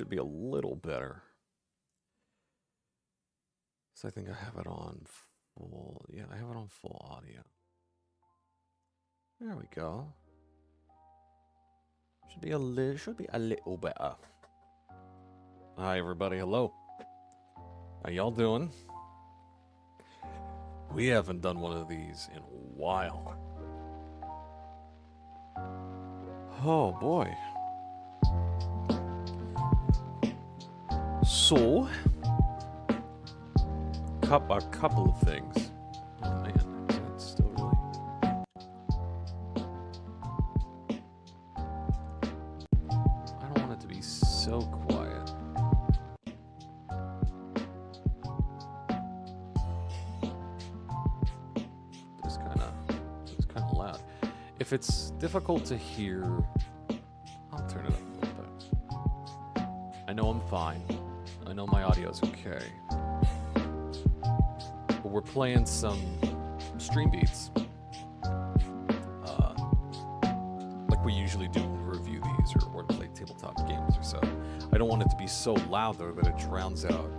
should be a little better. So I think I have it on full. Yeah, I have it on full audio. There we go. Should be a little better. Hi everybody, hello. How y'all doing? We haven't done one of these in a while. Oh boy. So, a couple of things. Oh man, that's still really... I don't want it to be so quiet. It's kind of loud. If it's difficult to hear, I'll turn it up a little bit. I know I'm fine. I know my audio's okay. But we're playing some stream beats. Like we usually do when we review these or play tabletop games or so. I don't want it to be so loud though that it drowns out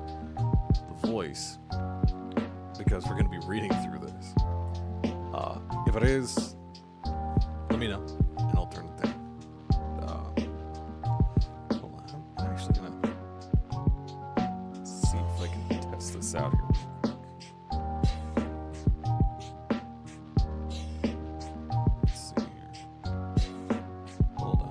the voice. Because we're going to be reading through this. If it is, let me know, and I'll turn it down. Hold on, I'm actually going to see if I can test this out here. Let's see here. Hold on.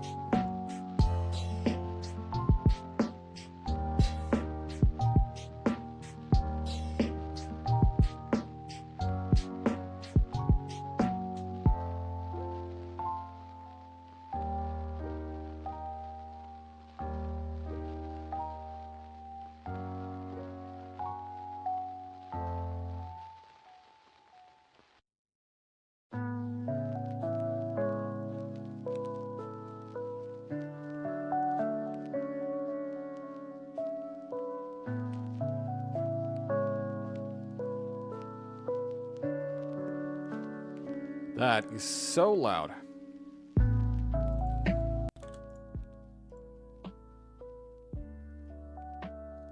That is so loud.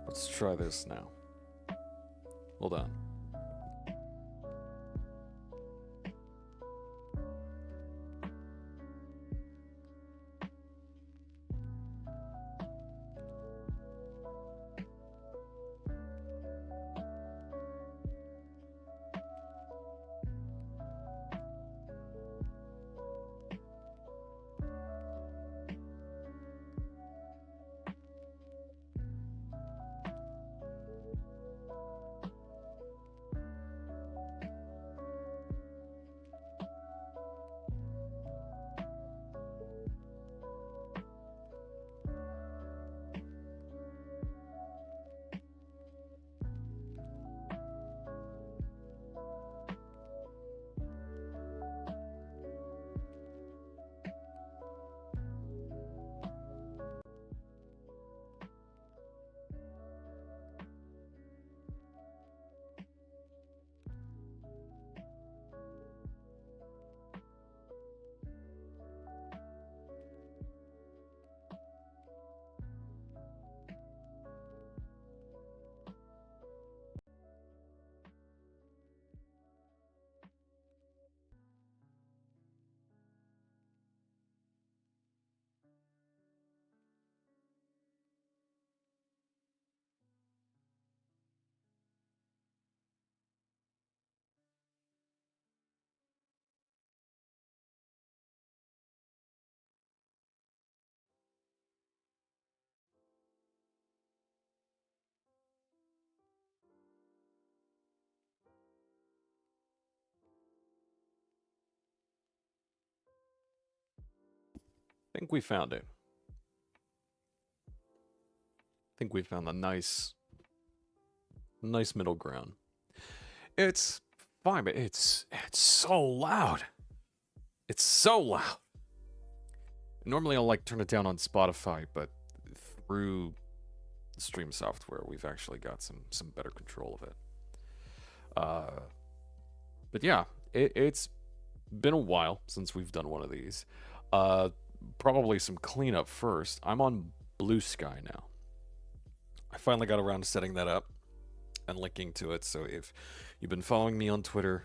Let's try this now. Hold on. I think we found it. I think we found a nice middle ground. It's fine, but it's so loud. It's so loud. Normally I'll like turn it down on Spotify, but through the stream software, we've actually got some better control of it. But yeah, it's been a while since we've done one of these. Probably some cleanup first. I'm on Blue Sky now. I finally got around to setting that up and linking to it. So if you've been following me on Twitter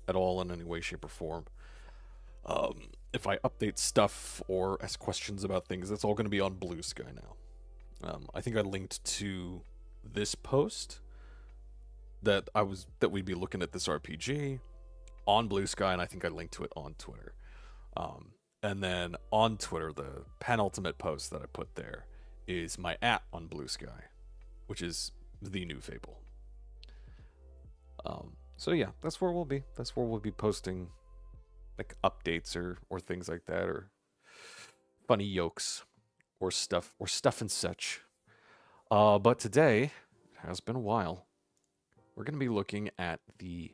at all in any way, shape, or form, if I update stuff or ask questions about things, that's all going to be on Blue Sky now. I think I linked to this post that we'd be looking at this RPG on Blue Sky, and I think I linked to it on Twitter. And then on Twitter, the penultimate post that I put there is my on Blue Sky, which is the Newfable. So yeah, that's where we'll be. That's where we'll be posting like updates or things like that, or funny yokes or stuff and such. But today, it has been a while. We're going to be looking at the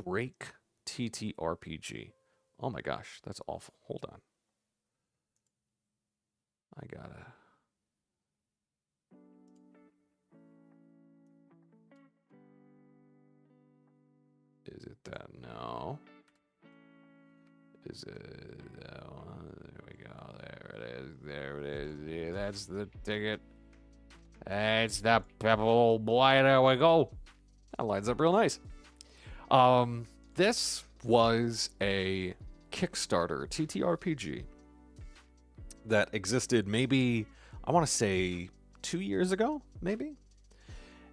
Break TTRPG. Oh my gosh, that's awful. Hold on. I gotta... Is it that? No. Is it that one? There we go. There it is. There it is. Yeah, that's the ticket. It's the Pebble Boy. There we go. That lines up real nice. This was a Kickstarter TTRPG that existed maybe, I want to say 2 years ago, maybe?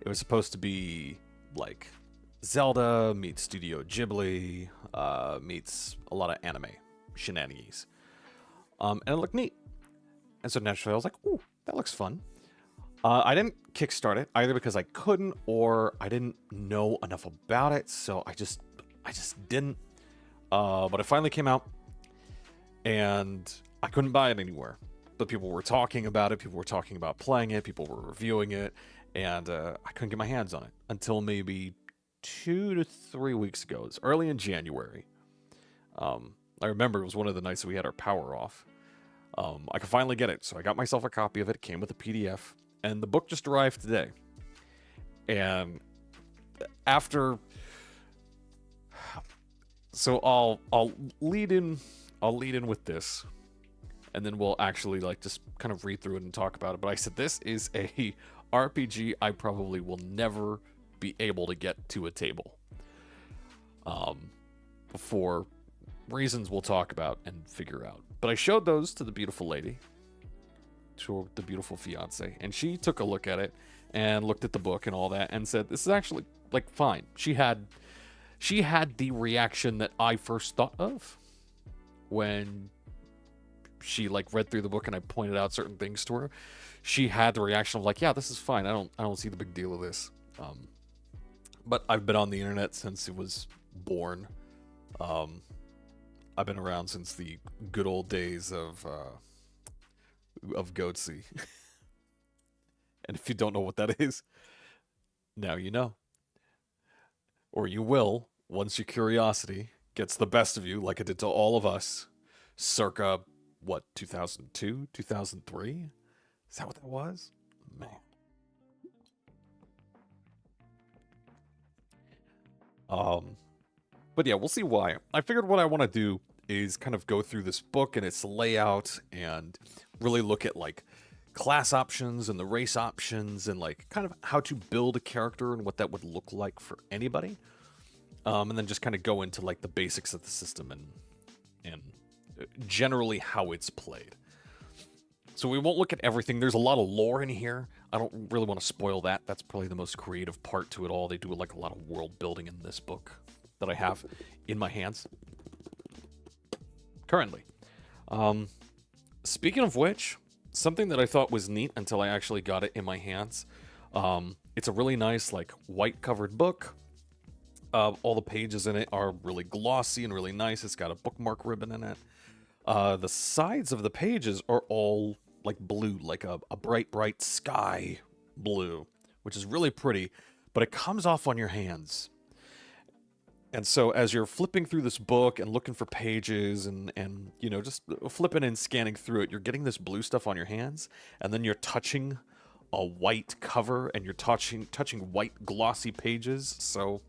It was supposed to be like Zelda meets Studio Ghibli, meets a lot of anime shenanigans. And it looked neat. And so naturally I was like, ooh, that looks fun. I didn't kickstart it either because I couldn't or I didn't know enough about it, so I just didn't. But it finally came out, and I couldn't buy it anywhere. But people were talking about it, people were talking about playing it, people were reviewing it, and I couldn't get my hands on it until maybe 2 to 3 weeks ago. It's early in January. I remember it was one of the nights that we had our power off. I could finally get it, so I got myself a copy of it. It came with a PDF, and the book just arrived today. And after... So I'll lead in with this, and then we'll actually like just kind of read through it and talk about it. But I said this is a RPG I probably will never be able to get to a table. For reasons we'll talk about and figure out. But I showed those to the beautiful lady, to the beautiful fiance, and she took a look at it and looked at the book and all that and said, this is actually like fine. She had the reaction that I first thought of when she like read through the book and I pointed out certain things to her. She had the reaction of like, yeah, this is fine. I don't see the big deal of this. But I've been on the internet since it was born. I've been around since the good old days of Goatsy. And if you don't know what that is, now you know. Or you will, once your curiosity gets the best of you, like it did to all of us, circa, what, 2002, 2003? Is that what that was? Man. But yeah, we'll see why. I figured what I want to do is kind of go through this book and its layout and really look at like class options and the race options and like kind of how to build a character and what that would look like for anybody. And then just kind of go into like the basics of the system and generally how it's played. So we won't look at everything. There's a lot of lore in here. I don't really want to spoil that. That's probably the most creative part to it all. They do like a lot of world building in this book that I have in my hands currently. Speaking of which, something that I thought was neat until I actually got it in my hands. It's a really nice like white covered book. All the pages in it are really glossy and really nice. It's got a bookmark ribbon in it. The sides of the pages are all like blue, like a bright sky blue, which is really pretty, but it comes off on your hands. And so as you're flipping through this book and looking for pages and you know, just flipping and scanning through it, you're getting this blue stuff on your hands, and then you're touching a white cover and you're touching white glossy pages. So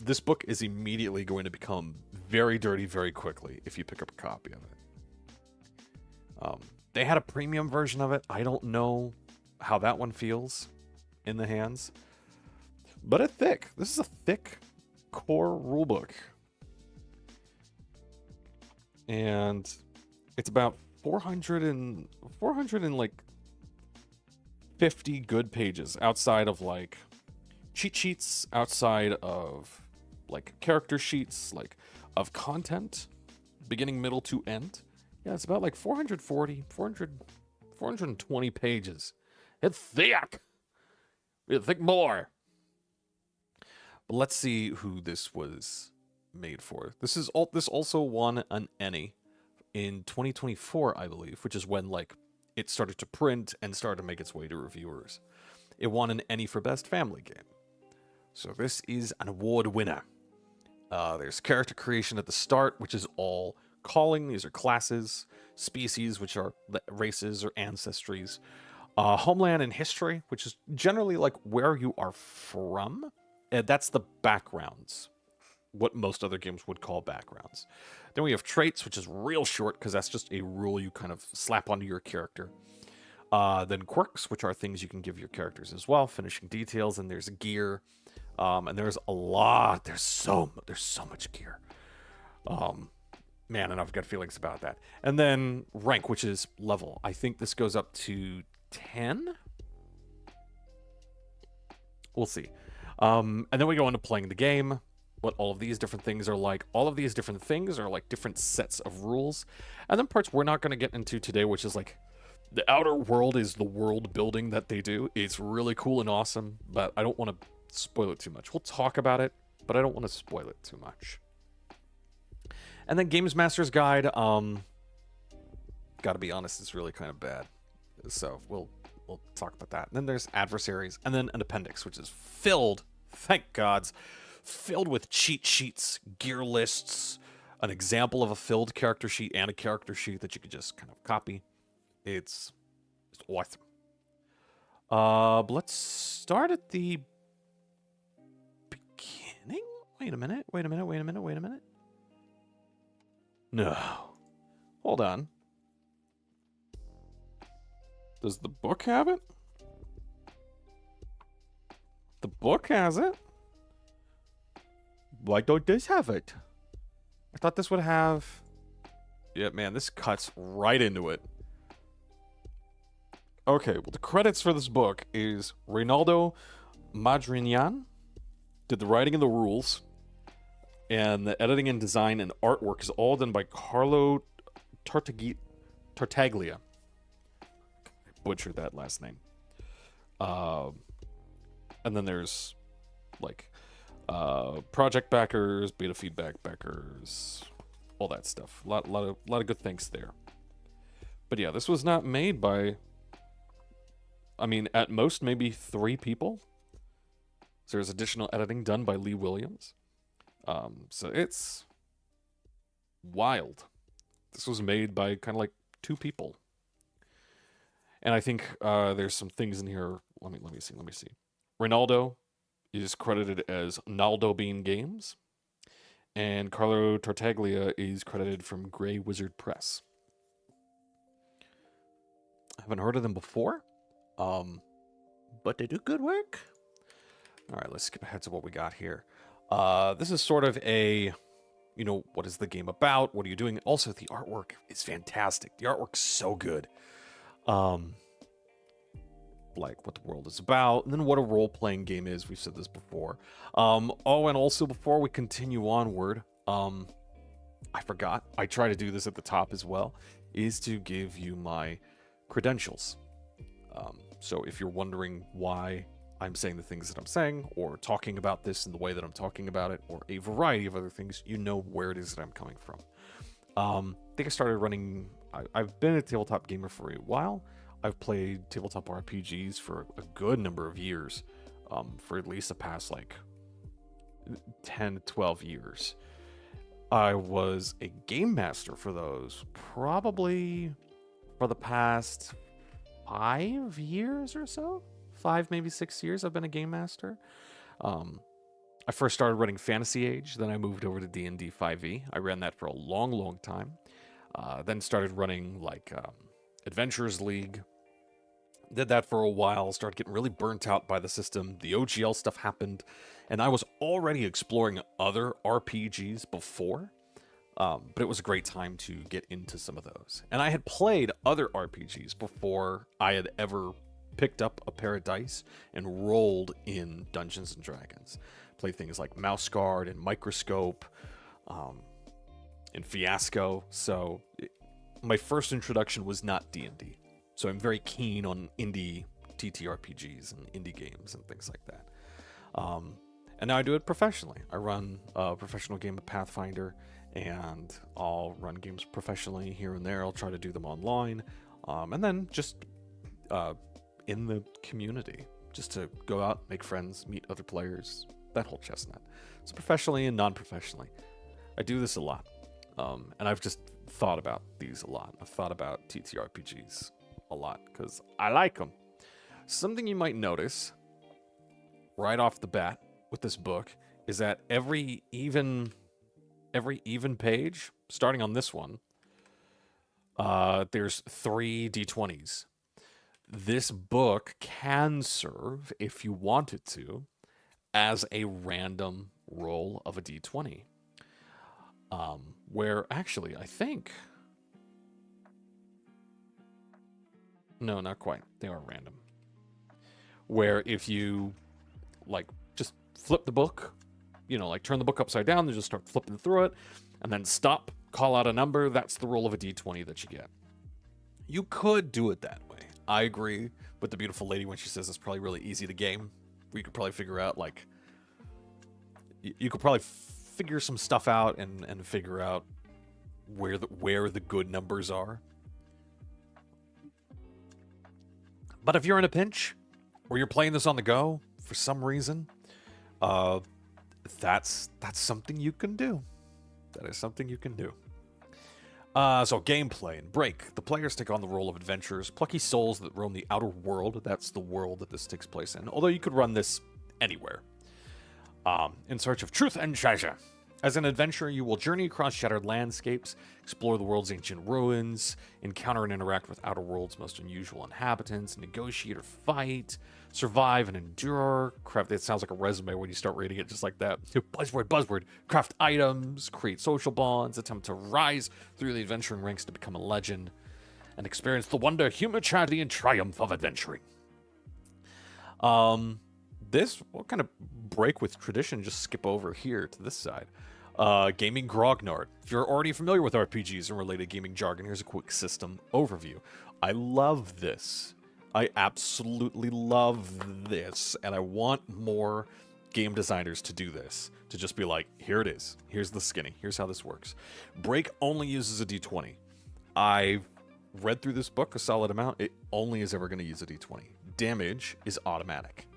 this book is immediately going to become very dirty very quickly if you pick up a copy of it. They had a premium version of it. I don't know how that one feels in the hands. But it's thick. This is a thick core rulebook. And it's about 400 and like 50 good pages outside of like cheat sheets, outside of like character sheets, like of content, beginning, middle to end. Yeah, it's about like 420 pages. It's thick. It's thick more. But let's see who this was made for. This also won an Emmy in 2024, I believe, which is when like it started to print and started to make its way to reviewers. It won an Emmy for Best Family Game. So this is an award winner. There's character creation at the start, which is all calling. These are classes, species, which are races or ancestries. Homeland and history, which is generally like where you are from. That's the backgrounds, what most other games would call backgrounds. Then we have traits, which is real short because that's just a rule you kind of slap onto your character. Then quirks, which are things you can give your characters as well. Finishing details, and there's gear, and there's a lot. There's so much gear. Man, and I've got feelings about that. And then rank, which is level. I think this goes up to 10. We'll see. And then we go into playing the game. What all of these different things are like. All of these different things are like different sets of rules. And then parts we're not going to get into today, which is like the outer world is the world building that they do. It's really cool and awesome, but I don't want to spoil it too much. We'll talk about it, but I don't want to spoil it too much. And then Games Master's Guide, gotta be honest, it's really kind of bad. So we'll talk about that. And then there's adversaries, and then an appendix, which is filled, thank gods, filled with cheat sheets, gear lists, an example of a filled character sheet, and a character sheet that you could just kind of copy. It's awesome. But let's start at the beginning. Wait a minute. No. Hold on. Does the book have it? The book has it. Why don't this have it? I thought this would have... Yeah, man, this cuts right into it. Okay, well, the credits for this book is Reynaldo Madrignan did the writing and the rules, and the editing and design and artwork is all done by Carlo Tartaglia. I butchered that last name. And then there's like project backers, beta feedback backers, all that stuff. A lot of good things there. But yeah, this was not made by, I mean, at most maybe 3 people. So there's additional editing done by Lee Williams. So it's wild. This was made by kind of like 2 people. And I think there's some things in here. Let me see. Reynaldo is credited as Naldo Bean Games, and Carlo Tartaglia is credited from Grey Wizard Press. I haven't heard of them before, but they do good work. All right, let's skip ahead to what we got here. This is sort of a, what is the game about? What are you doing? Also, the artwork is fantastic. The artwork's so good. Like what the world is about, and then what a role-playing game is. We've said this before. And also before we continue onward, I forgot. I try to do this at the top as well, is to give you my credentials. So if you're wondering why I'm saying the things that I'm saying, or talking about this in the way that I'm talking about it, or a variety of other things, you know where it is that I'm coming from. I think I started running... I've been a tabletop gamer for a while. I've played tabletop RPGs for a good number of years, for at least the past, 10 to 12 years. I was a game master for those, probably for the past 5 years or so. 5, maybe 6 years I've been a game master. I first started running Fantasy Age, then I moved over to D&D 5e. I ran that for a long, long time. Then started running, Adventures League. Did that for a while, started getting really burnt out by the system. The OGL stuff happened, and I was already exploring other RPGs before, but it was a great time to get into some of those. And I had played other RPGs before I had ever picked up a pair of dice and rolled in Dungeons and Dragons. Played things like Mouse Guard and Microscope, and Fiasco. So my first introduction was not D&D. So I'm very keen on indie TTRPGs and indie games and things like that. And now I do it professionally. I run a professional game of Pathfinder, and I'll run games professionally here and there. I'll try to do them online, and then just in the community, just to go out, make friends, meet other players, that whole chestnut. So professionally and non-professionally, I do this a lot, and I've just thought about these a lot. I've thought about TTRPGs a lot because I like them. Something you might notice right off the bat with this book is that every even page, starting on this one, there's 3 d20s. This book can serve, if you wanted to, as a random roll of a d20. Where actually, I think... No, not quite. They are random. Where if you, like, just flip the book, you know, like turn the book upside down and just start flipping through it, and then stop, call out a number, that's the roll of a d20 that you get. You could do it that way. I agree with the beautiful lady when she says it's probably really easy to game. We could probably figure out, like, you could probably figure some stuff out and figure out where the good numbers are. But if you're in a pinch, or you're playing this on the go for some reason, that's something you can do. That is something you can do. So gameplay and break. The players take on the role of adventurers, plucky souls that roam the outer world. That's the world that this takes place in. Although you could run this anywhere. In search of truth and treasure. As an adventurer, you will journey across shattered landscapes, explore the world's ancient ruins, encounter and interact with outer world's most unusual inhabitants, negotiate or fight, survive and endure. Craft, it sounds like a resume when you start reading it just like that. Buzzword. Craft items, create social bonds, attempt to rise through the adventuring ranks to become a legend, and experience the wonder, humor, tragedy, and triumph of adventuring. We'll kind of break with tradition, just skip over here to this side. Gaming Grognard. If you're already familiar with RPGs and related gaming jargon, here's a quick system overview. I love this. I absolutely love this, and I want more game designers to do this. To just be like, here it is. Here's the skinny. Here's how this works. Break only uses a d20. I've read through this book a solid amount. It only is ever going to use a d20. Damage is automatic.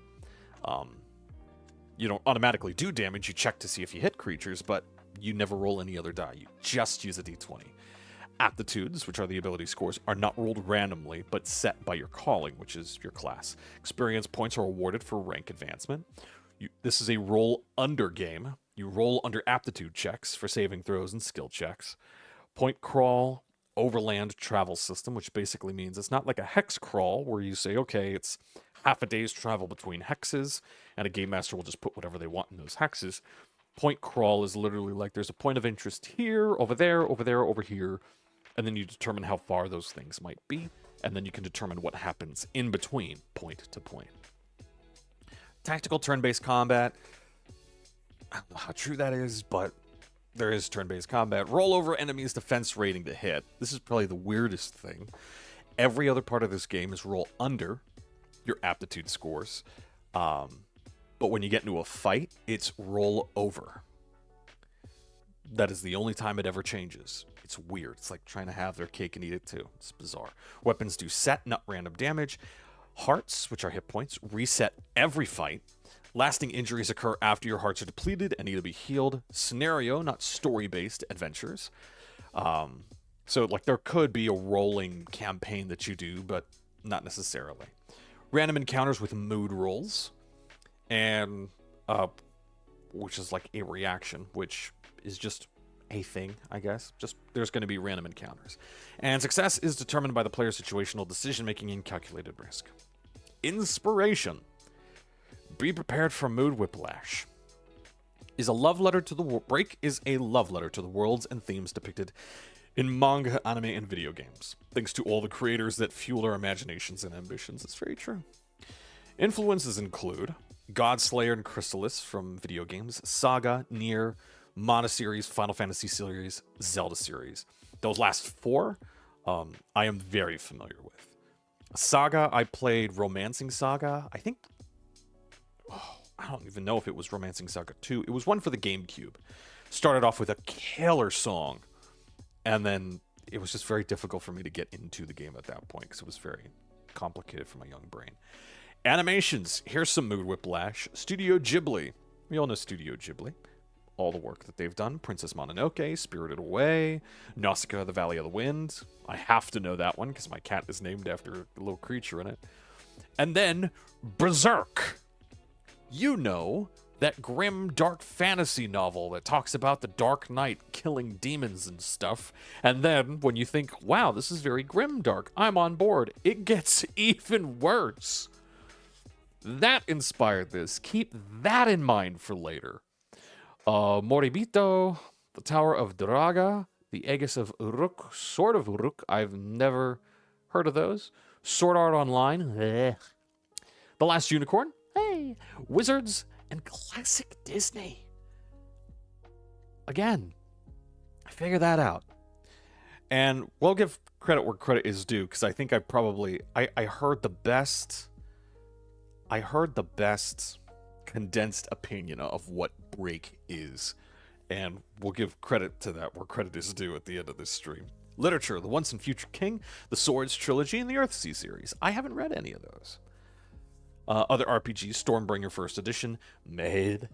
You don't automatically do damage. You check to see if you hit creatures, but you never roll any other die. You just use a d20. Aptitudes, which are the ability scores, are not rolled randomly, but set by your calling, which is your class. Experience points are awarded for rank advancement. This is a roll under game. You roll under aptitude checks for saving throws and skill checks. Point crawl, overland travel system, which basically means it's not like a hex crawl where you say, okay, it's half a day's travel between hexes, and a game master will just put whatever they want in those hexes. Point crawl is literally like there's a point of interest here, over there, over here, and then you determine how far those things might be, and then you can determine what happens in between point to point. Tactical turn-based combat. I don't know how true that is, but there is turn-based combat. Roll over enemies' defense rating to hit. This is probably the weirdest thing. Every other part of this game is roll under your aptitude scores. But when you get into a fight, it's roll over. That is the only time it ever changes. It's weird. It's like trying to have their cake and eat it too. It's bizarre. Weapons do set, not random damage. Hearts, which are hit points, reset every fight. Lasting injuries occur after your hearts are depleted and need to be healed. Scenario, not story-based adventures. So like there could be a rolling campaign that you do, but not necessarily. Random encounters with mood rolls, and which is like a reaction, which is just a thing, I guess. Just there's going to be random encounters. And success is determined by the player's situational decision-making and calculated risk. inspiration. Be prepared for mood whiplash. Is a love letter to the Break is a love letter to the worlds and themes depicted in manga, anime, and video games. Thanks to all the creators that fueled our imaginations and ambitions. It's very true. Influences include Godslayer and Chrysalis from video games, Saga, Nier, Mana series, Final Fantasy series, Zelda series. Those last four, I am very familiar with. Saga, I played Romancing Saga. I think... I don't even know if it was Romancing Saga 2. It was one for the GameCube. Started off with a killer song. And then it was just very difficult for me to get into the game at that point because it was very complicated for my young brain. Animations. Here's some mood whiplash. Studio Ghibli. We all know Studio Ghibli. All the work that they've done. Princess Mononoke, Spirited Away, Nausicaa, The Valley of the Wind. I have to know that one because my cat is named after a little creature in it. And then Berserk. You know, that grim, dark fantasy novel that talks about the Dark Knight killing demons and stuff. And then, when you think, wow, this is very grim dark, I'm on board, it gets even worse. That inspired this. Keep that in mind for later. Moribito, The Tower of Draga, The Aegis of Uruk, Sword of Uruk, I've never heard of those. Sword Art Online, The Last Unicorn, hey, Wizards, and classic Disney. Again, figure that out. And we'll give credit where credit is due, because I think I heard the best condensed opinion of what Break is. And we'll give credit to that where credit is due at the end of this stream. Literature, The Once and Future King, The Swords Trilogy, and the Earthsea series. I haven't read any of those. Other RPGs, Stormbringer First Edition, Made,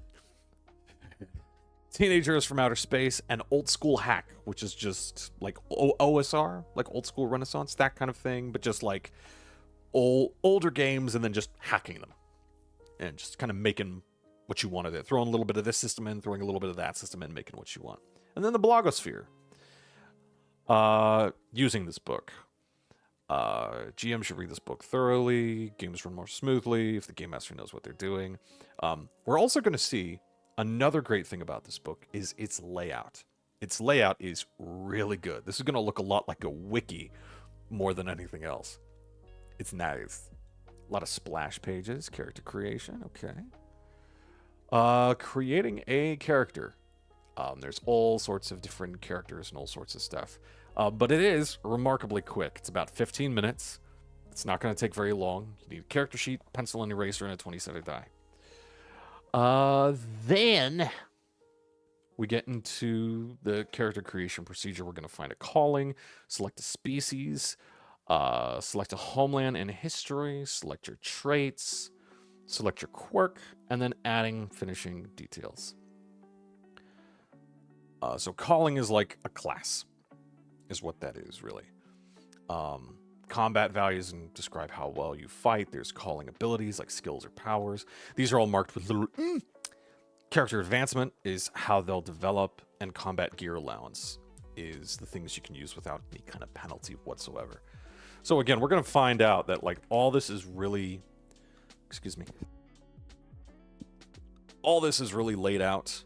Teenagers from Outer Space, and Old School Hack, which is just like OSR, like Old School Renaissance, that kind of thing, but just like older games and then just hacking them. And just kind of making what you want of it. Throwing a little bit of this system in, throwing a little bit of that system in, making what you want. And then the blogosphere. Using this book. GM should read this book thoroughly. Games run more smoothly if the game master knows what they're doing. We're also going to see another great thing about this book is its layout. Its layout is really good. This is going to look a lot like a wiki more than anything else. It's nice. A lot of splash pages, character creation, okay. Creating a character. There's all sorts of different characters and all sorts of stuff. But it is remarkably quick. It's about 15 minutes. It's not going to take very long. You need a character sheet, pencil and eraser, and a 20-sided die. Then we get into the character creation procedure. We're going to find a calling, select a species, select a homeland and history, select your traits, select your quirk, and then adding finishing details. So calling is like a class, is what that is, really. Combat values and describe how well you fight. There's calling abilities like skills or powers. These are all marked with little Character advancement is how they'll develop, and combat gear allowance is the things you can use without any kind of penalty whatsoever. So again, we're going to find out that like all this is really, all this is really laid out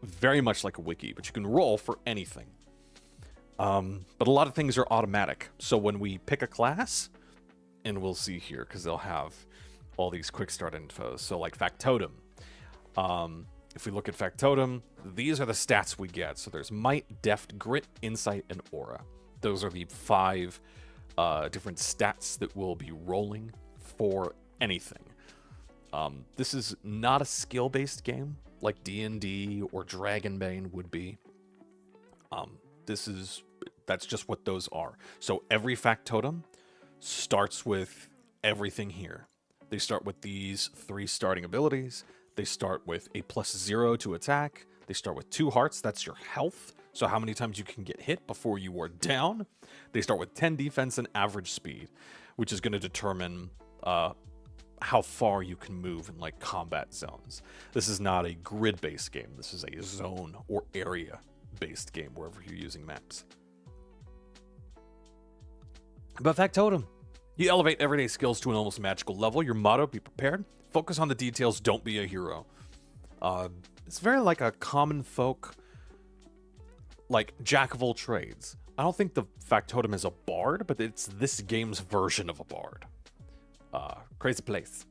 very much like a wiki, but you can roll for anything. But a lot of things are automatic. So when we pick a class, and we'll see here, because they'll have all these quick start infos. So like Factotum. If we look at Factotum, these are the stats we get. So there's Might, Deft, Grit, Insight, and Aura. Those are the 5 different stats that we'll be rolling for anything. This is not a skill-based game like D&D or Dragonbane would be. That's just what those are. So every Factotum starts with everything here. They start with these 3 starting abilities. They start with a +0 to attack. They start with 2 hearts. That's your health. So how many times you can get hit before you are down. They start with 10 defense and average speed, which is going to determine how far you can move in like combat zones. This is not a grid-based game. This is a zone or area-based game wherever you're using maps. But Factotum, You elevate everyday skills to an almost magical level. Your motto, be prepared. Focus on the details, don't be a hero. It's very like a common folk, like jack of all trades. I don't think the factotum is a bard, but it's this game's version of a bard. Crazy place.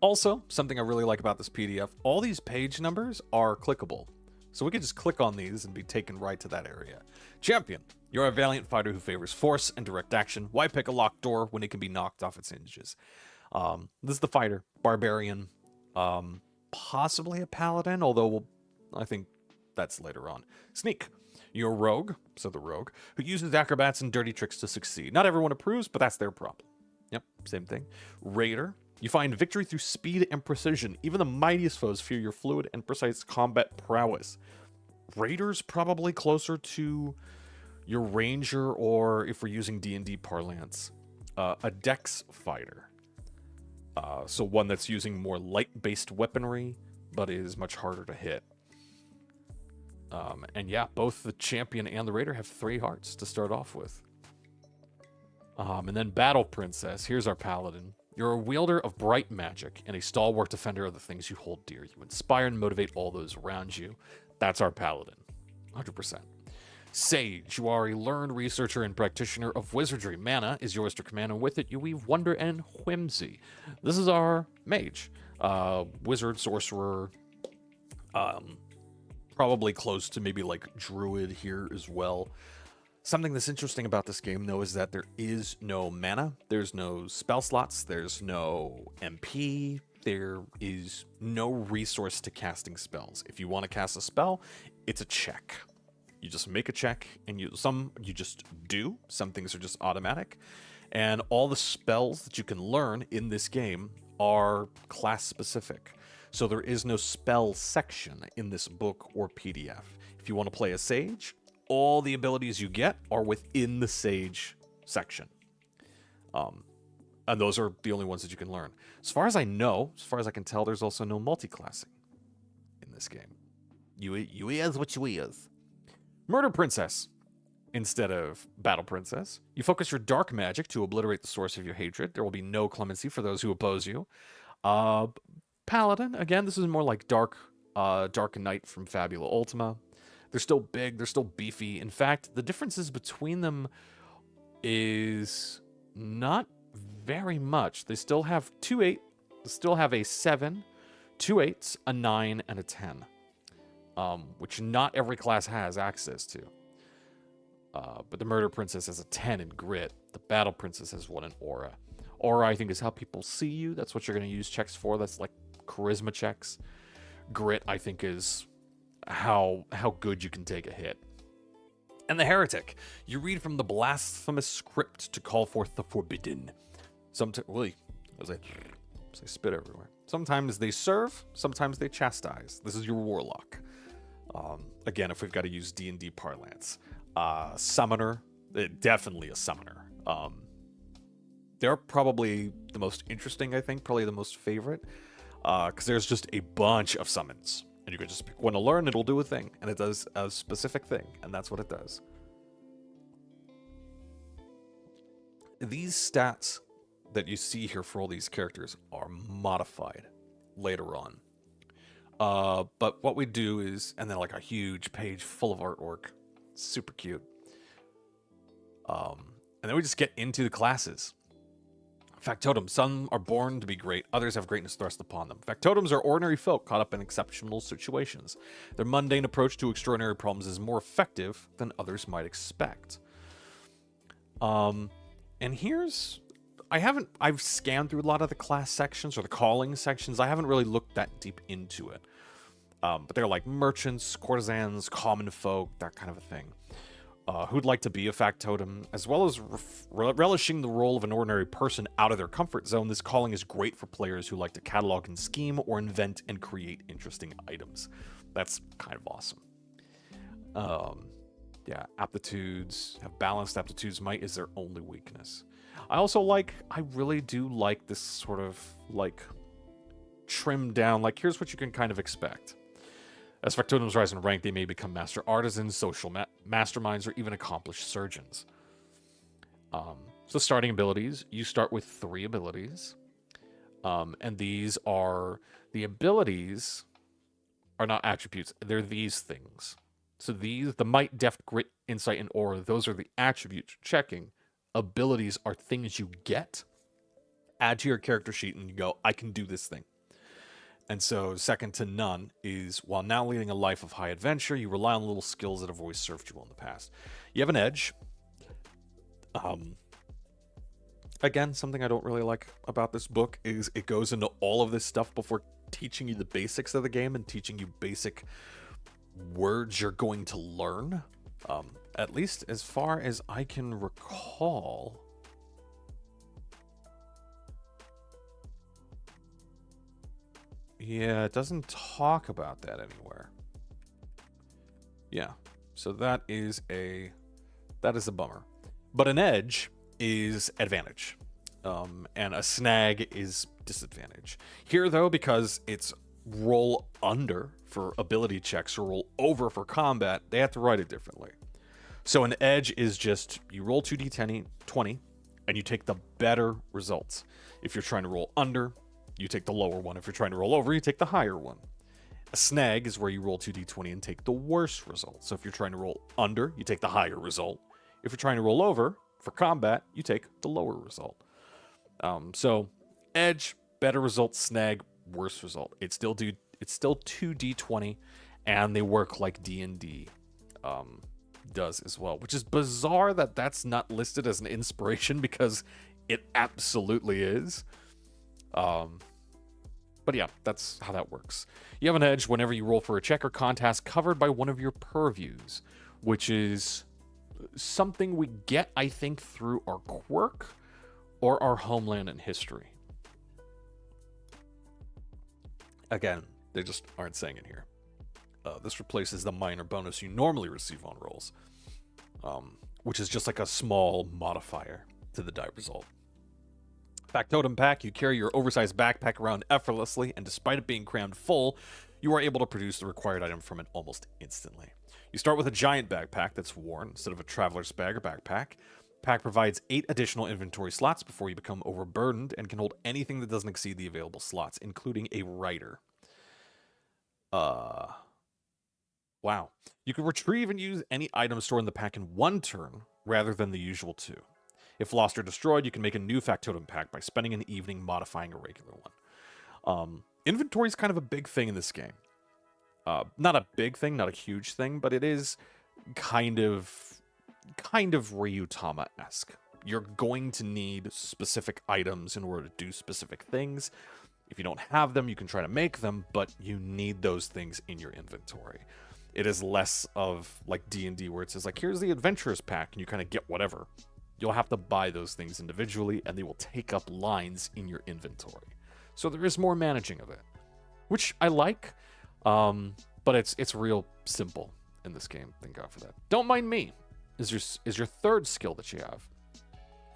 Also, something I really like about this PDF, all these page numbers are clickable. So we can just click on these and be taken right to that area. Champion. You're a valiant fighter who favors force and direct action. Why pick a locked door when it can be knocked off its hinges? This is the fighter. Barbarian. Possibly a paladin, although I think that's later on. Sneak. You're a rogue, so the rogue, who uses acrobats and dirty tricks to succeed. Not everyone approves, but that's their problem. Yep, same thing. Raider. You find victory through speed and precision. Even the mightiest foes fear your fluid and precise combat prowess. Raider's probably closer to your ranger, or if we're using D&D parlance, a dex fighter. So one that's using more light-based weaponry, but is much harder to hit. And yeah, both the champion and the raider have 3 hearts to start off with. And then Battle Princess. Here's our paladin. You're a wielder of bright magic and a stalwart defender of the things you hold dear. You inspire and motivate all those around you. That's our paladin. 100%. Sage. You are a learned researcher and practitioner of wizardry. Mana is yours to command, and with it you weave wonder and whimsy. This is our mage. Wizard, sorcerer, probably close to maybe like druid here as well. Something that's interesting about this game, though, is that there is no mana. There's no spell slots. There's no MP. There is no resource to casting spells. If you want to cast a spell, it's a check. You just make a check, and you just do. Some things are just automatic. And all the spells that you can learn in this game are class-specific. So there is no spell section in this book or PDF. If you want to play a sage, all the abilities you get are within the sage section. And those are the only ones that you can learn. As far as I know, as far as I can tell, there's also no multi-classing in this game. You is what you is. Murder Princess instead of Battle Princess. You focus your dark magic to obliterate the source of your hatred. There will be no clemency for those who oppose you. Paladin, again, this is more like Dark Knight from Fabula Ultima. They're still big, they're still beefy. In fact, the differences between them is not very much. They still have 2/8, they still have a 7, 2/8, a 9, and a 10. Which not every class has access to. But the Murder Princess has a 10 in Grit. The Battle Princess has 1 in Aura. Aura, I think, is how people see you. That's what you're going to use checks for. That's like charisma checks. Grit, I think, is how good you can take a hit. And the Heretic. You read from the blasphemous script to call forth the forbidden. Sometimes, as I spit everywhere. Sometimes they serve, sometimes they chastise. This is your warlock. Again, if we've got to use D&D parlance. Summoner, definitely a summoner. They're probably the most interesting, I think, probably the most favorite. Because there's just a bunch of summons. And you can just pick one to learn, it'll do a thing. And it does a specific thing, and that's what it does. These stats that you see here for all these characters are modified later on. But what we do is, and then like a huge page full of artwork, super cute. And then we just get into the classes. Factotum. Some are born to be great, others have greatness thrust upon them. Factotums are ordinary folk caught up in exceptional situations. Their mundane approach to extraordinary problems is more effective than others might expect. And here's... I've scanned through a lot of the class sections or the calling sections. I haven't really looked that deep into it. But they're like merchants, courtesans, common folk, that kind of a thing. Who'd like to be a factotum, as well as relishing the role of an ordinary person out of their comfort zone. This calling is great for players who like to catalog and scheme or invent and create interesting items. That's kind of awesome. Yeah, aptitudes, have balanced aptitudes. Might is their only weakness. I really do like this sort of like trimmed down, like here's what you can kind of expect. As factotums rise in rank, they may become master artisans, social masterminds, or even accomplished surgeons. So starting abilities, you start with 3 abilities. And these are, the abilities are not attributes. They're these things. So these, the might, deft, grit, insight, and aura, those are the attributes checking. Abilities are things you get, add to your character sheet, and you go, I can do this thing. And so second to none is, while now leading a life of high adventure, you rely on little skills that have always served you well in the past. You have an edge. Again, something I don't really like about this book is it goes into all of this stuff before teaching you the basics of the game and teaching you basic words you're going to learn. At least as far as I can recall. Yeah, it doesn't talk about that anywhere. Yeah, so that is a bummer. But an edge is advantage, and a snag is disadvantage. Here, though, because it's roll under for ability checks or roll over for combat, they have to write it differently. So an edge is just, you roll 2d20, and you take the better results. If you're trying to roll under, you take the lower one. If you're trying to roll over, you take the higher one. A snag is where you roll 2d20 and take the worst result. So if you're trying to roll under, you take the higher result. If you're trying to roll over for combat, you take the lower result. So edge, better result, snag, worse result. It's still 2d20, and they work like D&D does as well, which is bizarre that that's not listed as an inspiration because it absolutely is. But yeah, that's how that works. You have an edge whenever you roll for a check or contest covered by one of your purviews, which is something we get, I think, through our quirk or our homeland and history. Again, they just aren't saying it here. This replaces the minor bonus you normally receive on rolls, which is just like a small modifier to the die result. Factotum pack, you carry your oversized backpack around effortlessly, and despite it being crammed full, you are able to produce the required item from it almost instantly. You start with a giant backpack that's worn instead of a traveler's bag or backpack. Pack provides 8 additional inventory slots before you become overburdened and can hold anything that doesn't exceed the available slots, including a writer. Wow. You can retrieve and use any item stored in the pack in 1 turn rather than the usual 2. If lost or destroyed, you can make a new factotum pack by spending an evening modifying a regular one. Inventory is kind of a big thing in this game. Not a big thing, not a huge thing, but it is kind of Ryutama-esque. You're going to need specific items in order to do specific things. If you don't have them, you can try to make them, but you need those things in your inventory. It is less of like D&D where it says like, here's the adventurer's pack, and you kind of get whatever. You'll have to buy those things individually, and they will take up lines in your inventory. So there is more managing of it, which I like, but it's real simple in this game. Thank God for that. Don't mind me is your third skill that you have.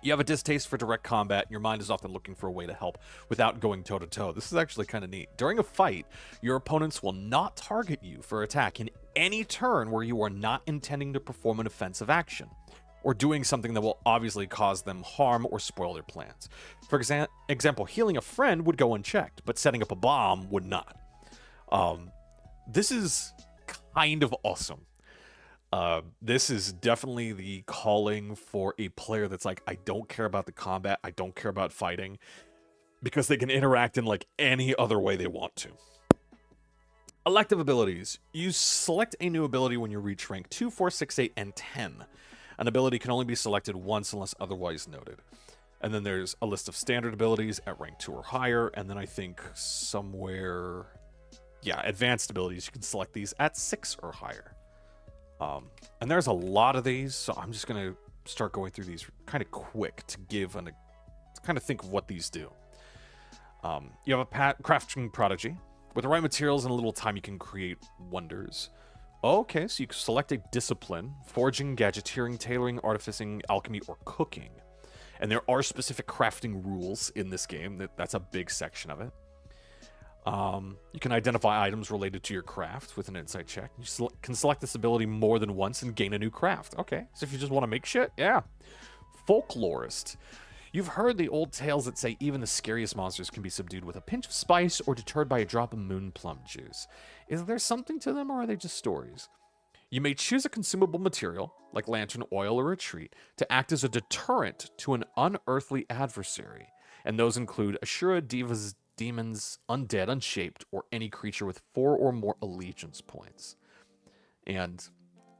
You have a distaste for direct combat, and your mind is often looking for a way to help without going toe-to-toe. This is actually kind of neat. During a fight, your opponents will not target you for attack in any turn where you are not intending to perform an offensive action, or doing something that will obviously cause them harm or spoil their plans. For example, healing a friend would go unchecked, but setting up a bomb would not. This is kind of awesome. This is definitely the calling for a player that's like, I don't care about the combat, I don't care about fighting, because they can interact in like any other way they want to. Elective abilities. You select a new ability when you reach rank 2, 4, 6, 8, and 10. An ability can only be selected once unless otherwise noted. And then there's a list of standard abilities at rank 2 or higher, and then I think somewhere, yeah, advanced abilities, you can select these at 6 or higher. And there's a lot of these, so I'm just going to start going through these kind of quick to kind of think of what these do. You have a crafting prodigy. With the right materials and a little time, you can create wonders. Okay, so you can select a discipline: forging, gadgeteering, tailoring, artificing, alchemy, or cooking. And there are specific crafting rules in this game. That's a big section of it. You can identify items related to your craft with an insight check. You can select this ability more than once and gain a new craft. Okay, so if you just want to make shit, yeah. folklorist. You've heard the old tales that say even the scariest monsters can be subdued with a pinch of spice or deterred by a drop of moon plum juice. Is there something to them, or are they just stories? You may choose a consumable material, like lantern oil or a treat, to act as a deterrent to an unearthly adversary. And those include Ashura, divas, demons, undead, unshaped, or any creature with 4 or more allegiance points. And,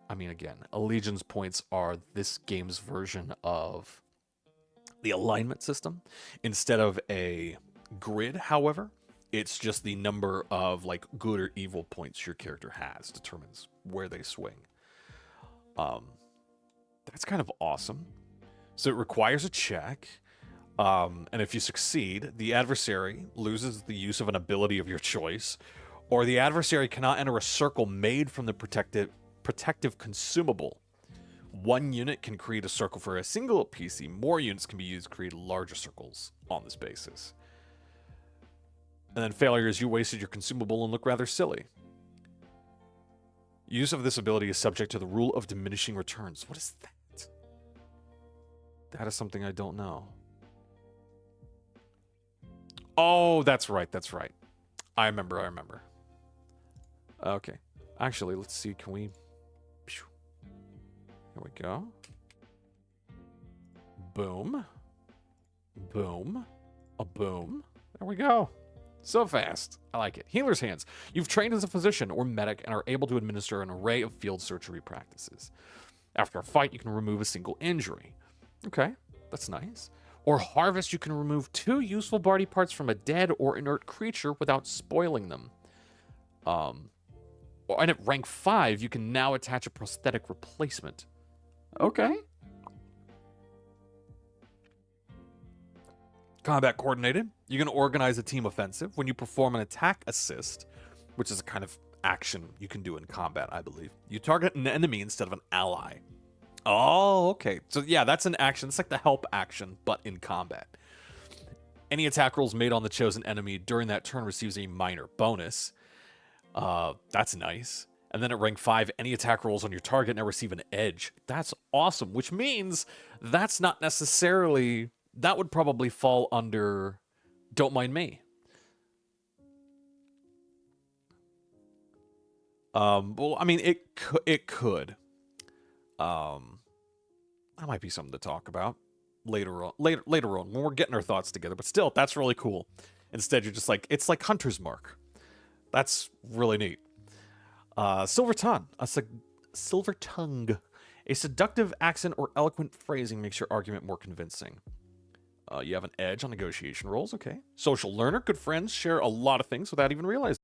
I mean, again, allegiance points are this game's version of the alignment system. Instead of a grid, however, it's just the number of like good or evil points your character has determines where they swing. That's kind of awesome. So it requires a check. And if you succeed, the adversary loses the use of an ability of your choice, or the adversary cannot enter a circle made from the protective consumable. One unit can create a circle for a single PC. More units can be used to create larger circles on this basis. And then failures, you wasted your consumable and look rather silly. Use of this ability is subject to the rule of diminishing returns. What is that? That is something I don't know. Oh, that's right, that's right. I remember. Okay. Actually, let's see, can we... Here we go. Boom. Boom. A boom. There we go. So fast. I like it. Healer's Hands. You've trained as a physician or medic and are able to administer an array of field surgery practices. After a fight, you can remove a single injury. Okay, that's nice. Or Harvest, you can remove 2 useful body parts from a dead or inert creature without spoiling them. And at rank 5, you can now attach a prosthetic replacement. Okay. Combat Coordinated. You can organize a team offensive when you perform an attack assist, which is a kind of action you can do in combat, I believe. You target an enemy instead of an ally. Oh, okay. So yeah, that's an action. It's like the help action, but in combat. Any attack rolls made on the chosen enemy during that turn receives a minor bonus. That's nice. And then at rank 5, any attack rolls on your target now receive an edge. That's awesome, which means that's not necessarily... That would probably fall under Don't Mind Me. Well, I mean, it could. That might be something to talk about later on when we're getting our thoughts together. But still, that's really cool. Instead, you're just like, it's like Hunter's Mark. That's really neat. Silver Tongue. Silver Tongue. A seductive accent or eloquent phrasing makes your argument more convincing. You have an edge on negotiation rolls. Okay. Social Learner. Good friends share a lot of things without even realizing.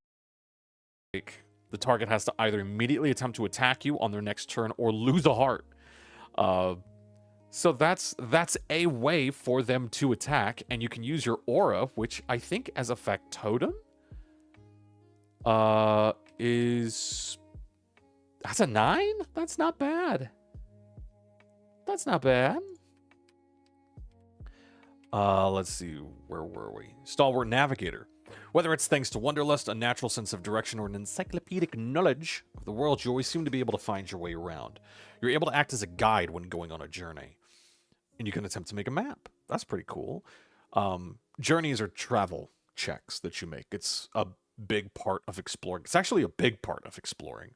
The target has to either immediately attempt to attack you on their next turn or lose a heart. So that's a way for them to attack, and you can use your aura, which I think as a factotum is... That's a 9? That's not bad. That's not bad. Let's see, where were we? Stalwart Navigator. Whether it's thanks to wanderlust, a natural sense of direction, or an encyclopedic knowledge of the world, you always seem to be able to find your way around. You're able to act as a guide when going on a journey. And you can attempt to make a map. That's pretty cool. Journeys are travel checks that you make. It's a big part of exploring. It's actually a big part of exploring.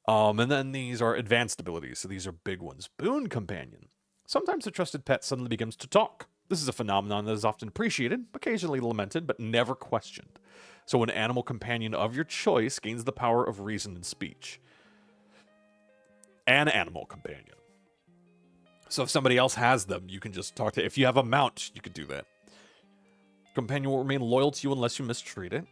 And then these are advanced abilities. So these are big ones. Boon Companion. Sometimes a trusted pet suddenly begins to talk. This is a phenomenon that is often appreciated, occasionally lamented, but never questioned. So an animal companion of your choice gains the power of reason and speech. An animal companion. So if somebody else has them, you can just talk to... If you have a mount, you could do that. Companion will remain loyal to you unless you mistreat it.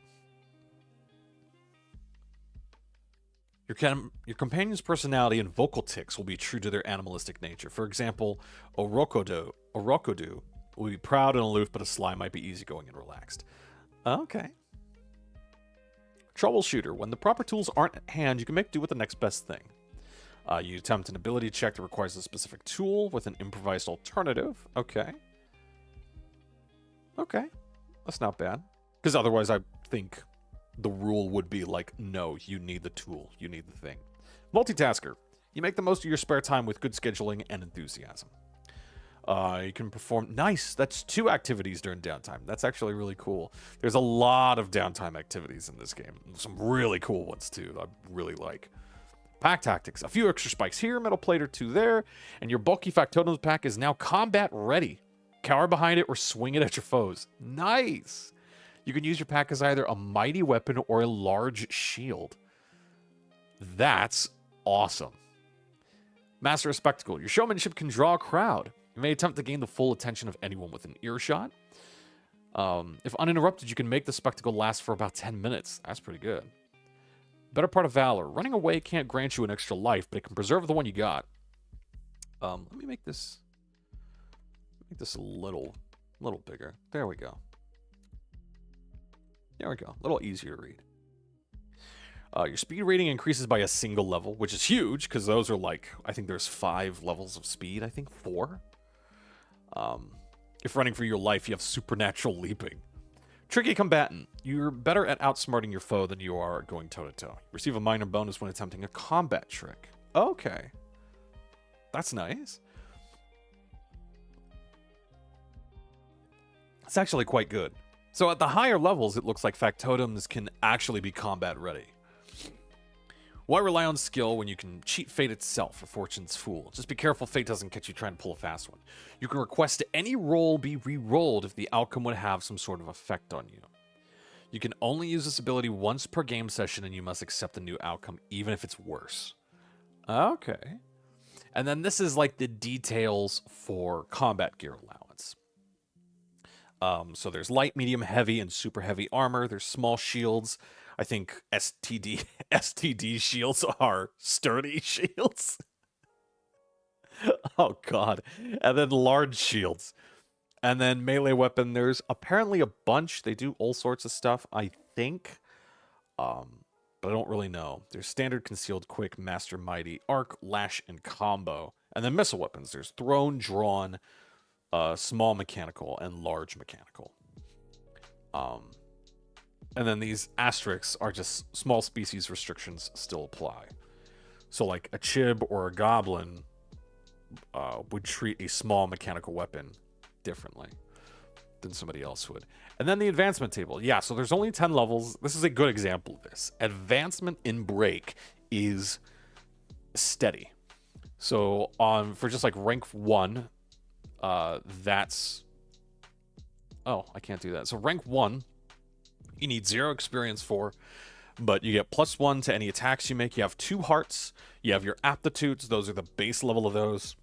Your companion's personality and vocal tics will be true to their animalistic nature. For example, Orokodu will be proud and aloof, but a sly might be easygoing and relaxed. Okay. Troubleshooter. When the proper tools aren't at hand, you can make do with the next best thing. You attempt an ability check that requires a specific tool with an improvised alternative. Okay. Okay. That's not bad. Because otherwise I think the rule would be like, no, you need the tool. You need the thing. Multitasker. You make the most of your spare time with good scheduling and enthusiasm. You can perform... Nice! That's 2 activities during downtime. That's actually really cool. There's a lot of downtime activities in this game. Some really cool ones, too, that I really like. Pack tactics. A few extra spikes here, metal plate or 2 there, and your bulky Factotum's pack is now combat ready. Cower behind it or swing it at your foes. Nice! You can use your pack as either a mighty weapon or a large shield. That's awesome. Master of Spectacle. Your showmanship can draw a crowd. You may attempt to gain the full attention of anyone with an earshot. If uninterrupted, you can make the spectacle last for about 10 minutes. That's pretty good. Better part of Valor. Running away can't grant you an extra life, but it can preserve the one you got. Let me make this a little bigger. There we go. There we go. A little easier to read. Your speed rating increases by a single level, which is huge, because those are like, I think there's 5 levels of speed. I think 4. If running for your life, you have supernatural leaping. Tricky combatant. You're better at outsmarting your foe than you are going toe-to-toe. Receive a minor bonus when attempting a combat trick. Okay. That's nice. It's actually quite good. So at the higher levels, it looks like Factotums can actually be combat ready. Why rely on skill when you can cheat fate itself or fortune's fool? Just be careful fate doesn't catch you trying to pull a fast one. You can request any roll be re-rolled if the outcome would have some sort of effect on you. You can only use this ability once per game session and you must accept the new outcome even if it's worse. Okay. And then this is like the details for combat gear allowance. So there's light, medium, heavy, and super heavy armor. There's small shields. I think STD shields are sturdy shields. Oh, God. And then large shields. And then melee weapon, there's apparently a bunch. They do all sorts of stuff, I think. But I don't really know. There's standard, concealed, quick, master, mighty, arc, lash, and combo. And then missile weapons. There's thrown, drawn, small mechanical, and large mechanical. And then these asterisks are just small species restrictions still apply. So like a chib or a goblin would treat a small mechanical weapon differently than somebody else would. And then the advancement table. Yeah, so there's only 10 levels. This is a good example of this. Advancement in Break is steady. So for just like rank 1, that's... Oh, I can't do that. So rank 1... You need 0 experience for, but you get +1 to any attacks you make. You have 2 hearts. You have your aptitudes. Those are the base level of those.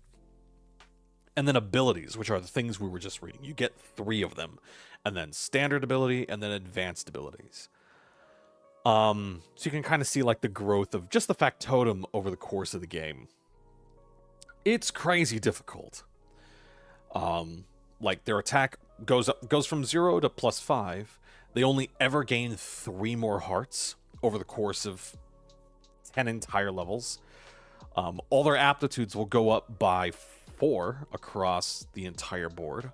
And then abilities, which are the things we were just reading. You get 3 of them. And then standard ability, and then advanced abilities. So you can kind of see like the growth of just the factotum over the course of the game. It's crazy difficult. Like their attack goes from 0 to +5. They only ever gain 3 more hearts over the course of 10 entire levels. All their aptitudes will go up by 4 across the entire board.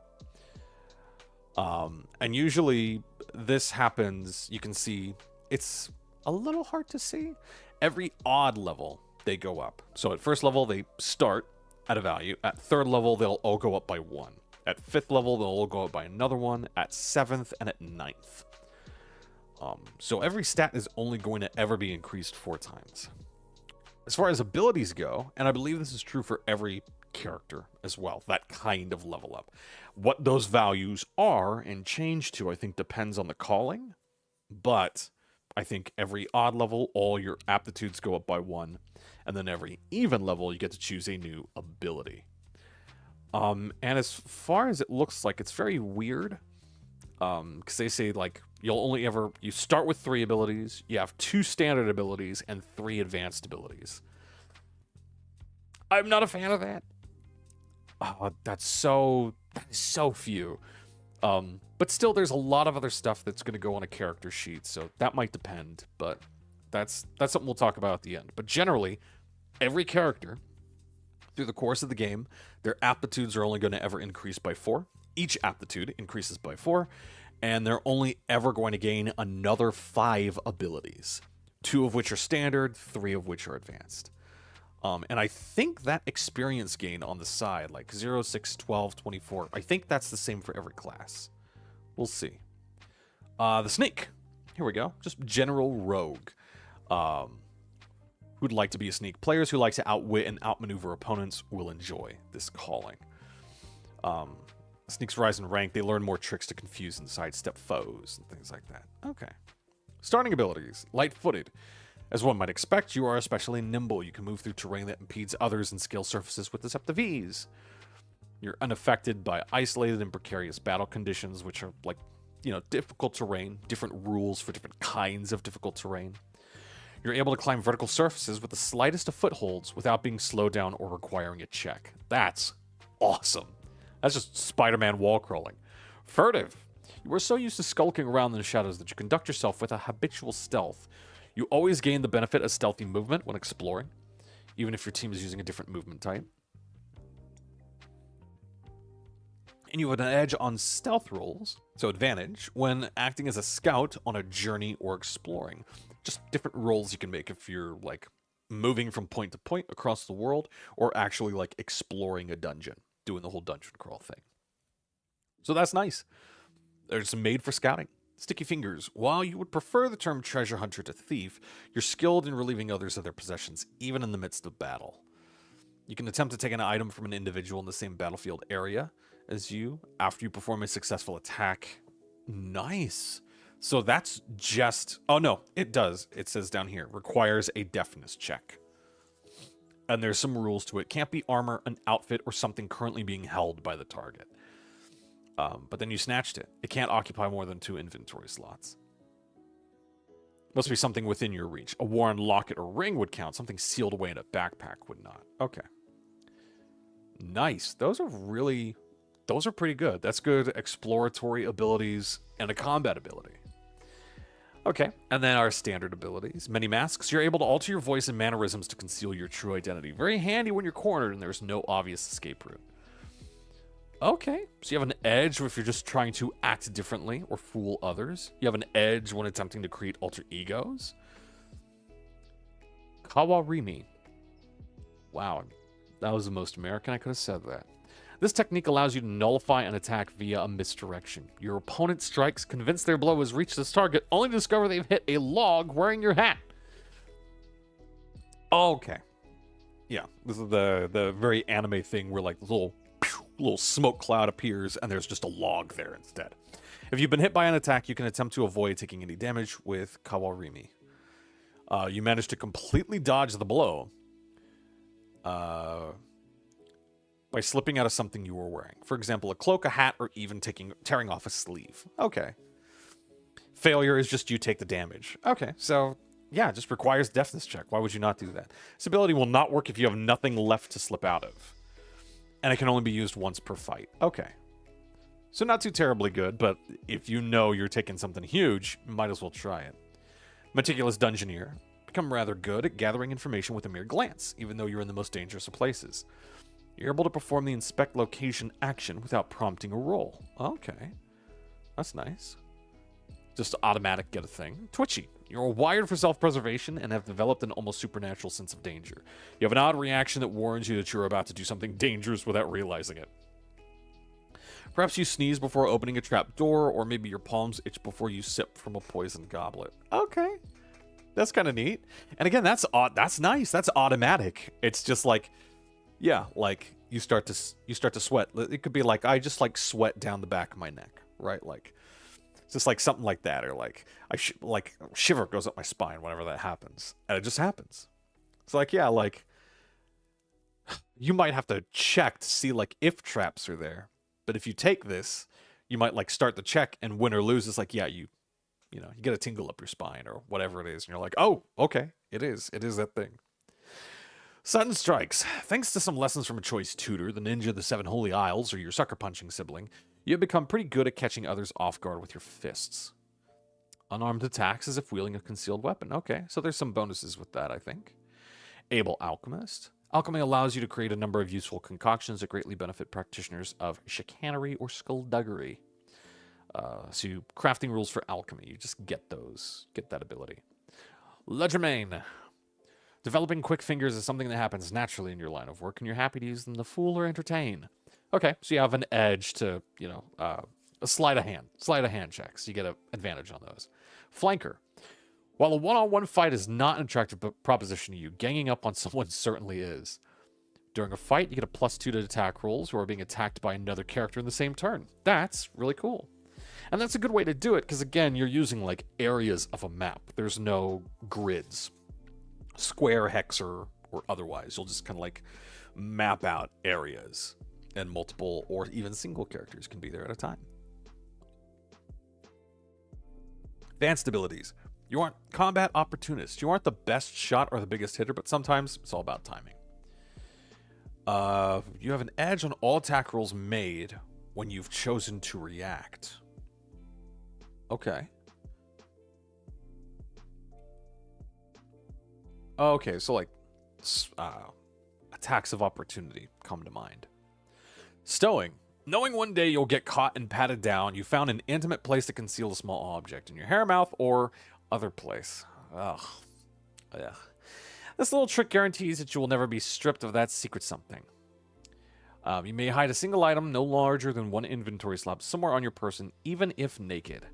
And usually this happens, you can see, it's a little hard to see. Every odd level, they go up. So at first level, they start at a value. At third level, they'll all go up by 1. At 5th level, they'll all go up by another 1. At 7th and at 9th. So every stat is only going to ever be increased 4 times. As far as abilities go, and I believe this is true for every character as well, that kind of level up. What those values are and change to, I think, depends on the calling. But I think every odd level, all your aptitudes go up by 1. And then every even level, you get to choose a new ability. And as far as it looks like, it's very weird. Because they say, like, you start with 3 abilities, you have 2 standard abilities, and 3 advanced abilities. I'm not a fan of that. Oh, that's so few. But still, there's a lot of other stuff that's going to go on a character sheet, so that might depend, but that's something we'll talk about at the end. But generally, every character, through the course of the game, their aptitudes are only going to ever increase by 4. Each aptitude increases by 4, and they're only ever going to gain another 5 abilities, 2 of which are standard, 3 of which are advanced. And I think that experience gain on the side, like 0, 6, 12, 24, I think that's the same for every class. We'll see. The Snake. Here we go. Just general rogue. Who'd like to be a sneak. Players who like to outwit and outmaneuver opponents will enjoy this calling. Sneaks rise in rank. They learn more tricks to confuse and sidestep foes and things like that. Okay. Starting abilities. Light-footed. As one might expect, you are especially nimble. You can move through terrain that impedes others and scale surfaces with deceptive ease. You're unaffected by isolated and precarious battle conditions, which are like, difficult terrain, different rules for different kinds of difficult terrain. You're able to climb vertical surfaces with the slightest of footholds without being slowed down or requiring a check. That's awesome. That's just Spider-Man wall crawling. Furtive. You are so used to skulking around in the shadows that you conduct yourself with a habitual stealth. You always gain the benefit of stealthy movement when exploring, even if your team is using a different movement type. And you have an edge on stealth rolls, so advantage, when acting as a scout on a journey or exploring. Just different rolls you can make if you're, like, moving from point to point across the world, or actually, like, exploring a dungeon, doing the whole dungeon crawl thing. So that's nice. There's made for scouting. Sticky fingers. While you would prefer the term treasure hunter to thief, you're skilled in relieving others of their possessions, even in the midst of battle. You can attempt to take an item from an individual in the same battlefield area as you after you perform a successful attack. Nice. So that's just... Oh, no, it does. It says down here, requires a deafness check. And there's some rules to it. Can't be armor, an outfit, or something currently being held by the target. But then you snatched it. It can't occupy more than 2 inventory slots. Must be something within your reach. A worn locket or ring would count. Something sealed away in a backpack would not. Okay. Nice. Those are pretty good. That's good exploratory abilities and a combat ability. Okay, and then our standard abilities. Many masks. You're able to alter your voice and mannerisms to conceal your true identity. Very handy when you're cornered and there's no obvious escape route. Okay, so you have an edge if you're just trying to act differently or fool others. You have an edge when attempting to create alter egos. Kawarimi. Wow, that was the most American I could have said that. This technique allows you to nullify an attack via a misdirection. Your opponent strikes, convinced their blow has reached its target, only to discover they've hit a log wearing your hat. Okay. Yeah, this is the very anime thing where like the little smoke cloud appears and there's just a log there instead. If you've been hit by an attack, you can attempt to avoid taking any damage with Kawarimi. You manage to completely dodge the blow by slipping out of something you were wearing. For example, a cloak, a hat, or even tearing off a sleeve. Okay. Failure is just you take the damage. Okay, so yeah, it just requires deafness check. Why would you not do that? This ability will not work if you have nothing left to slip out of. And it can only be used once per fight. Okay. So not too terribly good, but if you know you're taking something huge, you might as well try it. Meticulous Dungeoneer. Become rather good at gathering information with a mere glance, even though you're in the most dangerous of places. You're able to perform the inspect location action without prompting a roll. Okay. That's nice. Just automatic get a thing. Twitchy. You're wired for self-preservation and have developed an almost supernatural sense of danger. You have an odd reaction that warns you that you're about to do something dangerous without realizing it. Perhaps you sneeze before opening a trap door, or maybe your palms itch before you sip from a poisoned goblet. Okay. That's kind of neat. And again, that's nice. That's automatic. It's just like, yeah, like you start to sweat. It could be like, I just like sweat down the back of my neck, right? Like, it's just like something like that, or like like shiver goes up my spine whenever that happens, and it just happens. It's like, yeah, like you might have to check to see like if traps are there, but if you take this, you might like start the check, and win or lose, it's like, yeah, you get a tingle up your spine or whatever it is, and you're like, oh, okay, it is that thing. Sudden strikes. Thanks to some lessons from a choice tutor, the ninja of the Seven Holy Isles, or your sucker punching sibling, you have become pretty good at catching others off guard with your fists. Unarmed attacks as if wielding a concealed weapon. Okay, so there's some bonuses with that, I think. Able Alchemist. Alchemy allows you to create a number of useful concoctions that greatly benefit practitioners of chicanery or skullduggery. So crafting rules for alchemy, you just get that ability. Legerdemain. Developing quick fingers is something that happens naturally in your line of work, and you're happy to use them to fool or entertain. Okay, so you have an edge to, a sleight of hand checks. You get an advantage on those. Flanker. While a one-on-one fight is not an attractive proposition to you, ganging up on someone certainly is. During a fight, you get a +2 to attack rolls who are being attacked by another character in the same turn. That's really cool. And that's a good way to do it, because again, you're using like areas of a map. There's no grids. Square, hex, or otherwise. You'll just kind of like map out areas, and multiple or even single characters can be there at a time. Advanced abilities. You aren't combat opportunist. You aren't the best shot or the biggest hitter, but sometimes it's all about timing. You have an edge on all attack rolls made when you've chosen to react. Okay. Okay, so like attacks of opportunity come to mind. Stowing. Knowing one day you'll get caught and patted down, you found an intimate place to conceal a small object in your hair, mouth, or other place. Ugh. Ugh. This little trick guarantees that you will never be stripped of that secret something. You may hide a single item no larger than 1 inventory slot somewhere on your person, even if naked.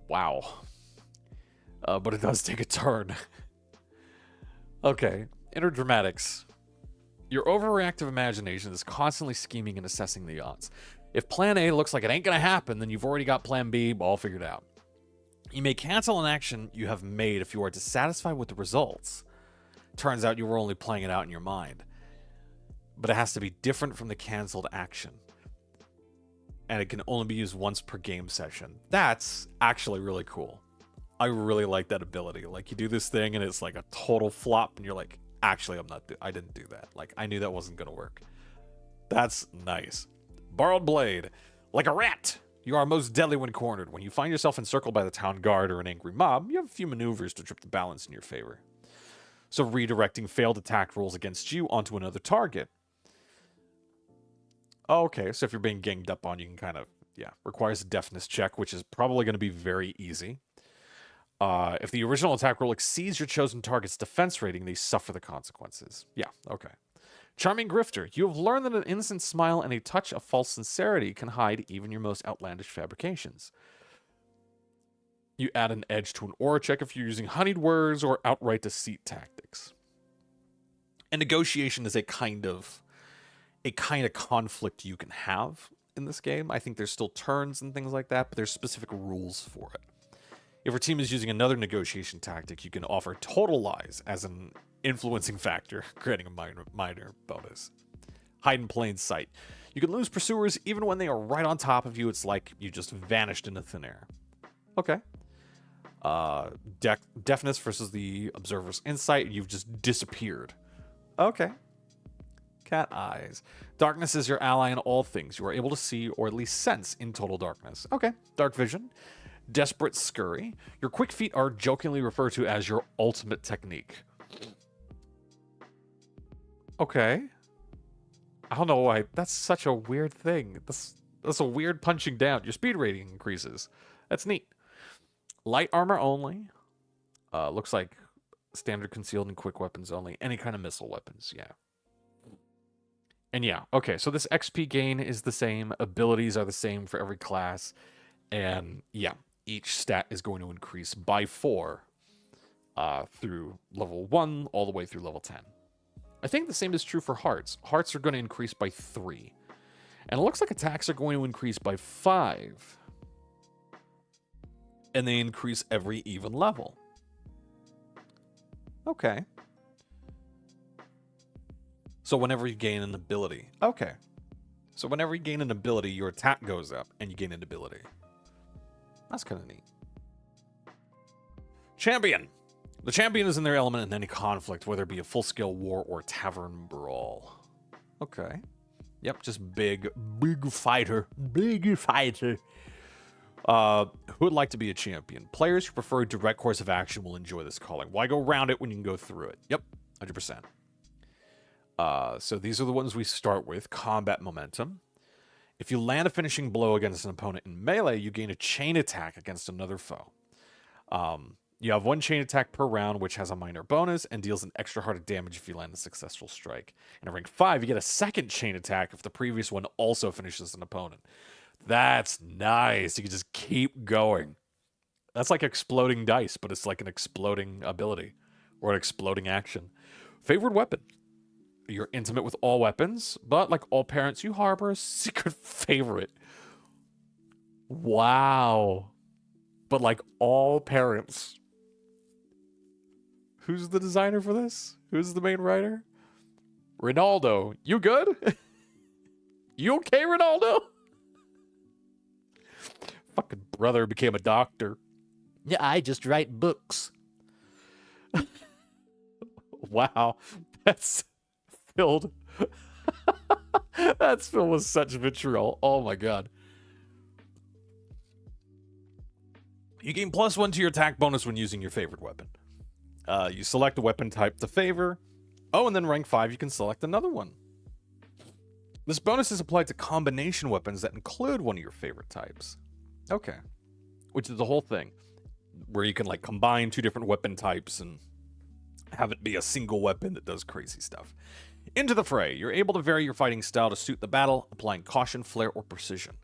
Wow. But it does take a turn. Okay, inner dramatics. Your overreactive imagination is constantly scheming and assessing the odds. If plan A looks like it ain't gonna happen, then you've already got plan B all figured out. You may cancel an action you have made if you are dissatisfied with the results. Turns out you were only playing it out in your mind. But it has to be different from the canceled action. And it can only be used once per game session. That's actually really cool. I really like that ability. Like, you do this thing and it's like a total flop, and you're like, actually, I didn't do that. Like, I knew that wasn't gonna work. That's nice. Borrowed blade. Like a rat, you are most deadly when cornered. When you find yourself encircled by the town guard or an angry mob, you have a few maneuvers to trip the balance in your favor. So redirecting failed attack rolls against you onto another target. Okay, so if you're being ganged up on, you can kind of, requires a deafness check, which is probably going to be very easy. If the original attack roll exceeds your chosen target's defense rating, they suffer the consequences. Yeah, okay. Charming grifter. You have learned that an innocent smile and a touch of false sincerity can hide even your most outlandish fabrications. You add an edge to an aura check if you're using honeyed words or outright deceit tactics. And negotiation is a kind of conflict you can have in this game. I think there's still turns and things like that, but there's specific rules for it. If your team is using another negotiation tactic, you can offer total lies as an influencing factor, creating a minor bonus. Hide in plain sight. You can lose pursuers even when they are right on top of you. It's like you just vanished into thin air. Okay. Deafness versus the observer's insight. You've just disappeared. Okay. Cat eyes. Darkness is your ally in all things. You are able to see or at least sense in total darkness. Okay. Dark vision. Desperate scurry. Your quick feet are jokingly referred to as your ultimate technique. Okay. I don't know why. That's such a weird thing. That's a weird punching down. Your speed rating increases. That's neat. Light armor only. Looks like standard concealed and quick weapons only. Any kind of missile weapons, yeah. And yeah, okay, so this XP gain is the same. Abilities are the same for every class. And yeah, each stat is going to increase by 4 through level 1 all the way through level 10. I think the same is true for hearts. Hearts are going to increase by 3. And it looks like attacks are going to increase by 5. And they increase every even level. Okay. So whenever you gain an ability. Okay. So whenever you gain an ability, your attack goes up and you gain an ability. That's kind of neat. Champion. The champion is in their element in any conflict, whether it be a full-scale war or tavern brawl. Okay. Yep, just big fighter. Big fighter. Who would like to be a champion? Players who prefer a direct course of action will enjoy this calling. Why go around it when you can go through it? Yep, 100%. So these are the ones we start with. Combat momentum. If you land a finishing blow against an opponent in melee, you gain a chain attack against another foe. You have 1 chain attack per round, which has a minor bonus and deals an extra heart of damage if you land a successful strike. And at rank 5, you get a 2nd chain attack if the previous one also finishes an opponent. That's nice. You can just keep going. That's like exploding dice, but it's like an exploding ability or an exploding action. Favored weapon. You're intimate with all weapons, but like all parents, you harbor a secret favorite. Wow. But like all parents. Who's the designer for this? Who's the main writer? Ronaldo. You good? You okay, Ronaldo? Fucking brother became a doctor. Yeah, I just write books. Wow. That's filled. That's filled with such vitriol. Oh my god. You gain +1 to your attack bonus when using your favorite weapon. You select a weapon type to favor. Oh, and then rank 5, you can select another one. This bonus is applied to combination weapons that include one of your favorite types. Okay. Which is the whole thing. Where you can like combine 2 different weapon types and have it be a single weapon that does crazy stuff. Into the fray. You're able to vary your fighting style to suit the battle, applying caution, flair, or precision.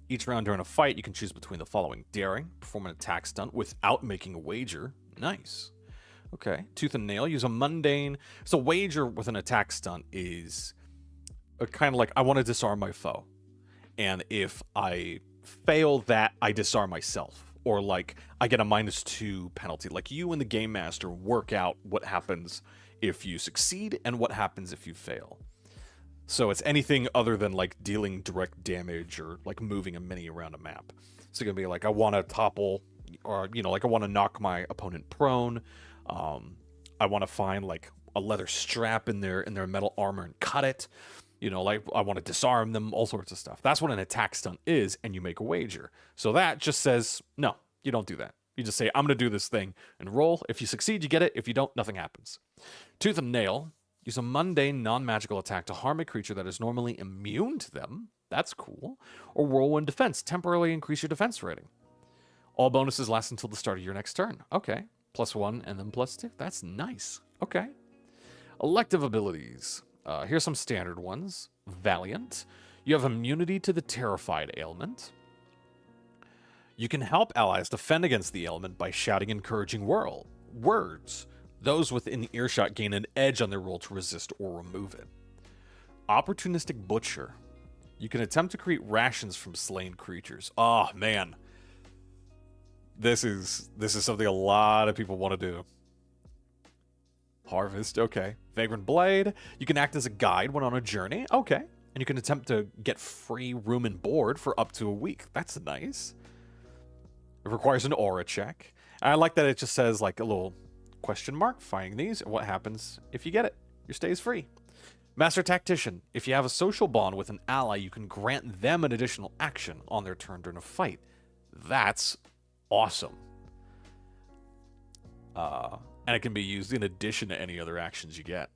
Each round during a fight, you can choose between the following: daring, perform an attack stunt without making a wager. Nice. Okay. Tooth and nail. Use a mundane. So wager with an attack stunt is kind of like, I want to disarm my foe. And if I fail that, I disarm myself. Or like, I get a -2 penalty. Like you and the Game Master work out what happens if you succeed and what happens if you fail. So it's anything other than like dealing direct damage or like moving a mini around a map. So it's gonna be like, I want to topple, or like I want to knock my opponent prone. I want to find like a leather strap in their metal armor and cut it. Like I want to disarm them, all sorts of stuff. That's what an attack stunt is, and you make a wager. So that just says, no, you don't do that. You just say, I'm going to do this thing and roll. If you succeed, you get it. If you don't, nothing happens. Tooth and nail. Use a mundane, non-magical attack to harm a creature that is normally immune to them. That's cool. Or whirlwind defense. Temporarily increase your defense rating. All bonuses last until the start of your next turn. Okay. +1 and then +2. That's nice. Okay. Elective abilities. Here's some standard ones. Valiant. You have immunity to the terrified ailment. You can help allies defend against the ailment by shouting encouraging words. Those within earshot gain an edge on their roll to resist or remove it. Opportunistic Butcher. You can attempt to create rations from slain creatures. Oh, man. This is something a lot of people want to do. Harvest, okay. Vagrant Blade. You can act as a guide when on a journey. Okay. And you can attempt to get free room and board for up to a week. That's nice. It requires an aura check. And I like that it just says like a little question mark, finding these, and what happens if you get it. Your stay is free. Master Tactician. If you have a social bond with an ally, you can grant them an additional action on their turn during a fight. That's awesome. And it can be used in addition to any other actions you get.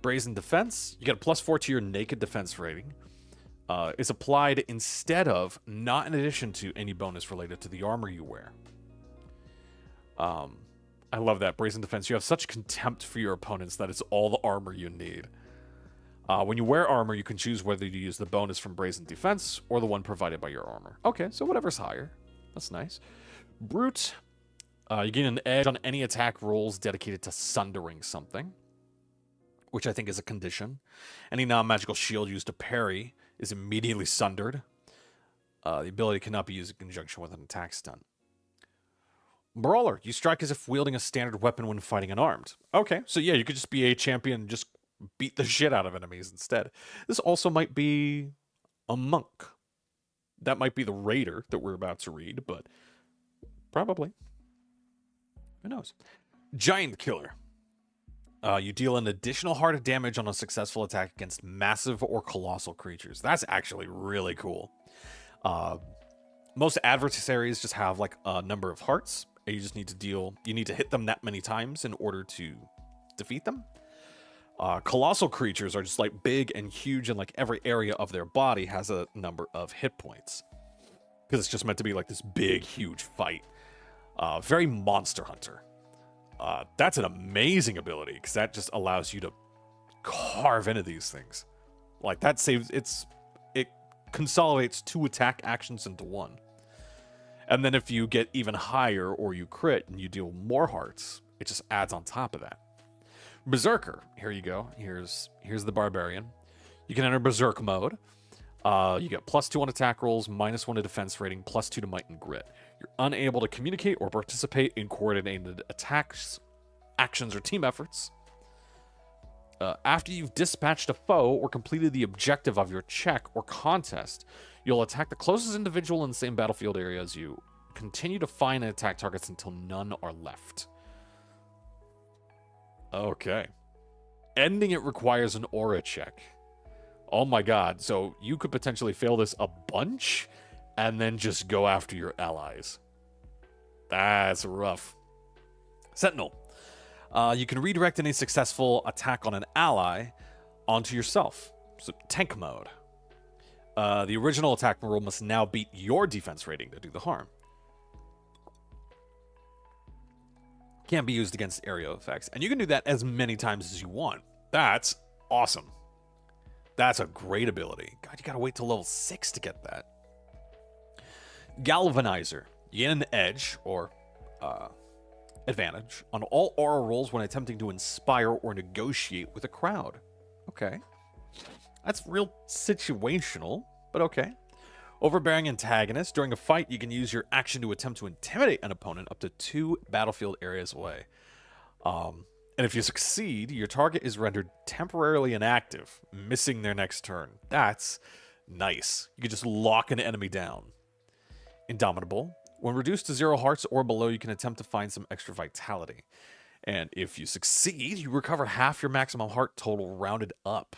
Brazen Defense. You get a +4 to your naked defense rating. It's applied instead of, not in addition to, any bonus related to the armor you wear. I love that. Brazen Defense. You have such contempt for your opponents that it's all the armor you need. When you wear armor, you can choose whether to use the bonus from Brazen Defense or the one provided by your armor. Okay, so whatever's higher. That's nice. Brute. You gain an edge on any attack rolls dedicated to sundering something, which I think is a condition. Any non-magical shield used to parry is immediately sundered. The ability cannot be used in conjunction with an attack stunt. Brawler. You strike as if wielding a standard weapon when fighting unarmed. Okay, so yeah, you could just be a champion and just beat the shit out of enemies instead. This also might be a monk. That might be the raider that we're about to read, but probably. Who knows? Giant Killer. You deal an additional heart of damage on a successful attack against massive or colossal creatures. That's actually really cool. Most adversaries just have like a number of hearts. And you need to hit them that many times in order to defeat them. Colossal creatures are just like big and huge, and like every area of their body has a number of hit points. Because it's just meant to be like this big, huge fight. Very Monster Hunter. That's an amazing ability because that just allows you to carve into these things. Like that saves it consolidates 2 attack actions into 1. And then if you get even higher or you crit and you deal more hearts, it just adds on top of that. Berserker, here you go. Here's the barbarian. You can enter berserk mode. You get +2 on attack rolls, -1 to defense rating, +2 to might and grit. You're unable to communicate or participate in coordinated attacks, actions, or team efforts. After you've dispatched a foe or completed the objective of your check or contest, you'll attack the closest individual in the same battlefield area as you. Continue to find and attack targets until none are left. Okay. Ending it requires an aura check. Oh my god, so you could potentially fail this a bunch and then just go after your allies. That's rough. Sentinel. You can redirect any successful attack on an ally onto yourself. So tank mode. The original attack roll must now beat your defense rating to do the harm. Can't be used against area effects. And you can do that as many times as you want. That's awesome. That's a great ability. God, you gotta wait till level 6 to get that. Galvanizer. You gain an edge, or advantage, on all aura rolls when attempting to inspire or negotiate with a crowd. Okay. That's real situational, but okay. Overbearing antagonist. During a fight, you can use your action to attempt to intimidate an opponent up to 2 battlefield areas away. And if you succeed, your target is rendered temporarily inactive, missing their next turn. That's nice. You can just lock an enemy down. Indomitable. When reduced to 0 hearts or below, you can attempt to find some extra vitality. And if you succeed, you recover half your maximum heart total rounded up.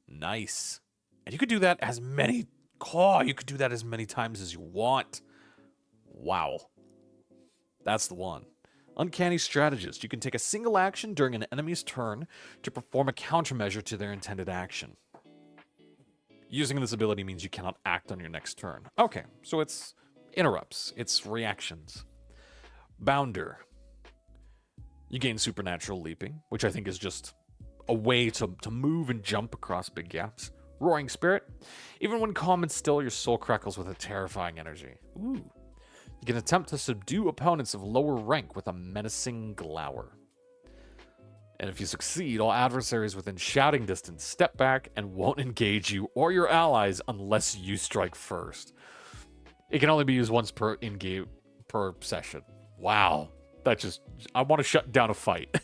Nice. And you could do that as many... Oh, you could do that as many times as you want. Wow. That's the one. Uncanny Strategist. You can take a single action during an enemy's turn to perform a countermeasure to their intended action. Using this ability means you cannot act on your next turn. Okay, so it's interrupts. It's reactions. Bounder. You gain supernatural leaping, which I think is just a way to move and jump across big gaps. Roaring Spirit. Even when calm and still, your soul crackles with a terrifying energy. Ooh. You can attempt to subdue opponents of lower rank with a menacing glower. And if you succeed, all adversaries within shouting distance step back and won't engage you or your allies unless you strike first. It can only be used once per in-game per session. Wow. That just... I want to shut down a fight.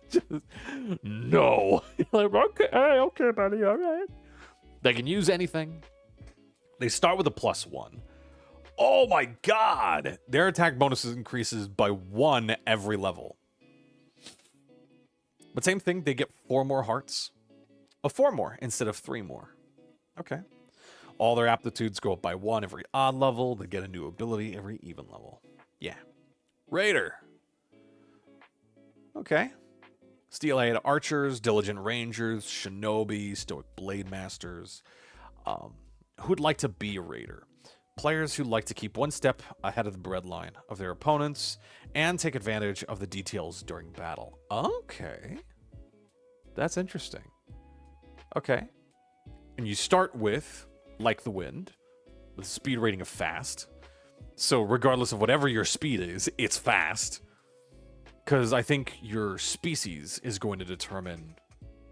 Just, no. Like, okay, buddy, all right. They can use anything. They start with a +1. Oh my god! Their attack bonuses increases by 1 every level. But same thing, they get 4 more hearts. 4 more instead of 3 more. Okay. All their aptitudes go up by 1 every odd level. They get a new ability every even level. Yeah. Raider. Okay. Steel-eyed archers, diligent rangers, shinobi, stoic blade masters. Who'd like to be a raider? Players who like to keep 1 step ahead of the breadline of their opponents and take advantage of the details during battle. Okay. That's interesting. Okay. And you start with, like the wind, with a speed rating of fast. So regardless of whatever your speed is, it's fast. Because I think your species is going to determine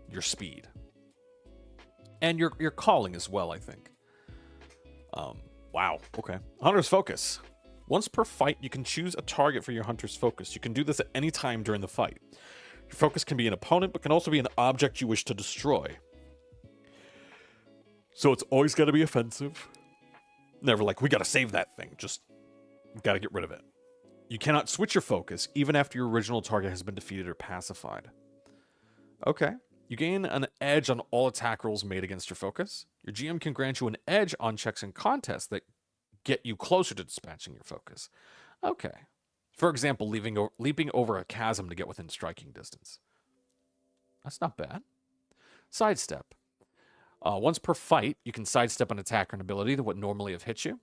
your speed. And your calling as well, I think. Wow, okay. Hunter's Focus. Once per fight, you can choose a target for your Hunter's Focus. You can do this at any time during the fight. Your focus can be an opponent, but can also be an object you wish to destroy. So it's always got to be offensive. Never like, we got to save that thing. Just got to get rid of it. You cannot switch your focus, even after your original target has been defeated or pacified. Okay. You gain an edge on all attack rolls made against your focus. Your GM can grant you an edge on checks and contests that get you closer to dispatching your focus. Okay. For example, leaping over a chasm to get within striking distance. That's not bad. Sidestep. Once per fight, you can sidestep an attack or an ability that would normally have hit you.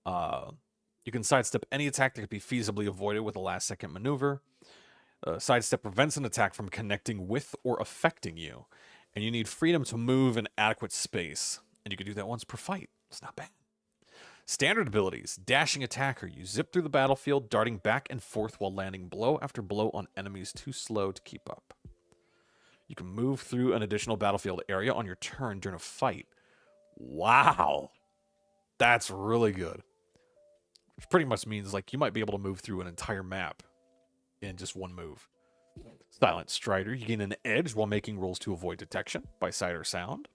You You can sidestep any attack that could be feasibly avoided with a last-second maneuver. Sidestep prevents an attack from connecting with or affecting you, and you need freedom to move in adequate space. And you can do that once per fight. It's not bad. Standard abilities. Dashing attacker. You zip through the battlefield, darting back and forth while landing blow after blow on enemies too slow to keep up. You can move through an additional battlefield area on your turn during a fight. Wow. That's really good. Which pretty much means like you might be able to move through an entire map in just one move. Silent Strider. You gain an edge while making rolls to avoid detection by sight or sound.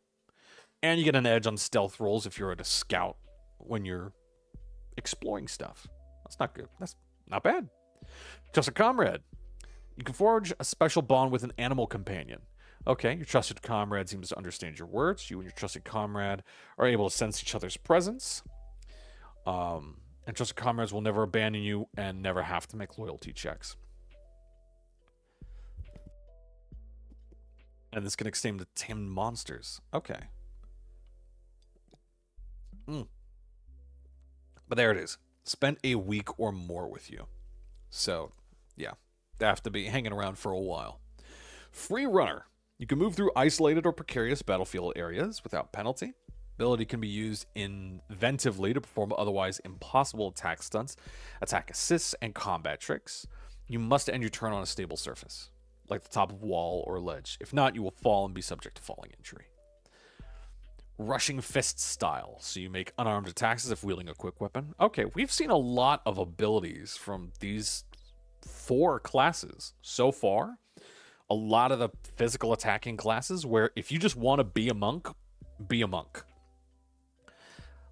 And you get an edge on stealth rolls if you're at a scout when you're exploring stuff. That's not good. That's not bad. Just a comrade. You can forge a special bond with an animal companion. Okay, your trusted comrade seems to understand your words. You and your trusted comrade are able to sense each other's presence. And trusted comrades will never abandon you and never have to make loyalty checks. And this can extend to tamed monsters. Okay. But there it is. Spent a week or more with you. So, yeah. They have to be hanging around for a while. Free Runner. You can move through isolated or precarious battlefield areas without penalty. Ability can be used inventively to perform otherwise impossible attack stunts, attack assists, and combat tricks. You must end your turn on a stable surface, like the top of a wall or ledge. If not, you will fall and be subject to falling injury. Rushing Fist style. So you make unarmed attacks as if wielding a quick weapon. Okay, we've seen a lot of abilities from these 4 classes so far. A lot of the physical attacking classes where if you just want to be a monk, be a monk.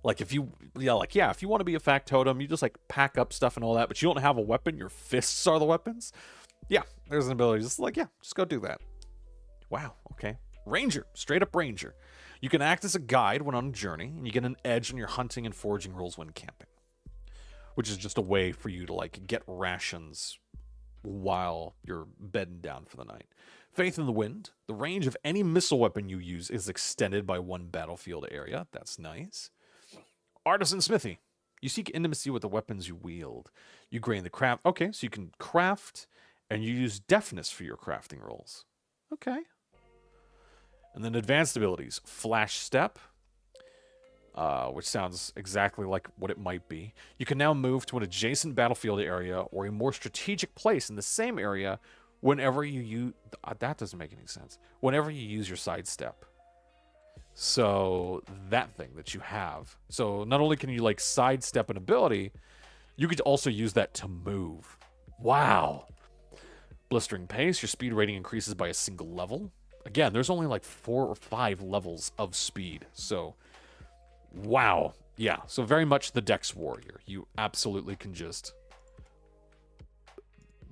Like if you want to be a factotum, you just like pack up stuff and all that, but you don't have a weapon, your fists are the weapons. Yeah, there's an ability. Just go do that. Wow, okay. Ranger, straight up ranger. You can act as a guide when on a journey, and you get an edge on your hunting and foraging rolls when camping. Which is just a way for you to like get rations while you're bedding down for the night. Faith in the Wind. The range of any missile weapon you use is extended by 1 battlefield area. That's nice. Artisan Smithy. You seek intimacy with the weapons you wield. You gain the craft. Okay, so you can craft, and you use deafness for your crafting rolls. Okay. And then advanced abilities. Flash Step, which sounds exactly like what it might be. You can now move to an adjacent battlefield area or a more strategic place in the same area whenever you use... that doesn't make any sense. Whenever you use your sidestep. So that thing that you have. So not only can you like sidestep an ability, you could also use that to move. Wow. Blistering Pace. Your speed rating increases by a single level. Again, there's only like 4 or 5 levels of speed. So, wow. Yeah, so very much the Dex Warrior. You absolutely can just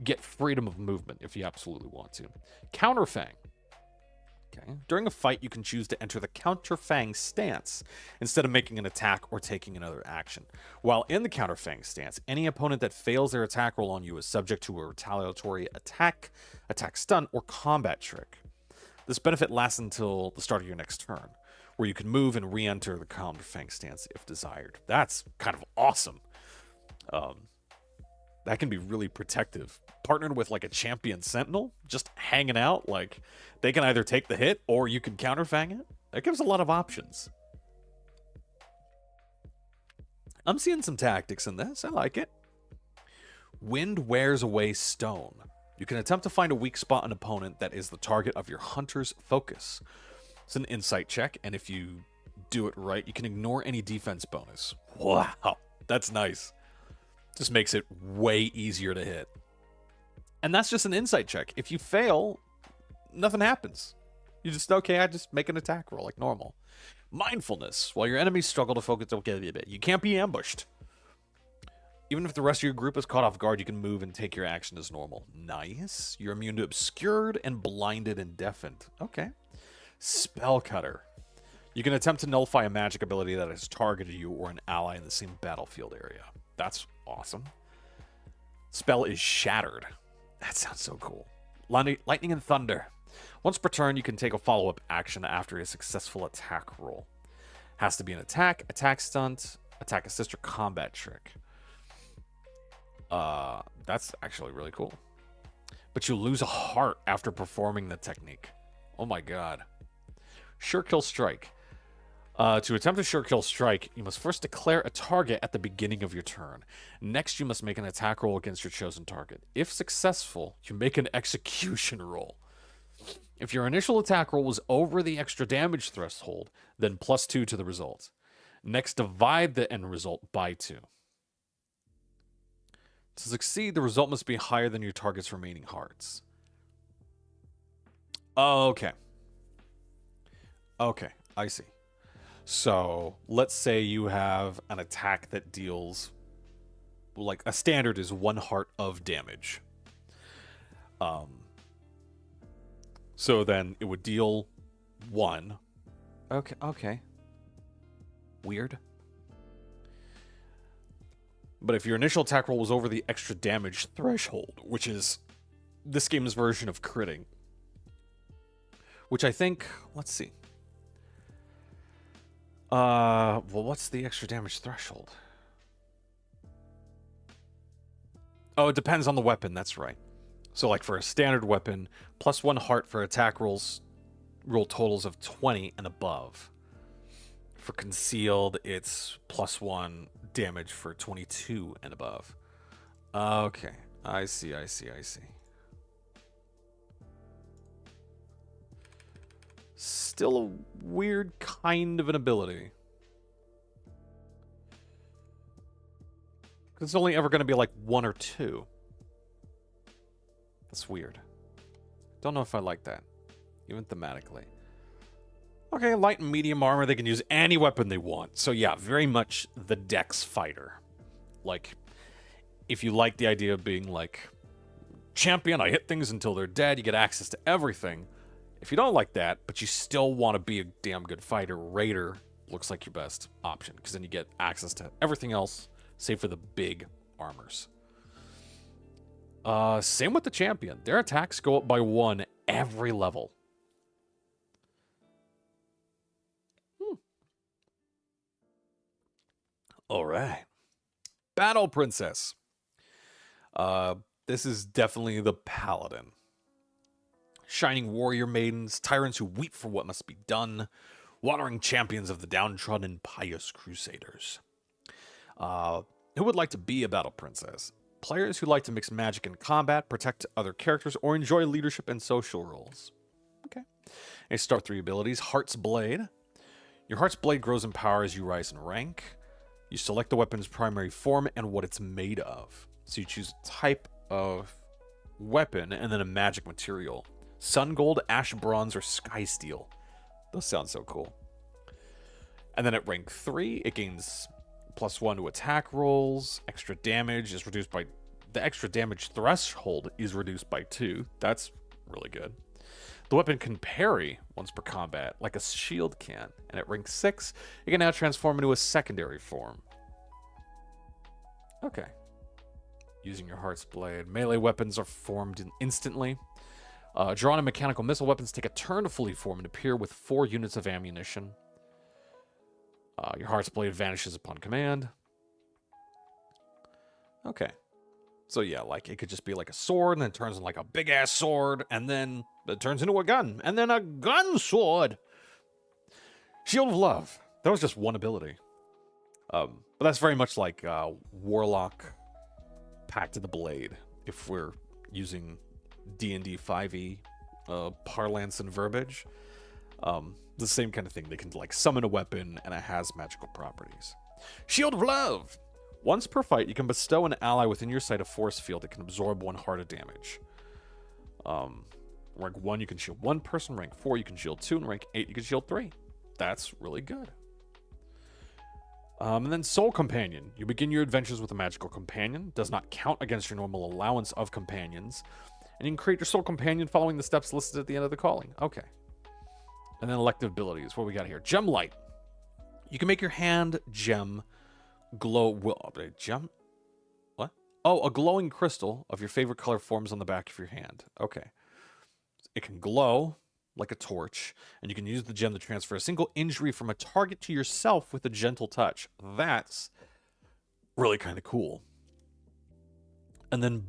get freedom of movement if you absolutely want to. Counterfang. Okay. During a fight, you can choose to enter the Counterfang stance instead of making an attack or taking another action. While in the Counterfang stance, any opponent that fails their attack roll on you is subject to a retaliatory attack stun, or combat trick. This benefit lasts until the start of your next turn, where you can move and re-enter the Counterfang stance if desired. That's kind of awesome. That can be really protective. Partnered with like a champion sentinel, just hanging out, like they can either take the hit or you can counterfang it. That gives a lot of options. I'm seeing some tactics in this. I like it. Wind Wears Away Stone. You can attempt to find a weak spot on an opponent that is the target of your hunter's focus. It's an insight check, and if you do it right, you can ignore any defense bonus. Wow, that's nice. Just makes it way easier to hit. And that's just an insight check. If you fail, nothing happens. You just, okay, I just make an attack roll like normal. Mindfulness. While your enemies struggle to focus, you can't be ambushed. Even if the rest of your group is caught off guard, you can move and take your action as normal. Nice. You're immune to obscured and blinded and deafened. Okay. Spell Cutter. You can attempt to nullify a magic ability that has targeted you or an ally in the same battlefield area. That's awesome. Spell is Shattered. That sounds so cool. Lightning and Thunder. Once per turn, you can take a follow-up action after a successful attack roll. Has to be an attack stunt, attack assist, or combat trick. That's actually really cool. But you lose a heart after performing the technique. Oh my god. Sure Kill Strike. To attempt a sure kill strike, you must first declare a target at the beginning of your turn. Next, you must make an attack roll against your chosen target. If successful, you make an execution roll. If your initial attack roll was over the extra damage threshold, then +2 to the result. Next, divide the end result by 2. To succeed, the result must be higher than your target's remaining hearts. Okay. Okay, I see. So let's say you have an attack that deals, like a standard is 1 heart of damage. So then it would deal 1. Okay. Weird. But if your initial attack roll was over the extra damage threshold, which is this game's version of critting, which I think, let's see. Well, what's the extra damage threshold? Oh, it depends on the weapon, that's right. So like for a standard weapon, +1 heart for attack roll totals of 20 and above. For concealed, it's +1 damage for 22 and above. Okay, I see. Still a weird kind of an ability. It's only ever going to be like 1 or 2. That's weird. Don't know if I like that, even thematically. Okay, light and medium armor, they can use any weapon they want. So yeah, very much the Dex fighter. Like, if you like the idea of being like, champion, I hit things until they're dead, you get access to everything. If you don't like that, but you still want to be a damn good fighter, Raider looks like your best option, because then you get access to everything else, save for the big armors. Same with the champion. Their attacks go up by 1 every level. All right. Battle Princess. This is definitely the paladin. Shining warrior maidens, tyrants who weep for what must be done, watering champions of the downtrodden, pious crusaders. Who would like to be a battle princess? Players who like to mix magic and combat, protect other characters, or enjoy leadership and social roles. Okay. A start 3 abilities. Heart's Blade. Your Heart's Blade grows in power as you rise in rank. You select the weapon's primary form and what it's made of. So you choose a type of weapon and then a magic material. Sun Gold, Ash Bronze, or Sky Steel. Those sound so cool. And then at rank 3, it gains +1 to attack rolls. Extra damage is reduced by... The extra damage threshold is reduced by 2. That's really good. The weapon can parry once per combat, like a shield can. And at rank 6, it can now transform into a secondary form. Okay. Using your Heart's Blade. Melee weapons are formed instantly. Drawn and mechanical missile weapons take a turn to fully form and appear with 4 units of ammunition. Your Heart's Blade vanishes upon command. Okay. So yeah, like it could just be like a sword, and then it turns into like a big-ass sword, and then it turns into a gun, and then a gun sword! Shield of Love. That was just one ability. But that's very much like Warlock Pact of the Blade, if we're using D&D 5e parlance and verbiage. The same kind of thing. They can like summon a weapon and it has magical properties. Shield of Love. Once per fight, you can bestow an ally within your sight a force field that can absorb 1 heart of damage. Rank 1, you can shield 1 person. Rank 4, you can shield 2. And rank 8, you can shield 3. That's really good. And then Soul Companion. You begin your adventures with a magical companion. Does not count against your normal allowance of companions. And you can create your Soul Companion following the steps listed at the end of the calling. Okay. And then elective abilities. What we got here? Gem Light. You can make your hand gem glow. Gem? What? Oh, a glowing crystal of your favorite color forms on the back of your hand. Okay. It can glow like a torch, and you can use the gem to transfer a single injury from a target to yourself with a gentle touch. That's really kind of cool. And then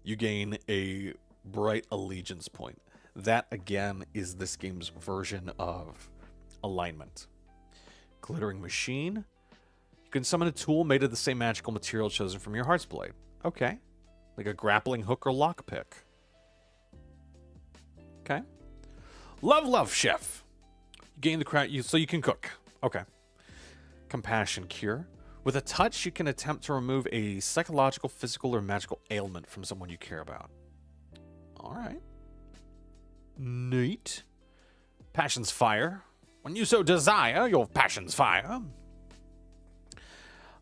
you gain a bright allegiance point. That, again, is this game's version of alignment. Glittering machine. You can summon a tool made of the same magical material chosen from your Heart's Blade. Okay. Like a grappling hook or lockpick. Okay. Love, chef. You gain the crown so you can cook. Okay. Compassion cure. With a touch, you can attempt to remove a psychological, physical, or magical ailment from someone you care about. All right. Neat. Passion's fire. When you so desire, your passion's fire.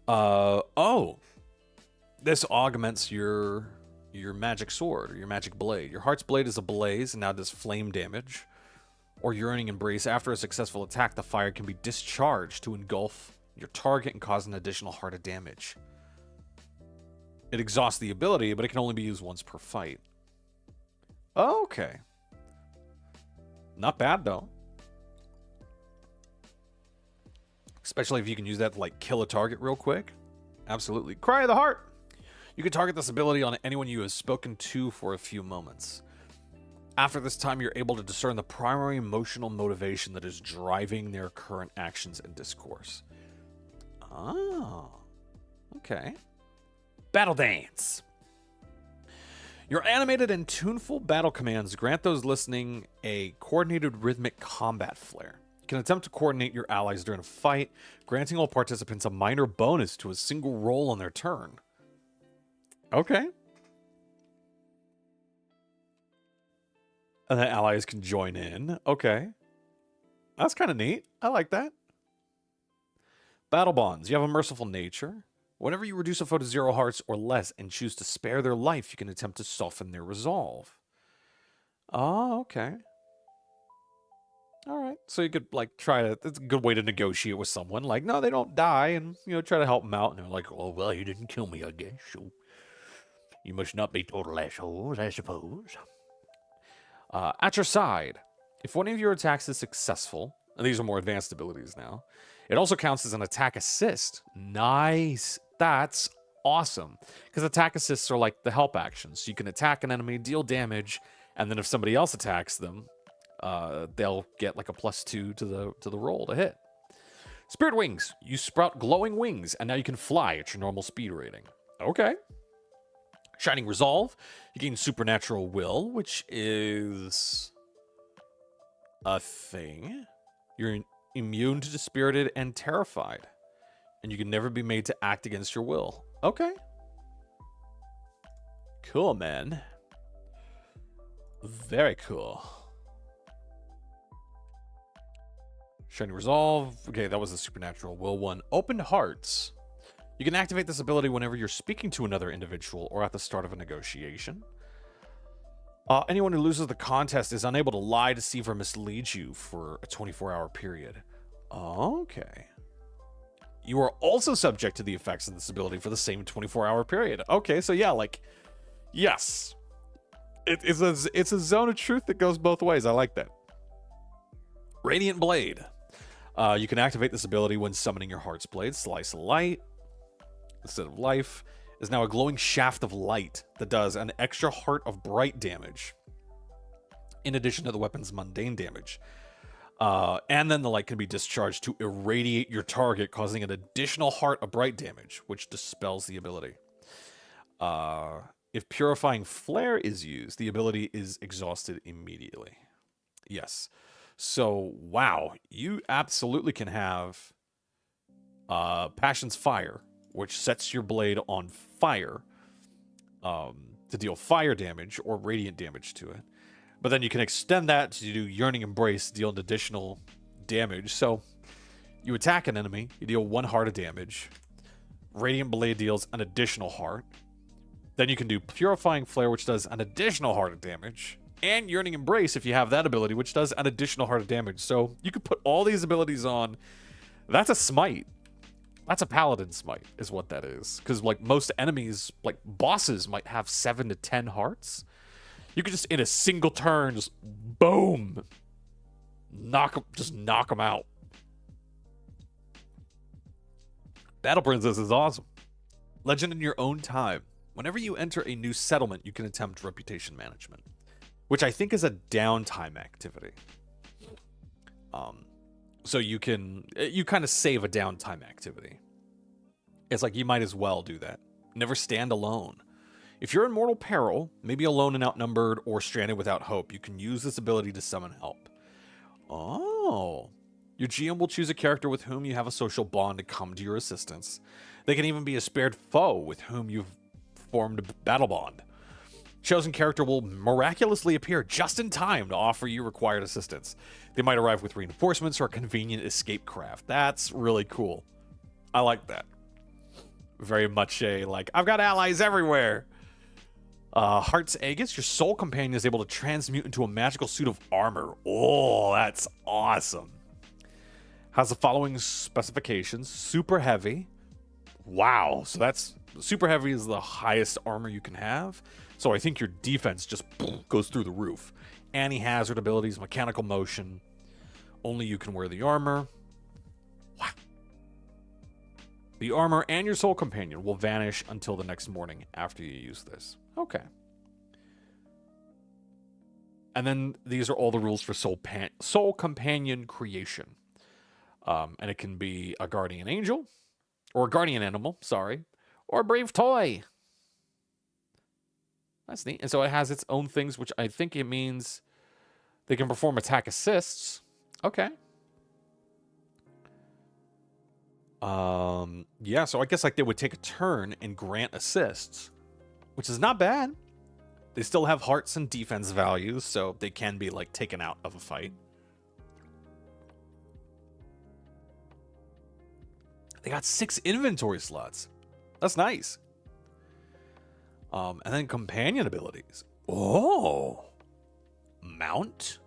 Oh. This augments your magic sword or your magic blade. Your Heart's Blade is ablaze and now does flame damage. Or Yearning Embrace. After a successful attack, the fire can be discharged to engulf your target and cause an additional heart of damage. It exhausts the ability, but it can only be used once per fight. Okay. Not bad, though. Especially if you can use that to, like, kill a target real quick. Absolutely. Cry of the Heart! You can target this ability on anyone you have spoken to for a few moments. After this time, you're able to discern the primary emotional motivation that is driving their current actions and discourse. Oh. Okay. Battle Dance. Your animated and tuneful battle commands grant those listening a coordinated rhythmic combat flair. You can attempt to coordinate your allies during a fight, granting all participants a minor bonus to a single roll on their turn. Okay. And the allies can join in. Okay. That's kind of neat. I like that. Battle Bonds. You have a merciful nature. Whenever you reduce a foe to 0 hearts or less and choose to spare their life, you can attempt to soften their resolve. Oh, okay. All right. So you could, like, try to... It's a good way to negotiate with someone. Like, no, they don't die. And, you know, try to help them out. And they're like, oh, well, you didn't kill me, I guess. So you must not be total assholes, I suppose. At your side, if one of your attacks is successful, and these are more advanced abilities now, it also counts as an attack assist. Nice. That's awesome. Because attack assists are like the help actions. So you can attack an enemy, deal damage, and then if somebody else attacks them, they'll get like a +2 to the roll to hit. Spirit Wings. You sprout glowing wings, and now you can fly at your normal speed rating. Okay. Shining Resolve. You gain Supernatural Will, which is a thing. You're immune to Dispirited and Terrified. And you can never be made to act against your will. Okay. Cool, man. Very cool. Shining Resolve. Okay, that was the Supernatural Will one. Opened Hearts. You can activate this ability whenever you're speaking to another individual or at the start of a negotiation. Anyone who loses the contest is unable to lie, deceive, or mislead you for a 24-hour period. Okay. You are also subject to the effects of this ability for the same 24-hour period. Okay, so yeah, like, yes. It's a zone of truth that goes both ways. I like that. Radiant Blade. You can activate this ability when summoning your Heart's Blade. Slice of Light, instead of life, is now a glowing shaft of light that does an extra heart of bright damage, in addition to the weapon's mundane damage. And then the light can be discharged to irradiate your target, causing an additional heart of bright damage, which dispels the ability. If Purifying Flare is used, the ability is exhausted immediately. Yes. So, wow, you absolutely can have Passion's Fire, which sets your blade on fire to deal fire damage or radiant damage to it. But then you can extend that to do Yearning Embrace, deal an additional damage. So you attack an enemy, you deal 1 heart of damage. Radiant Blade deals an additional heart. Then you can do Purifying Flare, which does an additional heart of damage. And Yearning Embrace, if you have that ability, which does an additional heart of damage. So you could put all these abilities on. That's a smite. That's a paladin smite, is what that is. Because, like, most enemies, like, bosses might have 7 to 10 hearts. You could just, in a single turn, just boom, knock them out. Battle Princess is awesome. Legend in your own time. Whenever you enter a new settlement, you can attempt reputation management, which I think is a downtime activity. So you kind of save a downtime activity. It's like you might as well do that. Never stand alone. If you're in mortal peril, maybe alone and outnumbered or stranded without hope, you can use this ability to summon help. Oh. Your GM will choose a character with whom you have a social bond to come to your assistance. They can even be a spared foe with whom you've formed a battle bond. Chosen character will miraculously appear just in time to offer you required assistance. They might arrive with reinforcements or a convenient escape craft. That's really cool. I like that. Very much a, like, I've got allies everywhere. Heart's Aegis, your soul companion is able to transmute into a magical suit of armor. Oh, that's awesome. Has the following specifications. Super heavy. Wow. So that's super heavy is the highest armor you can have. So I think your defense just goes through the roof. Anti-hazard abilities, mechanical motion. Only you can wear the armor. Wow. The armor and your soul companion will vanish until the next morning after you use this. Okay. And then these are all the rules for soul companion creation. And it can be a guardian angel, or a guardian animal, sorry, or a brave toy. That's neat. And so it has its own things, which I think it means they can perform attack assists. Okay. Yeah, so I guess like they would take a turn and grant assists, which is not bad. They still have hearts and defense values, so they can be like taken out of a fight. They got 6 inventory slots. That's nice. And then companion abilities. Oh. Mount.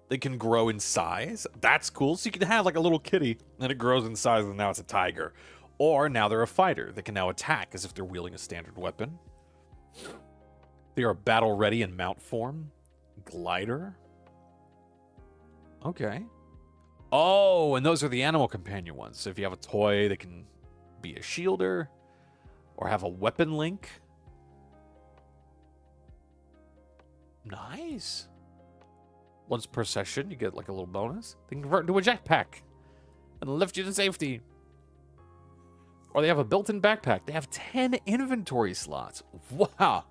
They can grow in size. That's cool. So you can have like a little kitty, and it grows in size, and now it's a tiger. Or now they're a fighter. They can now attack as if they're wielding a standard weapon. They are battle ready in mount form. Glider. Okay. Oh, and those are the animal companion ones. So if you have a toy, they can be a shielder or have a weapon link. Nice. Once per session, you get like a little bonus. They can convert into a jetpack and lift you to safety. Or they have a built-in backpack. They have 10 inventory slots. Wow.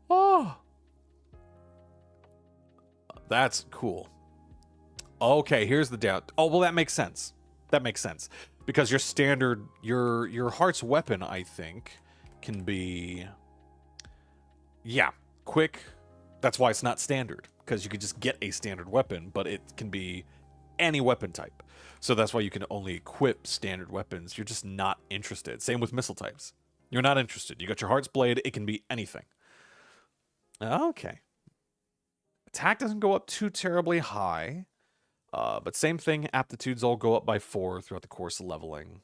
Oh. That's cool. Okay, here's the doubt. Oh, well, that makes sense. That makes sense. Because your standard, your heart's weapon, I think, can be... Yeah, quick. That's why it's not standard. Because you could just get a standard weapon, but it can be any weapon type. So that's why you can only equip standard weapons. You're just not interested. Same with missile types. You're not interested. You got your heart's blade. It can be anything. Okay. Attack doesn't go up too terribly high. But same thing, aptitudes all go up by 4 throughout the course of leveling.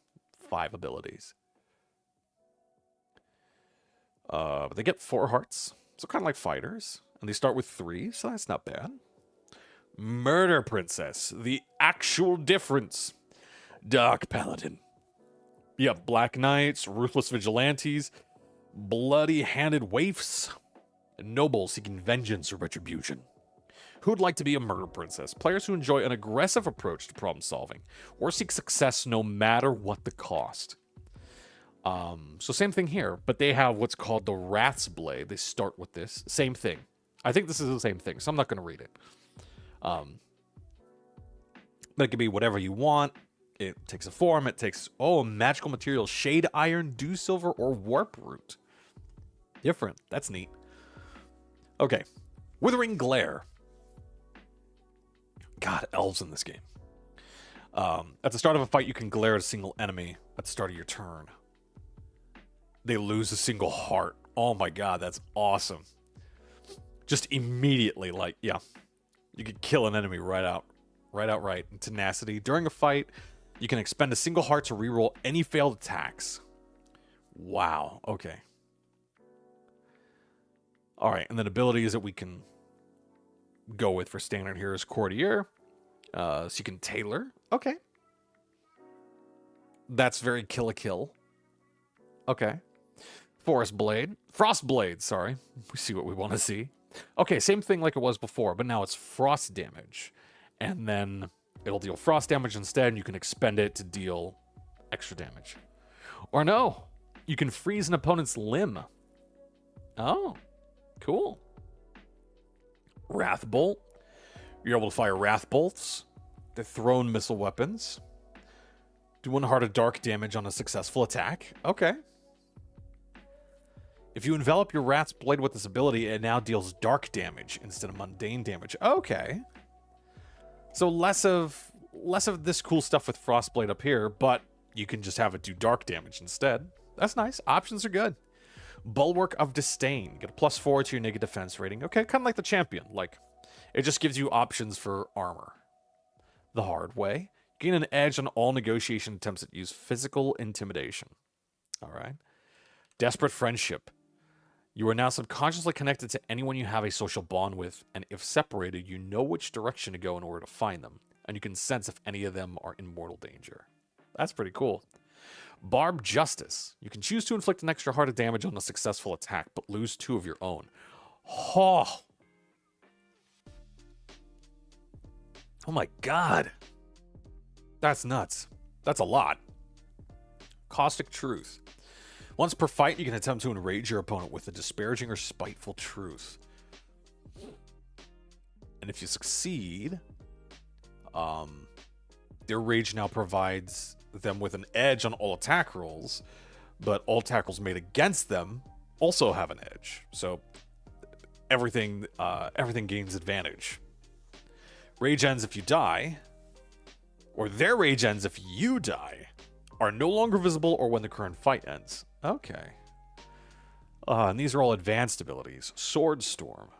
5 abilities. But they get 4 hearts. So kind of like fighters. And they start with 3, so that's not bad. Murder Princess. The actual difference. Dark Paladin. You have Black Knights, Ruthless Vigilantes, Bloody-Handed Waifs, and nobles seeking vengeance or retribution. Who would like to be a murder princess? Players who enjoy an aggressive approach to problem solving or seek success no matter what the cost. So same thing here, but they have what's called the Wrath's Blade. They start with this. Same thing. I think this is the same thing, so I'm not going to read it. But it can be whatever you want. It takes a form. It takes, magical materials. Shade Iron, Dew Silver, or Warp Root. Different. That's neat. Okay. Withering Glare. God, elves in this game. At the start of a fight, you can glare at a single enemy at the start of your turn. They lose a single heart. Oh my god, that's awesome. Just immediately, like, yeah. You could kill an enemy right. Tenacity. During a fight, you can expend a single heart to reroll any failed attacks. Wow, okay. Alright, and then abilities that we can go with for standard here is Courtier. So you can tailor. Okay. That's very kill a kill. Okay. Forest Blade. Frost Blade, sorry. We see what we want to see. Okay, same thing like it was before, but now it's frost damage. And then it'll deal frost damage instead, and you can expend it to deal extra damage. Or no, you can freeze an opponent's limb. Oh, cool. Wrath Bolt. You're able to fire Wrath Bolts. They're thrown missile weapons. Do 1 heart of dark damage on a successful attack. Okay. If you envelop your Wrath's Blade with this ability, it now deals dark damage instead of mundane damage. Okay. So less of this cool stuff with Frostblade up here, but you can just have it do dark damage instead. That's nice. Options are good. Bulwark of Disdain. Get a +4 to your naked defense rating. Okay, kind of like the champion. Like, it just gives you options for armor. The hard way. Gain an edge on all negotiation attempts that use physical intimidation. All right. Desperate Friendship. You are now subconsciously connected to anyone you have a social bond with, and if separated, you know which direction to go in order to find them, and you can sense if any of them are in mortal danger. That's pretty cool. Barb Justice. You can choose to inflict an extra heart of damage on a successful attack, but lose 2 of your own. Oh my god. That's nuts. That's a lot. Caustic Truth. Once per fight, you can attempt to enrage your opponent with a disparaging or spiteful truth. And if you succeed, their rage now provides them with an edge on all attack rolls, but all attack rolls made against them also have an edge. So everything gains advantage. Rage ends if you die, or their rage ends if you die, are no longer visible or when the current fight ends. Okay. And these are all advanced abilities. Sword Storm.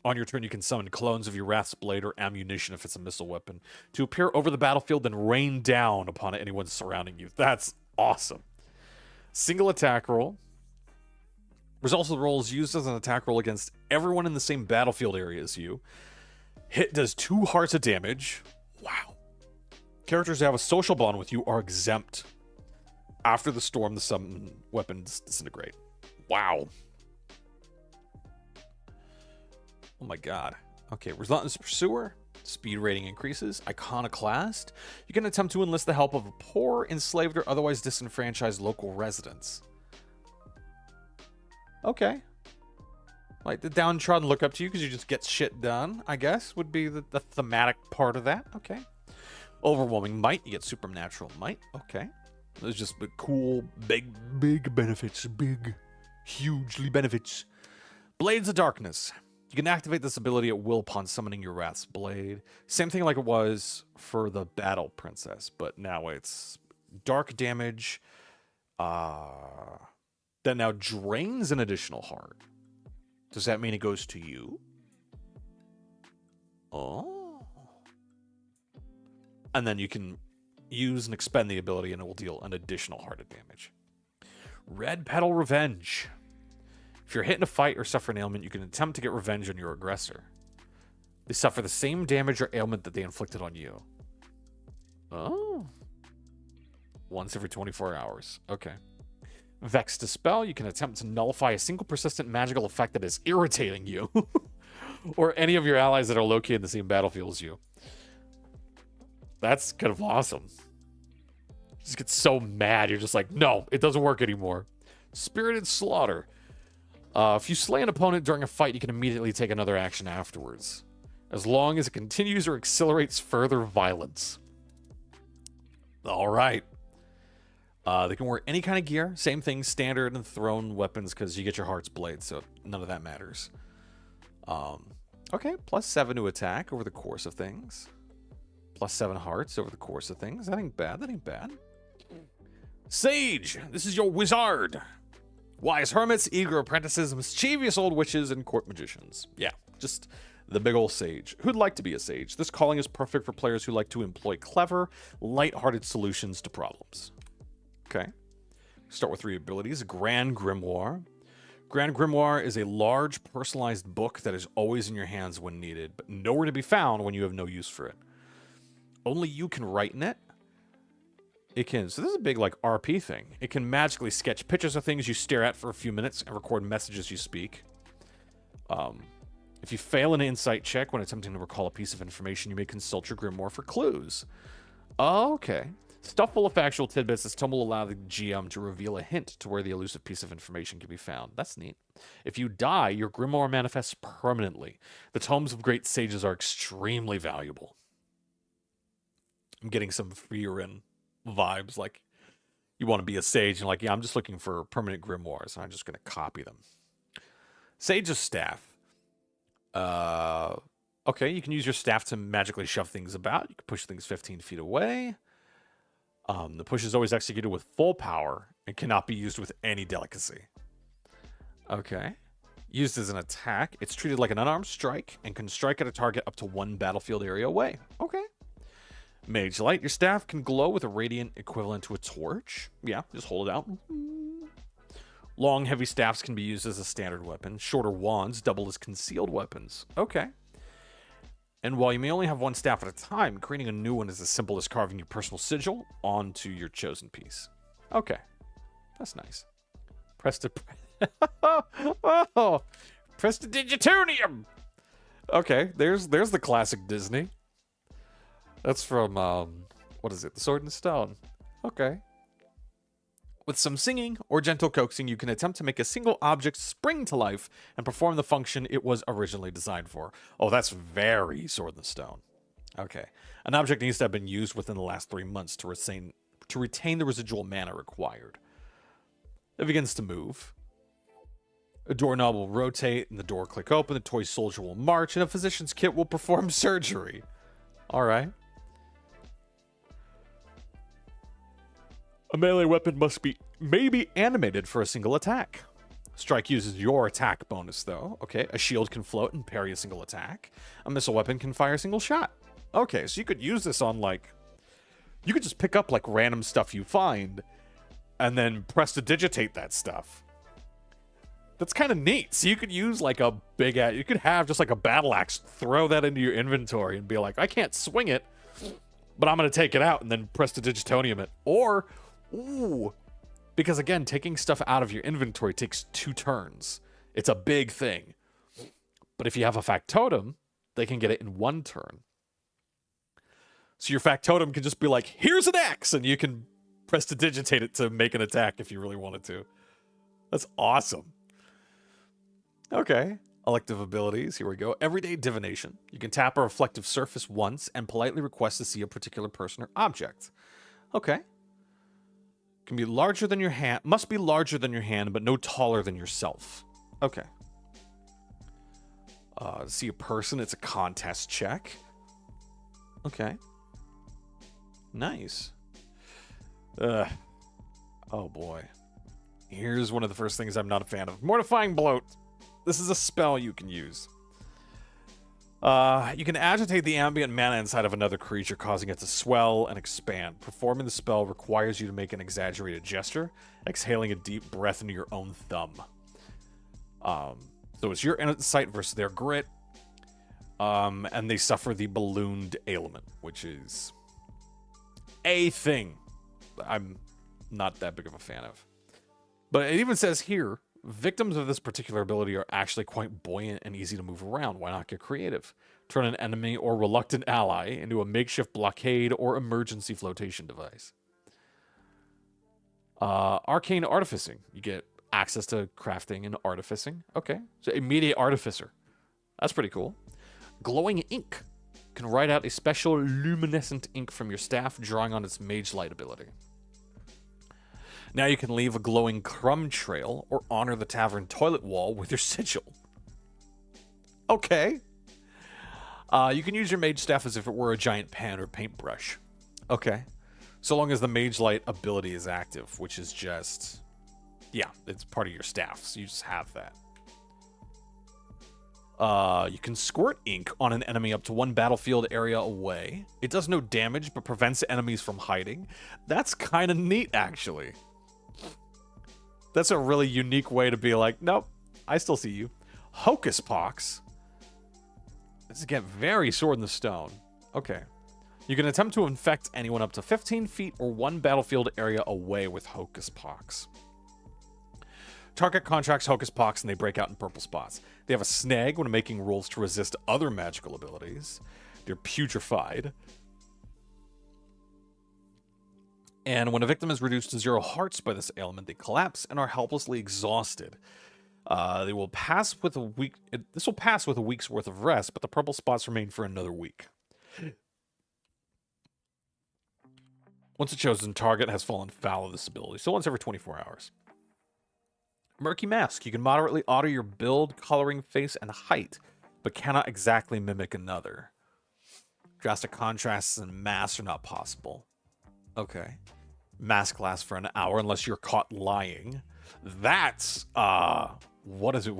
On your turn, you can summon clones of your Wrath's Blade or ammunition if it's a missile weapon to appear over the battlefield and rain down upon anyone surrounding you. That's awesome. Single attack roll. Results of the roll is used as an attack roll against everyone in the same battlefield area as you. Hit does 2 hearts of damage. Wow. Characters that have a social bond with you are exempt. After the storm, the summon weapons disintegrate. Wow. Oh my god. Okay, Relentless Pursuer. Speed rating increases. Iconoclast. You can attempt to enlist the help of a poor, enslaved, or otherwise disenfranchised local residents. Okay. Like, the downtrodden look up to you because you just get shit done, I guess, would be the thematic part of that. Okay. Overwhelming Might. You get supernatural might. Okay. There's just the cool, big benefits. Big, hugely benefits. Blades of Darkness. You can activate this ability at will upon summoning your Wrath's Blade. Same thing like it was for the Battle Princess, but now it's dark damage. That now drains an additional heart. Does that mean it goes to you? Oh. And then you can use and expend the ability and it will deal an additional heart of damage. Red Petal Revenge. If you're hit in a fight or suffer an ailment, you can attempt to get revenge on your aggressor. They suffer the same damage or ailment that they inflicted on you. Oh. Once every 24 hours. Okay. Vex Dispel. You can attempt to nullify a single persistent magical effect that is irritating you. Or any of your allies that are located in the same battlefield as you. That's kind of awesome. You just get so mad. You're just like, no, it doesn't work anymore. Spirited Slaughter. If you slay an opponent during a fight, you can immediately take another action afterwards, as long as it continues or accelerates further violence. All right. They can wear any kind of gear. Same thing, standard and thrown weapons, because you get your Heart's Blade, so none of that matters. Okay, +7 to attack over the course of things. +7 hearts over the course of things. That ain't bad. That ain't bad. Sage, this is your wizard. Wise hermits, eager apprentices, mischievous old witches, and court magicians. Yeah, just the big old sage. Who'd like to be a sage? This calling is perfect for players who like to employ clever, light-hearted solutions to problems. Okay. Start with 3 abilities. Grand Grimoire. Grand Grimoire is a large, personalized book that is always in your hands when needed, but nowhere to be found when you have no use for it. Only you can write in it. it can, so this is a big like RP thing. It can magically sketch pictures of things you stare at for a few minutes and record messages you speak. If you fail an insight check when attempting to recall a piece of information, you may consult your grimoire for clues. Okay. Stuff full of factual tidbits, this tome will allow the GM to reveal a hint to where the elusive piece of information can be found. That's neat. If you die, your grimoire manifests permanently. The tomes of great sages are extremely valuable. I'm getting some Frieren vibes, like you want to be a sage and like, yeah, I'm just looking for permanent grimoires and I'm just going to copy them. Sage's staff. Okay, you can use your staff to magically shove things about. You can push things 15 feet away. The push is always executed with full power and cannot be used with any delicacy. Okay. Used as an attack, it's treated like an unarmed strike and can strike at a target up to 1 battlefield area away. Okay. Mage Light, your staff can glow with a radiant equivalent to a torch. Yeah, just hold it out. Long, heavy staffs can be used as a standard weapon. Shorter wands double as concealed weapons. Okay. And while you may only have one staff at a time, creating a new one is as simple as carving your personal sigil onto your chosen piece. Okay. That's nice. Oh, Prestidigitonium! Okay, there's the classic Disney. That's from, what is it? The Sword and Stone. Okay. With some singing or gentle coaxing, you can attempt to make a single object spring to life and perform the function it was originally designed for. Oh, that's very Sword and Stone. Okay. An object needs to have been used within the last 3 months to retain the residual mana required. It begins to move. A doorknob will rotate and the door click open. The toy soldier will march and a physician's kit will perform surgery. All right. A melee weapon may be animated for a single attack. Strike uses your attack bonus, though. Okay, a shield can float and parry a single attack. A missile weapon can fire a single shot. Okay, so you could use this on, like... You could just pick up, like, random stuff you find and then prestidigitate that stuff. That's kind of neat. So you could use, like, a big... You could have just, like, a battle axe, throw that into your inventory and be like, I can't swing it, but I'm going to take it out and then prestidigitonium it. Or... Ooh, because again, taking stuff out of your inventory takes 2 turns. It's a big thing. But if you have a factotum, they can get it in 1 turn. So your factotum can just be like, here's an axe, and you can prestidigitate it to make an attack if you really wanted to. That's awesome. Okay. Elective abilities, here we go. Everyday divination. You can tap a reflective surface once and politely request to see a particular person or object. Okay. Can be larger than your hand, must be larger than your hand, but no taller than yourself. Okay. To see a person, it's a contest check. Okay. Nice. Oh boy. Here's one of the first things I'm not a fan of. Mortifying Bloat. This is a spell you can use. You can agitate the ambient mana inside of another creature, causing it to swell and expand. Performing the spell requires you to make an exaggerated gesture, exhaling a deep breath into your own thumb. So it's your insight versus their grit. And they suffer the ballooned ailment, which is a thing I'm not that big of a fan of. But it even says here, victims of this particular ability are actually quite buoyant and easy to move around. Why not get creative? Turn an enemy or reluctant ally into a makeshift blockade or emergency flotation device. Arcane Artificing. You get access to crafting and artificing. Okay. So immediate artificer. That's pretty cool. Glowing ink. You can write out a special luminescent ink from your staff, drawing on its Mage Light ability. Now you can leave a glowing crumb trail or honor the tavern toilet wall with your sigil. Okay. You can use your mage staff as if it were a giant pen or paintbrush. Okay. So long as the Mage Light ability is active, which is just... Yeah, it's part of your staff, so you just have that. You can squirt ink on an enemy up to 1 battlefield area away. It does no damage, but prevents enemies from hiding. That's kind of neat, actually. That's a really unique way to be like, nope, I still see you. Hocus Pox. This is again very Sword in the Stone. Okay. You can attempt to infect anyone up to 15 feet or one battlefield area away with Hocus Pox. Target contracts Hocus Pox and they break out in purple spots. They have a snag when making rolls to resist other magical abilities. They're putrefied. And when a victim is reduced to 0 hearts by this ailment, they collapse and are helplessly exhausted. They will pass with a week. This will pass with a week's worth of rest, but the purple spots remain for another week. Once a chosen target has fallen foul of this ability, so once every 24 hours. Murky Mask. You can moderately alter your build, coloring, face, and height, but cannot exactly mimic another. Drastic contrasts and masks are not possible. Okay. Mask lasts for an hour unless you're caught lying. That's, what is it?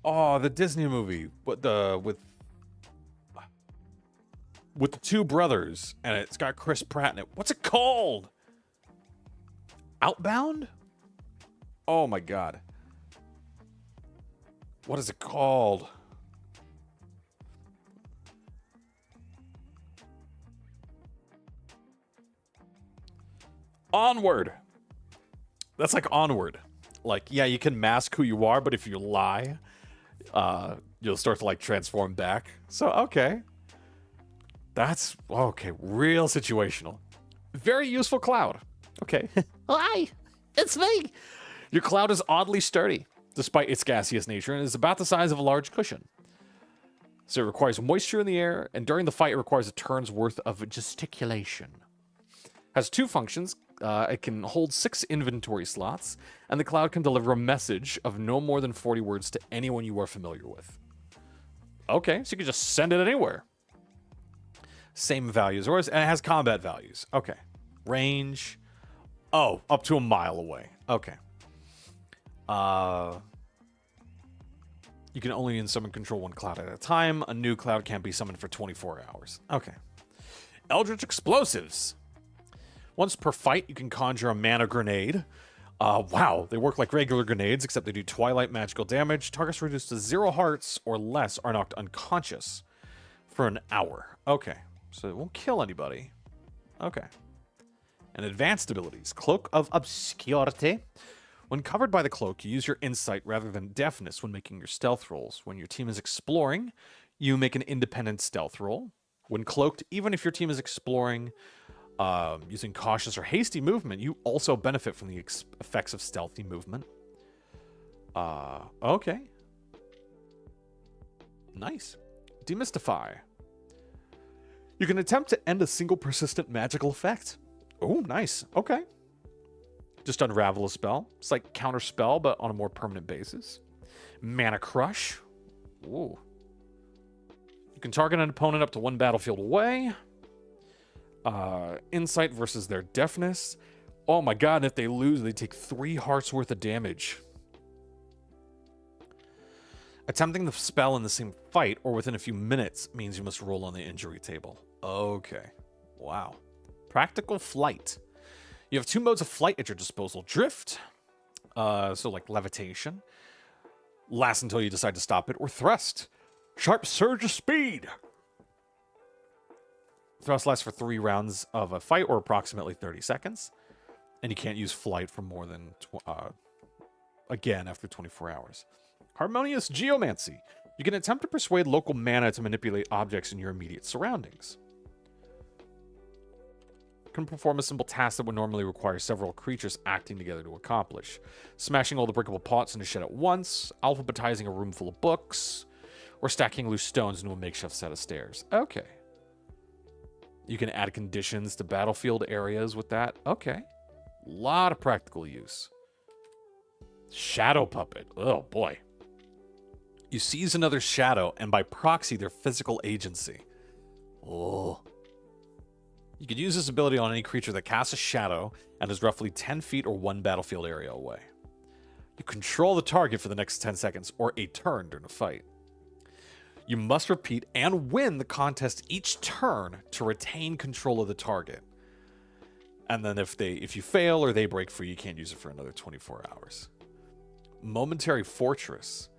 Oh, the Disney movie. With the two brothers, and it's got Chris Pratt in it. What's it called? Outbound? Oh my god. What is it called? Onward. That's like Onward. Like, yeah, you can mask who you are, but if you lie, you'll start to like transform back. So, okay. That's, okay, real situational. Very useful cloud. Okay. Hi, it's me. Your cloud is oddly sturdy, despite its gaseous nature, and is about the size of a large cushion. So it requires moisture in the air, and during the fight it requires a turn's worth of gesticulation. Has 2 functions. It can hold 6 inventory slots, and the cloud can deliver a message of no more than 40 words to anyone you are familiar with. Okay, so you can just send it anywhere. Same values, and it has combat values. Okay. Range. Oh, up to a mile away. Okay. You can only summon control 1 cloud at a time. A new cloud can't be summoned for 24 hours. Okay. Eldritch Explosives. Once per fight, you can conjure a mana grenade. Wow, they work like regular grenades, except they do twilight magical damage. Targets reduced to 0 hearts or less are knocked unconscious for an hour. Okay, so it won't kill anybody. Okay. And advanced abilities. Cloak of Obscurity. When covered by the cloak, you use your insight rather than deafness when making your stealth rolls. When your team is exploring, you make an independent stealth roll. When cloaked, even if your team is exploring using cautious or hasty movement, you also benefit from the effects of stealthy movement. Okay. Nice. Demystify. You can attempt to end a single persistent magical effect. Oh, nice. Okay. Just unravel a spell. It's like counter spell, but on a more permanent basis. Mana Crush. Ooh. You can target an opponent up to 1 battlefield away. Insight versus their deafness. Oh my god, and if they lose, they take 3 hearts worth of damage. Attempting the spell in the same fight or within a few minutes means you must roll on the injury table. Okay. Wow. Practical Flight. You have 2 modes of flight at your disposal. Drift, so like levitation, lasts until you decide to stop it, or thrust. Sharp surge of speed. Thrust lasts for 3 rounds of a fight, or approximately 30 seconds. And you can't use flight for more than, again, after 24 hours. Harmonious Geomancy. You can attempt to persuade local mana to manipulate objects in your immediate surroundings. Can perform a simple task that would normally require several creatures acting together to accomplish. Smashing all the breakable pots into shed at once, alphabetizing a room full of books, or stacking loose stones into a makeshift set of stairs. Okay. You can add conditions to battlefield areas with that. Okay. A lot of practical use. Shadow Puppet. Oh, boy. You seize another shadow, and by proxy, their physical agency. Oh. You can use this ability on any creature that casts a shadow and is roughly 10 feet or 1 battlefield area away. You control the target for the next 10 seconds or a turn during a fight. You must repeat and win the contest each turn to retain control of the target. And then if you fail or they break free, you can't use it for another 24 hours. Momentary Fortress.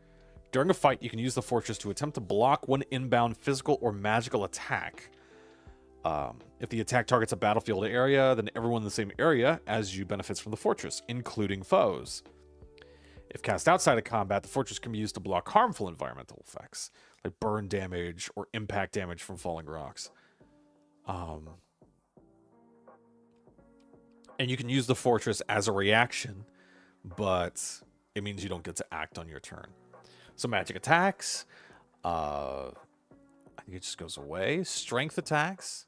During a fight, you can use the fortress to attempt to block one inbound physical or magical attack. If the attack targets a battlefield area, then everyone in the same area as you benefits from the fortress, including foes. If cast outside of combat, the fortress can be used to block harmful environmental effects, like burn damage or impact damage from falling rocks. And you can use the fortress as a reaction, but it means you don't get to act on your turn. So magic attacks, I think it just goes away. Strength attacks.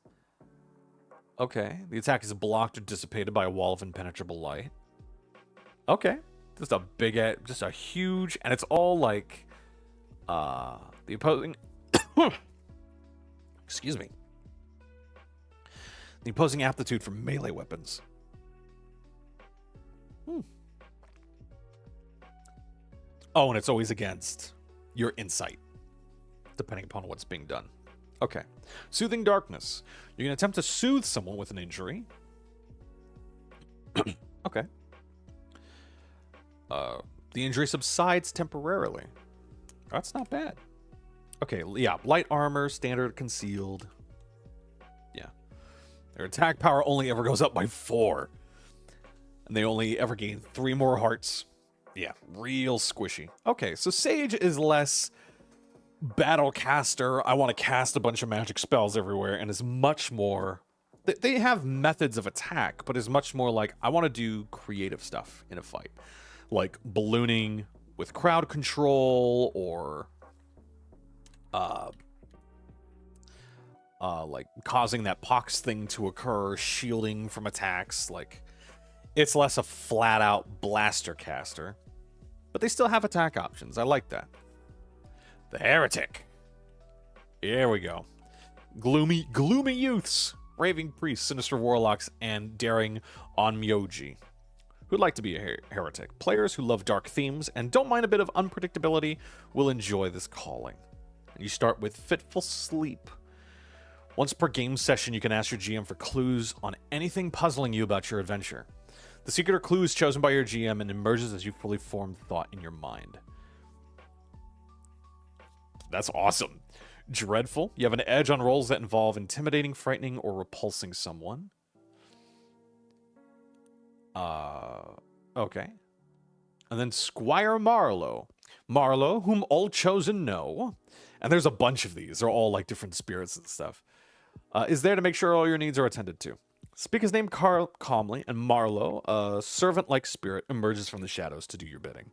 Okay, the attack is blocked or dissipated by a wall of impenetrable light. Okay, just a just a huge, and it's all like, the opposing, excuse me, the opposing aptitude for melee weapons. Oh, and it's always against your insight, depending upon what's being done. Okay. Soothing darkness. You can attempt to soothe someone with an injury. Okay. The injury subsides temporarily. That's not bad. Okay, yeah. Light armor, standard, concealed. Yeah. Their attack power only ever goes up by 4. And they only ever gain 3 more hearts. Yeah, real squishy. Okay, so Sage is less battle caster. I want to cast a bunch of magic spells everywhere, and is much more... They have methods of attack, but is much more like, I want to do creative stuff in a fight. Like ballooning with crowd control, or... like causing that pox thing to occur, shielding from attacks. Like, it's less a flat-out blaster caster. But they still have attack options. I like that. The Heretic. Here we go. Gloomy youths, raving priests, sinister warlocks, and daring onmyoji. Who'd like to be a heretic? Players who love dark themes and don't mind a bit of unpredictability will enjoy this calling. And you start with Fitful Sleep. Once per game session, you can ask your GM for clues on anything puzzling you about your adventure. The secret or clue is chosen by your GM and emerges as you fully formed thought in your mind. That's awesome. Dreadful. You have an edge on rolls that involve intimidating, frightening, or repulsing someone. Okay. And then Squire Marlowe. Marlowe, whom all chosen know. And there's a bunch of these. They're all like different spirits and stuff. Is there to make sure all your needs are attended to. Speak his name calmly, and Marlowe, a servant-like spirit, emerges from the shadows to do your bidding.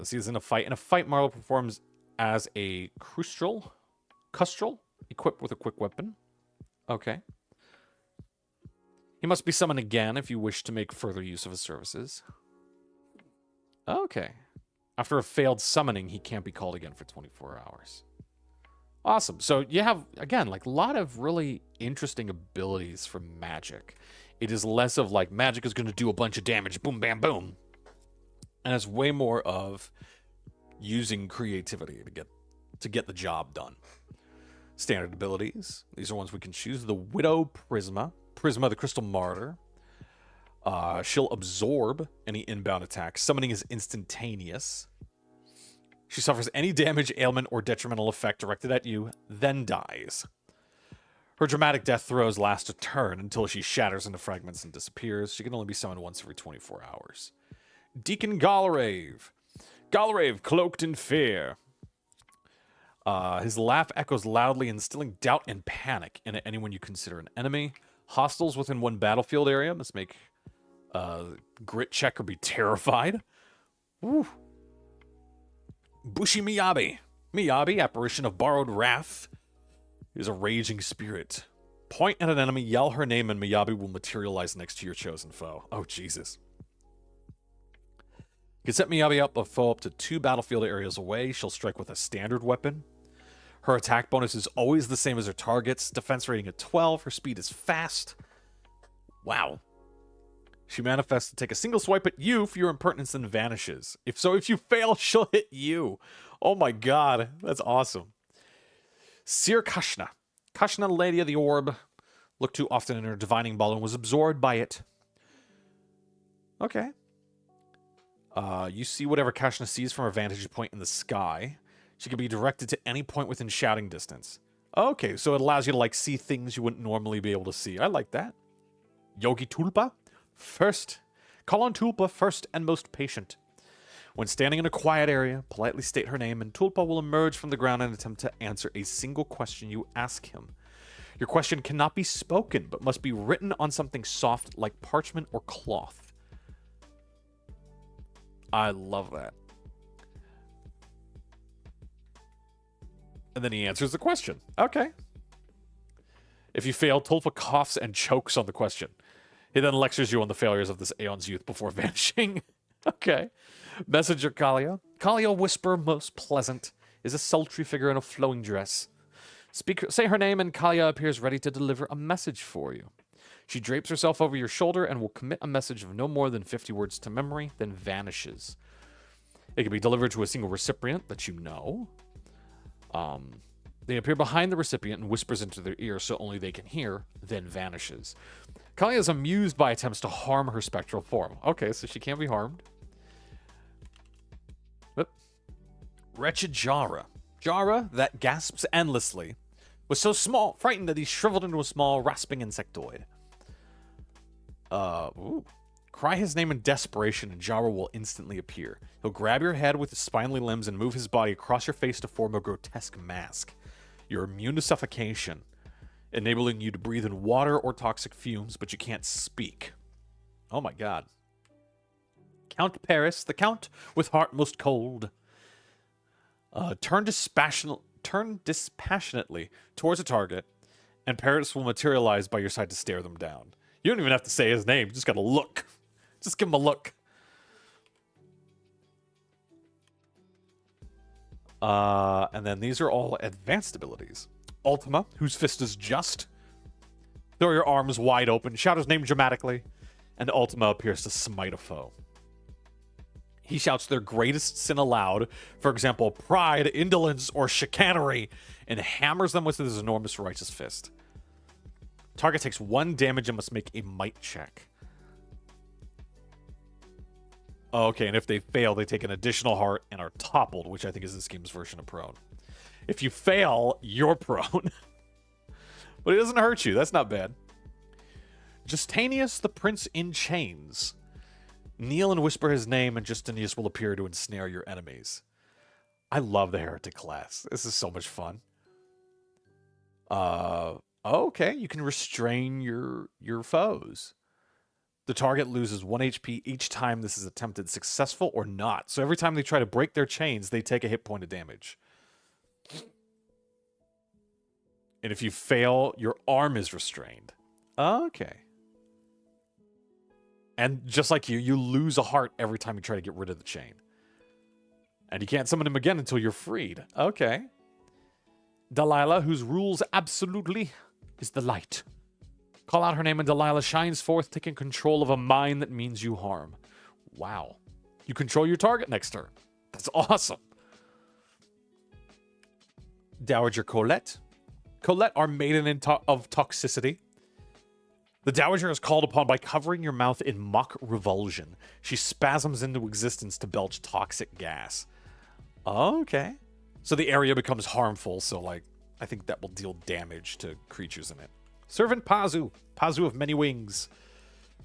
He's in a fight. In a fight, Marlowe performs as a custrel, equipped with a quick weapon. Okay. He must be summoned again if you wish to make further use of his services. Okay. After a failed summoning, he can't be called again for 24 hours. Awesome. So you have, again, like a lot of really interesting abilities for magic. It is less of like magic is going to do a bunch of damage, boom, bam, boom. And it's way more of using creativity to get the job done. Standard abilities. These are ones we can choose. The Widow Prisma. Prisma, the Crystal Martyr. She'll absorb any inbound attacks. Summoning is instantaneous. She suffers any damage, ailment, or detrimental effect directed at you, then dies. Her dramatic death throes last a turn until she shatters into fragments and disappears. She can only be summoned once every 24 hours. Deacon Galrave. Galrave, cloaked in fear. His laugh echoes loudly, instilling doubt and panic into anyone you consider an enemy. Hostiles within one battlefield area must make a grit check or be terrified. Woo. Bushi Miyabi. Miyabi, apparition of borrowed wrath, is a raging spirit. Point at an enemy, yell her name, and Miyabi will materialize next to your chosen foe. Oh, Jesus. You can set Miyabi up a foe up to 2 battlefield areas away. She'll strike with a standard weapon. Her attack bonus is always the same as her target's. Defense rating at 12. Her speed is fast. Wow. She manifests to take a single swipe at you for your impertinence and vanishes. If you fail, she'll hit you. Oh my god, that's awesome. Seer Kashna. Kashna, Lady of the Orb. Looked too often in her divining ball and was absorbed by it. Okay. You see whatever Kashna sees from her vantage point in the sky. She can be directed to any point within shouting distance. Okay, so it allows you to, like, see things you wouldn't normally be able to see. I like that. Yogi Tulpa. First. Call on Tulpa first and most patient. When standing in a quiet area, politely state her name, and Tulpa will emerge from the ground and attempt to answer a single question you ask him. Your question cannot be spoken, but must be written on something soft like parchment or cloth. I love that. And then he answers the question. Okay. If you fail, Tulpa coughs and chokes on the question. He then lectures you on the failures of this Aeon's youth before vanishing. Okay. Messenger Kalia. Kalia Whisper, most pleasant, is a sultry figure in a flowing dress. Say her name and Kalia appears ready to deliver a message for you. She drapes herself over your shoulder and will commit a message of no more than 50 words to memory, then vanishes. It can be delivered to a single recipient that you know. They appear behind the recipient and whispers into their ear so only they can hear, then vanishes. Kalia is amused by attempts to harm her spectral form. Okay, so she can't be harmed. Wretched Jara. Jara, that gasps endlessly, was so small, frightened that he shriveled into a small, rasping insectoid. Cry his name in desperation and Jara will instantly appear. He'll grab your head with his spindly limbs and move his body across your face to form a grotesque mask. You're immune to suffocation, enabling you to breathe in water or toxic fumes, but you can't speak. Oh my god. Count Paris, the Count with heart most cold. Turn dispassionately towards a target, and Paris will materialize by your side to stare them down. You don't even have to say his name, you just gotta look. Just give him a look. And then these are all advanced abilities. Ultima, whose fist is just. Throw your arms wide open, shout his name dramatically, and Ultima appears to smite a foe. He shouts their greatest sin aloud, for example, pride, indolence, or chicanery, and hammers them with his enormous righteous fist. Target takes 1 damage and must make a might check. Okay, and if they fail, they take an additional heart and are toppled, which I think is this game's version of prone. If you fail, you're prone. But it doesn't hurt you. That's not bad. Justinius, the Prince in Chains. Kneel and whisper his name, and Justinius will appear to ensnare your enemies. I love the Heretic class. This is so much fun. Okay, you can restrain your foes. The target loses 1 HP each time this is attempted, successful or not. So every time they try to break their chains, they take a hit point of damage. And if you fail, your arm is restrained. Okay. And just like you lose a heart every time you try to get rid of the chain. And you can't summon him again until you're freed. Okay. Delilah, whose rules absolutely is the light. Call out her name and Delilah shines forth, taking control of a mind that means you harm. Wow. You control your target next turn. That's awesome. Dowager Colette. Colette, our maiden of toxicity. The Dowager is called upon by covering your mouth in mock revulsion. She spasms into existence to belch toxic gas. Okay. So the area becomes harmful, so, like, I think that will deal damage to creatures in it. Servant Pazu. Pazu of many wings.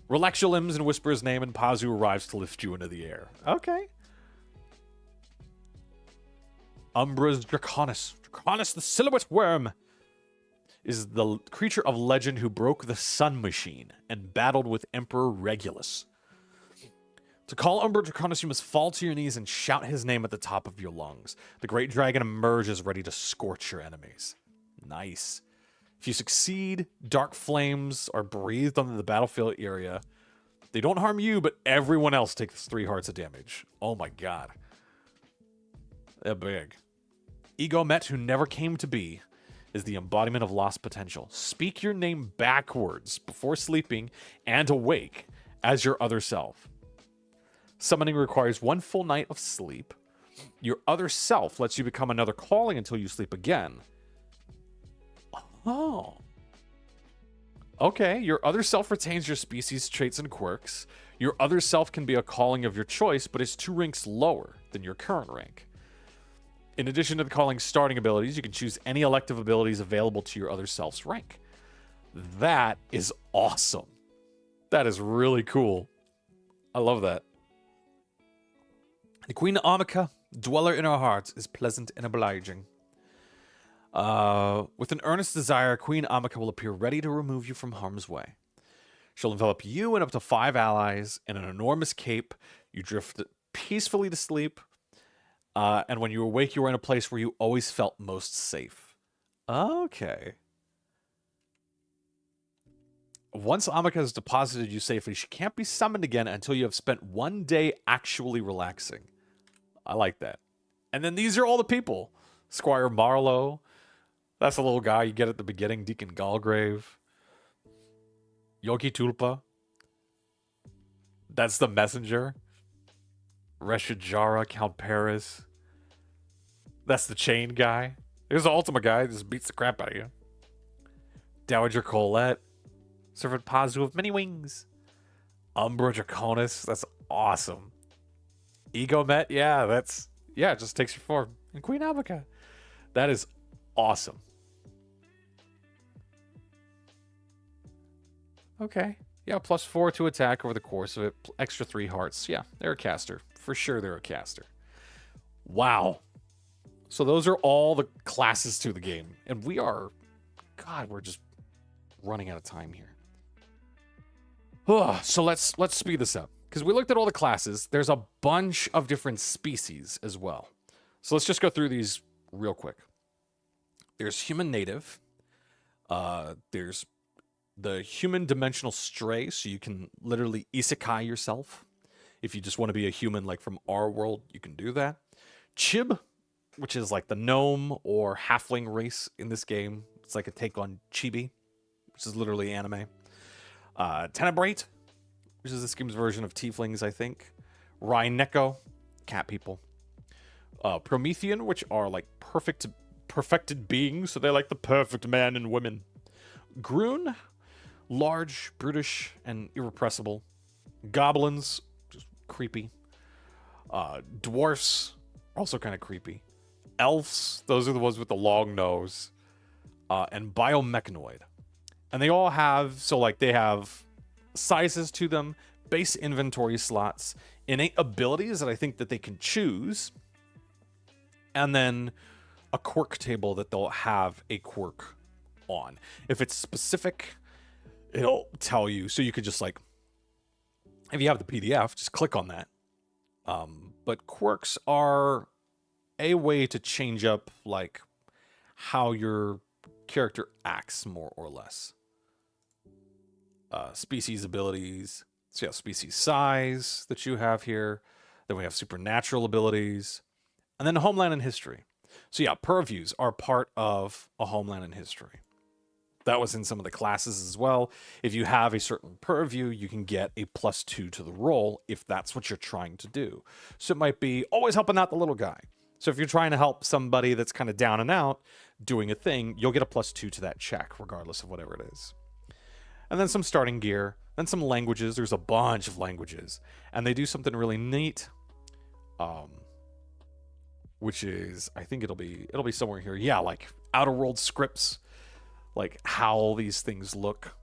Relax your limbs and whisper his name, and Pazu arrives to lift you into the air. Okay. Umbra's Draconis. Draconis, the silhouette worm, is the creature of legend who broke the Sun Machine and battled with Emperor Regulus. To call Umbra Draconis, you must fall to your knees and shout his name at the top of your lungs. The great dragon emerges ready to scorch your enemies. Nice. If you succeed, dark flames are breathed onto the battlefield area. They don't harm you, but everyone else takes 3 hearts of damage. Oh my god. They're big. Egomet, who never came to be, is the embodiment of lost potential. Speak your name backwards before sleeping and awake as your other self. Summoning requires 1 full night of sleep. Your other self lets you become another calling until you sleep again. Oh. Okay, your other self retains your species, traits, and quirks. Your other self can be a calling of your choice, but is 2 ranks lower than your current rank. In addition to the calling's starting abilities, you can choose any elective abilities available to your other self's rank. That is awesome. That is really cool. I love that. The Queen Amica, dweller in our hearts, is pleasant and obliging. With an earnest desire, Queen Amica will appear ready to remove you from harm's way. She'll envelop you and up to 5 allies in an enormous cape. You drift peacefully to sleep. And when you awake, you are in a place where you always felt most safe. Okay. Once Amica has deposited you safely, she can't be summoned again until you have spent 1 day actually relaxing. I like that. And then these are all the people. Squire Marlowe. That's the little guy you get at the beginning. Deacon Galgrave. Yogi Tulpa. That's the messenger. Reshajara, Count Paris. That's the chain guy. Here's the Ultima guy. Just beats the crap out of you. Dowager Colette. Servant Pazu of many wings. Umbra Draconis. That's awesome. Egomet. Yeah, it just takes your form. And Queen Amica. That is awesome. Okay. Yeah, +4 to attack over the course of it. Extra 3 hearts. Yeah, they're a caster. For sure they're a caster. Wow. So those are all the classes to the game. And we're just running out of time here. So let's speed this up. Because we looked at all the classes. There's a bunch of different species as well. So let's just go through these real quick. There's human native. There's the human dimensional stray, so you can literally isekai yourself. If you just want to be a human like from our world, you can do that. Chib, which is like the gnome or halfling race in this game. It's like a take on Chibi, which is literally anime. Tenebrate, which is this game's version of tieflings, I think. Rhineko, cat people. Promethean, which are like perfected beings, so they're like the perfect man and women. Groon, large, brutish, and irrepressible. Goblins, just creepy. Dwarfs, also kind of creepy. Elves, those are the ones with the long nose. And biomechanoid. And they all have, they have sizes to them, base inventory slots, innate abilities that I think that they can choose, and then a quirk table that they'll have a quirk on. If it's specific, it'll tell you. So you could just if you have the PDF, just click on that. But quirks are a way to change up how your character acts, more or less. Species abilities. So yeah, species size that you have here. Then we have supernatural abilities. And then homeland and history. So yeah, purviews are part of a homeland and history. That was in some of the classes as well. If you have a certain purview, you can get a +2 to the roll if that's what you're trying to do. So it might be always helping out the little guy. So if you're trying to help somebody that's kind of down and out doing a thing, you'll get a +2 to that check, regardless of whatever it is. And then some starting gear, then some languages. There's a bunch of languages. And they do something really neat, which is, I think it'll be somewhere here. Yeah, like Outer World scripts, like how these things look.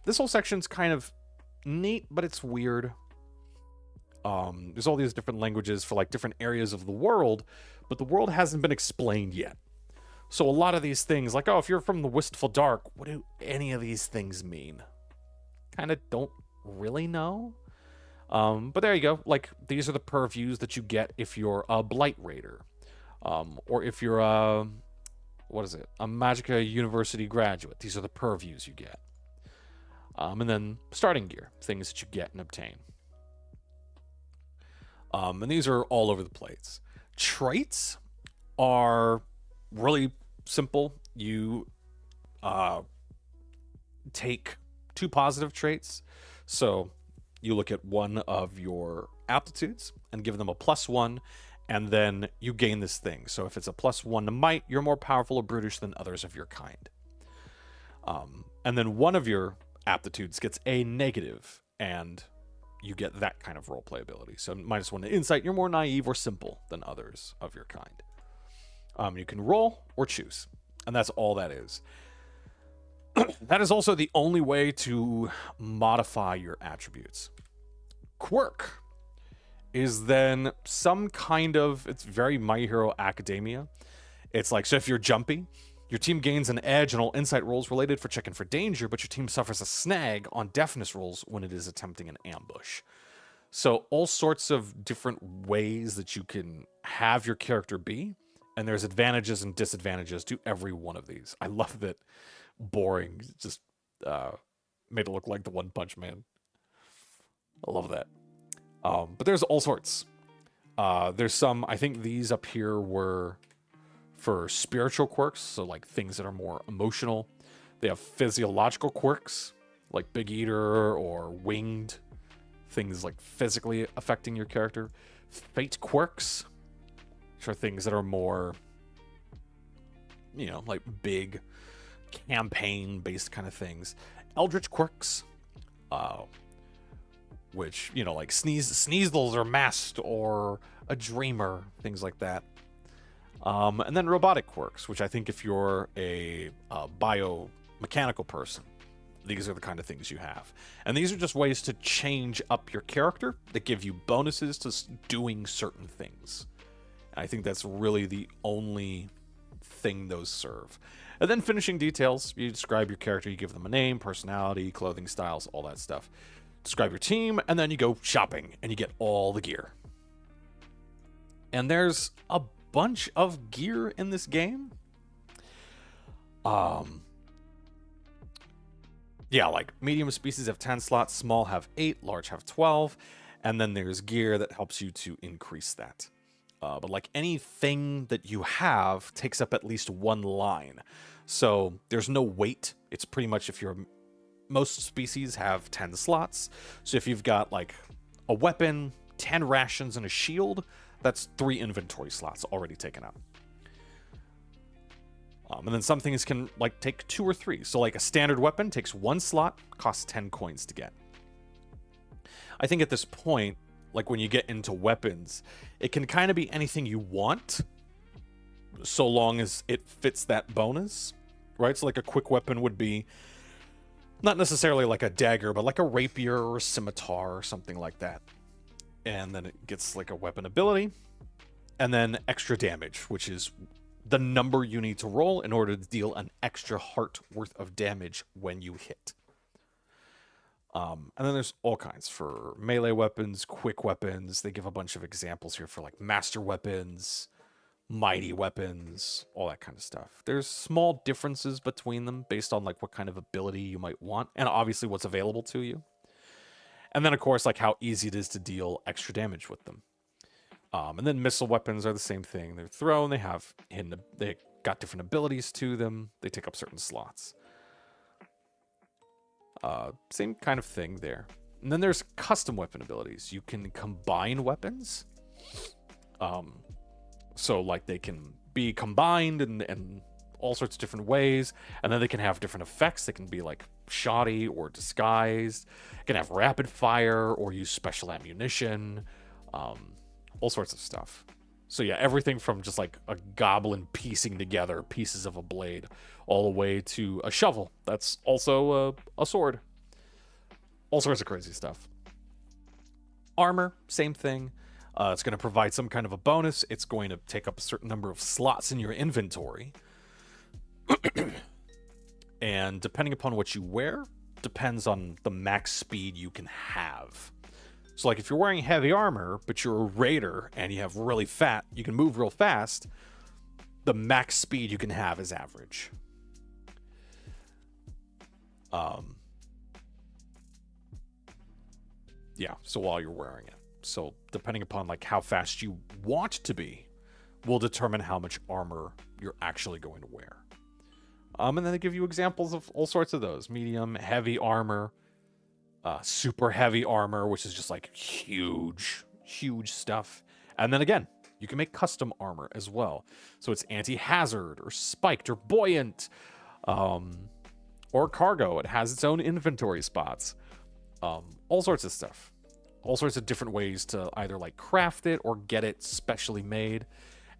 This whole section's kind of neat, but it's weird. There's all these different languages for different areas of the world, but the world hasn't been explained yet. So a lot of these things, if you're from the Wistful Dark, what do any of these things mean? Kind of don't really know. But there you go. These are the purviews that you get if you're a Blight Raider. Or if you're a Magica University graduate. These are the purviews you get. And then starting gear, things that you get and obtain. And these are all over the place. Traits are really simple. You take 2 positive traits. So you look at one of your aptitudes and give them a +1, and then you gain this thing. So if it's a +1 to might, you're more powerful or brutish than others of your kind. And then one of your aptitudes gets a negative and you get that kind of roleplay ability. So -1 to insight, you're more naive or simple than others of your kind. You can roll or choose, and that's all that is. That is also the only way to modify your attributes. Quirk is then some kind of, it's very My Hero Academia. It's like, so if you're jumpy, your team gains an edge on all insight rolls related for checking for danger, but your team suffers a snag on deafness rolls when it is attempting an ambush. So all sorts of different ways that you can have your character be, and there's advantages and disadvantages to every one of these. I love that Boring just made it look like the One Punch Man. I love that. But there's all sorts. There's some, I think these up here were for spiritual quirks, so like things that are more emotional. They have physiological quirks, like Big Eater or Winged, things like physically affecting your character. Fate quirks, which are things that are more, you know, like big campaign-based kind of things. Eldritch quirks, which, you know, like Sneasels or Mast or a Dreamer, things like that. And then robotic quirks, which I think if you're a biomechanical person, these are the kind of things you have. And these are just ways to change up your character that give you bonuses to doing certain things. And I think that's really the only thing those serve. And then finishing details, you describe your character, you give them a name, personality, clothing styles, all that stuff. Describe your team, and then you go shopping, and you get all the gear. And there's a bunch of gear in this game. Yeah, like medium species have 10 slots, small have 8, large have 12, and then there's gear that helps you to increase that. But like anything that you have takes up at least one line. So there's no weight. It's pretty much most species have 10 slots. So if you've got like a weapon, 10 rations, and a shield, that's 3 inventory slots already taken out. And then some things can like take 2 or 3. So like a standard weapon takes 1 slot, costs 10 coins to get. I think at this point, like when you get into weapons, it can kind of be anything you want, so long as it fits that bonus, right? So like a quick weapon would be not necessarily like a dagger, but like a rapier or a scimitar or something like that. And then it gets like a weapon ability, and then extra damage, which is the number you need to roll in order to deal an extra heart worth of damage when you hit. And then there's all kinds for melee weapons, quick weapons. They give a bunch of examples here for like master weapons, mighty weapons, all that kind of stuff. There's small differences between them based on like what kind of ability you might want, and obviously what's available to you. And then of course like how easy it is to deal extra damage with them. And then missile weapons are the same thing. They're thrown, they got different abilities to them, they take up certain slots. Same kind of thing there. And then there's custom weapon abilities. You can combine weapons. So like they can be combined in all sorts of different ways. And then they can have different effects. They can be like shoddy or disguised. It can have rapid fire or use special ammunition. All sorts of stuff. So yeah, everything from just like a goblin piecing together pieces of a blade all the way to a shovel that's also a sword. All sorts of crazy stuff. Armor, same thing. It's going to provide some kind of a bonus. It's going to take up a certain number of slots in your inventory. And depending upon what you wear, depends on the max speed you can have. So like if you're wearing heavy armor, but you're a raider and you can move real fast, the max speed you can have is average. Yeah, so while you're wearing it. So depending upon like how fast you want to be, will determine how much armor you're actually going to wear. And then they give you examples of all sorts of those. Medium, heavy armor, super heavy armor, which is just like huge stuff. And then again, you can make custom armor as well. So it's anti-hazard or spiked or buoyant, or cargo. It has its own inventory spots. All sorts of stuff. All sorts of different ways to either like craft it or get it specially made.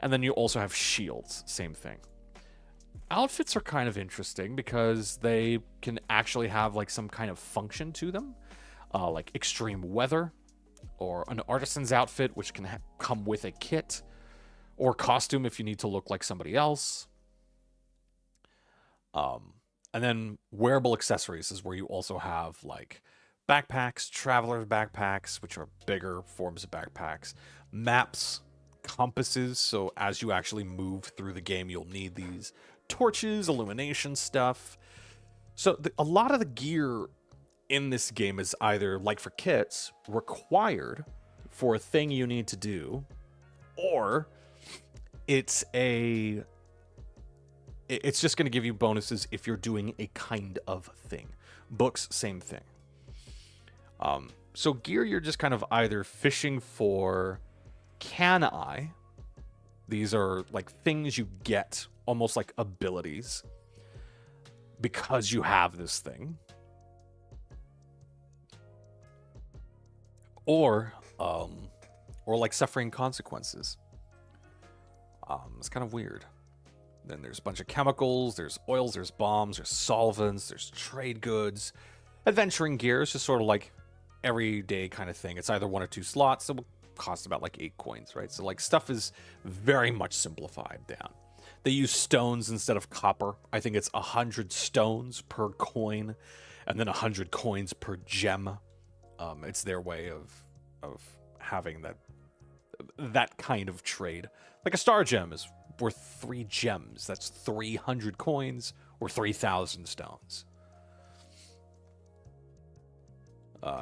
And then you also have shields, same thing. Outfits are kind of interesting because they can actually have like some kind of function to them, like extreme weather, or an artisan's outfit, which can come with a kit, or costume if you need to look like somebody else. And then wearable accessories is where you also have like backpacks, traveler backpacks, which are bigger forms of backpacks, maps, compasses, so as you actually move through the game, you'll need these, torches, illumination stuff. So a lot of the gear in this game is either, like for kits, required for a thing you need to do, or it's just going to give you bonuses if you're doing a kind of thing. Books, same thing. So gear, you're just kind of either fishing for, can I? These are like things you get, almost like abilities, because you have this thing. Or like suffering consequences. It's kind of weird. Then there's a bunch of chemicals, there's oils, there's bombs, there's solvents, there's trade goods. Adventuring gear is just sort of like everyday kind of thing. It's either 1 or 2 slots, so it will cost about like 8 coins, right? So like stuff is very much simplified down. They use stones instead of copper. I think it's 100 stones per coin, and then 100 coins per gem. It's their way of having that kind of trade. Like a star gem is worth 3 gems. That's 300 coins or 3,000 stones.